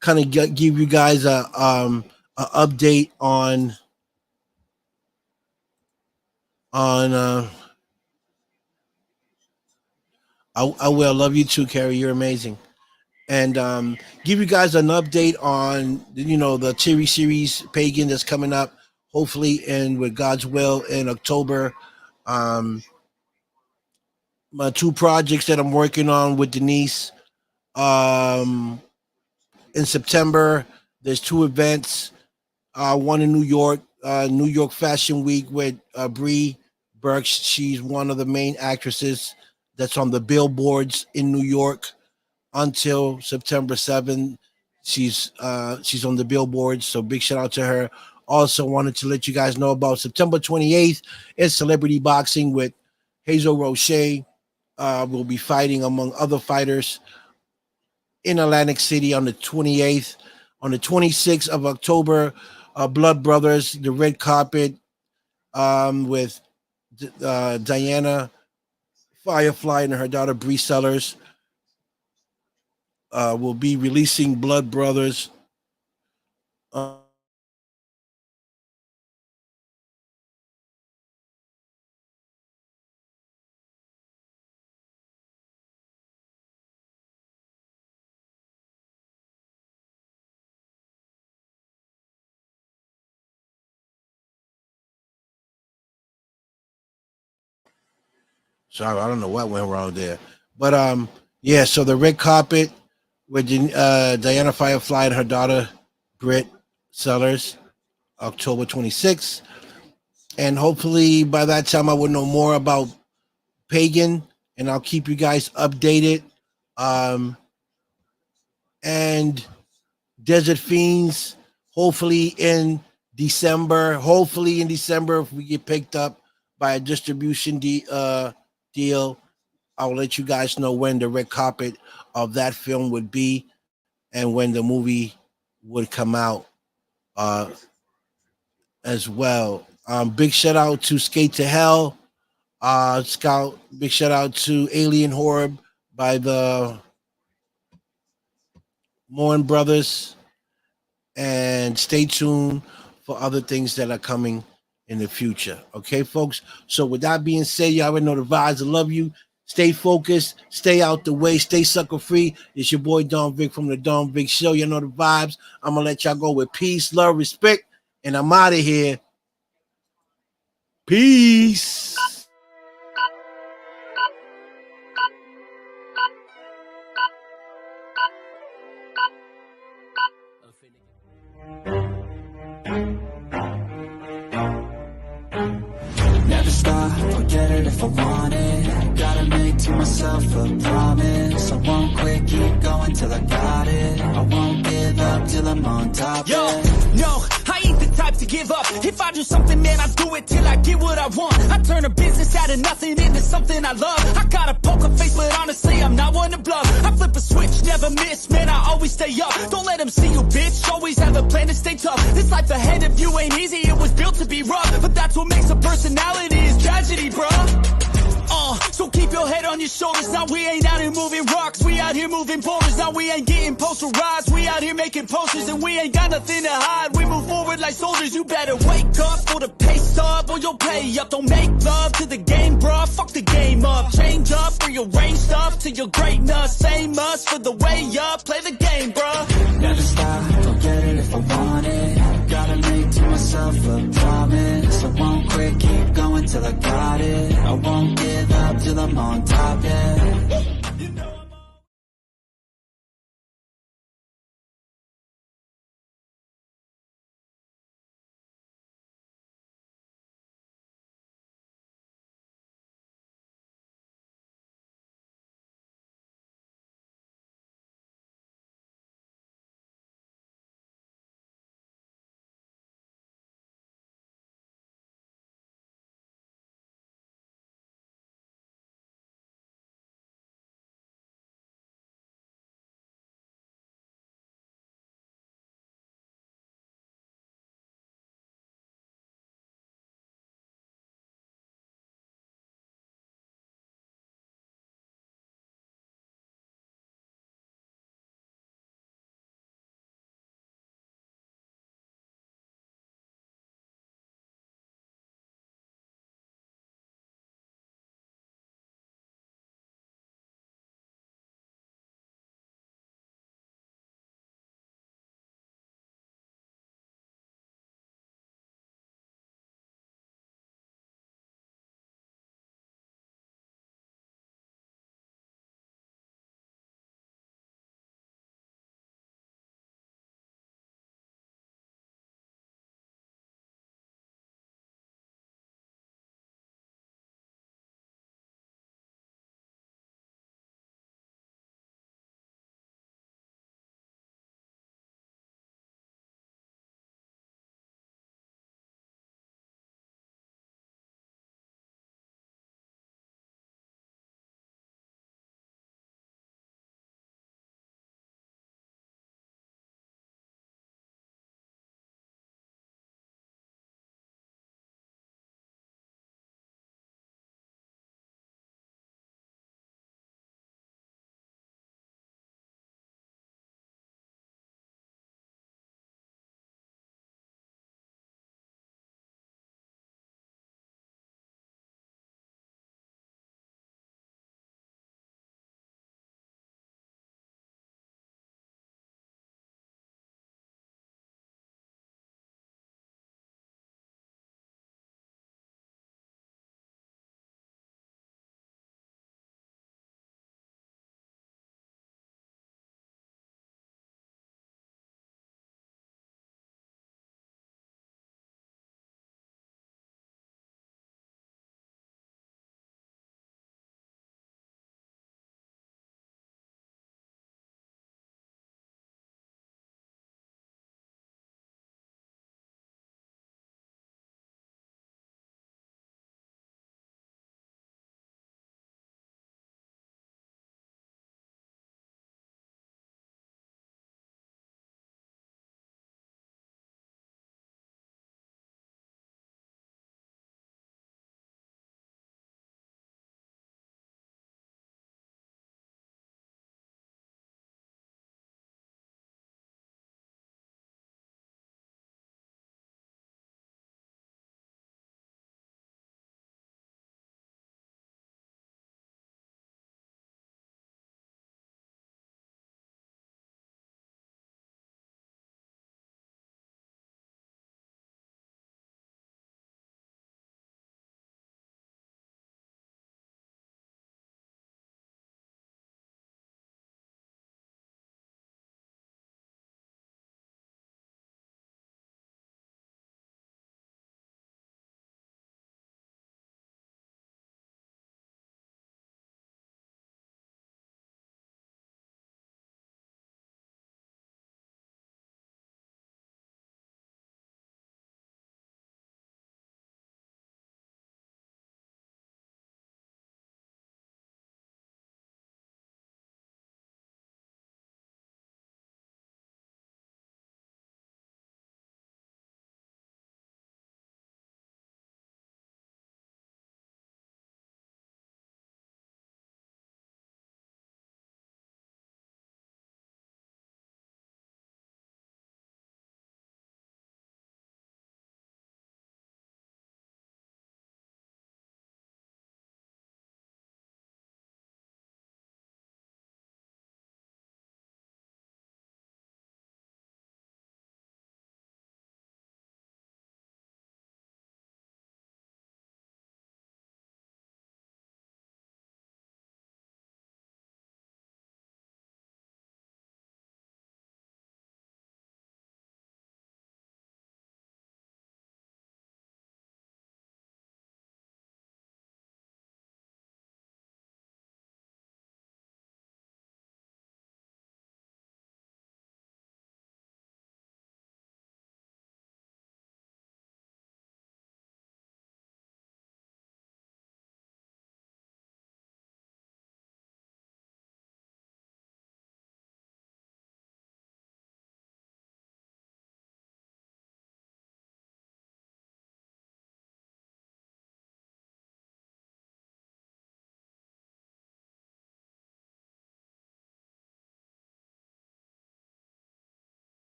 kind of give you guys a update on. I will love you too, Carrie. You're amazing. And give you guys an update on the TV series Pagan that's coming up. Hopefully, and with God's will, in October. Um, my two projects that I'm working on with Denise. Um, in September, there's two events. One in New York Fashion Week with Bree Burks. She's one of the main actresses that's on the billboards in New York until September 7th. She's on the billboards, so big shout out to her. Also wanted to let you guys know about September 28th is Celebrity Boxing with Hazel Roche will be fighting among other fighters in Atlantic City on the 28th. On the 26th of October, Blood Brothers, the red carpet with Diana Firefly and her daughter Bree Sellers will be releasing Blood Brothers. Sorry, I don't know what went wrong there. But yeah, so the red carpet with Diana Firefly and her daughter Britt Sellers, October 26th. And hopefully by that time I will know more about Pagan, and I'll keep you guys updated. And Desert Fiends, hopefully in December. Hopefully in December, if we get picked up by a distribution deal, I'll let you guys know when the red carpet of that film would be and when the movie would come out as well. Big shout out to Skate to Hell. Big shout out to Alien Horror by the Moen Brothers. And stay tuned for other things that are coming in the future. Okay, folks? So with that being said, you already know the vibes. I love you. Stay focused. Stay out the way. Stay sucker free. It's your boy Don Vic from the Don Vic Show. You know the vibes. I'm going to let y'all go with peace, love, respect. And I'm out of here. Peace. Never stop, forget it if I want it. Gotta make to myself a promise. I won't quit, keep going till I got it. I won't give up till I'm on top. Yo, no, I ain't the type to give up. If I do something, man, I do it till I get what I want. I turn a business out of nothing into something I love. I got a poker face, but honestly, I'm not one to bluff. I flip a switch, never miss, man, I always stay up. Don't let them see you, bitch, always have a plan to stay tough. This life ahead of you ain't easy, it was built to be rough. But that's what makes a personality, is tragedy, bruh. So keep your head on your shoulders. Now we ain't out here moving rocks, we out here moving boulders. Now we ain't getting posterized, we out here making posters. And we ain't got nothing to hide, we move forward like soldiers. You better wake up for the pay stub, or you'll pay up. Don't make love to the game, bruh, fuck the game up. Change up, rearrange stuff to your greatness. Same us for the way up, play the game, bruh. Never stop, forget it if I want it. Gotta make to myself a promise. I won't quit, keep going till I got it. I won't give up till I'm on top, yeah.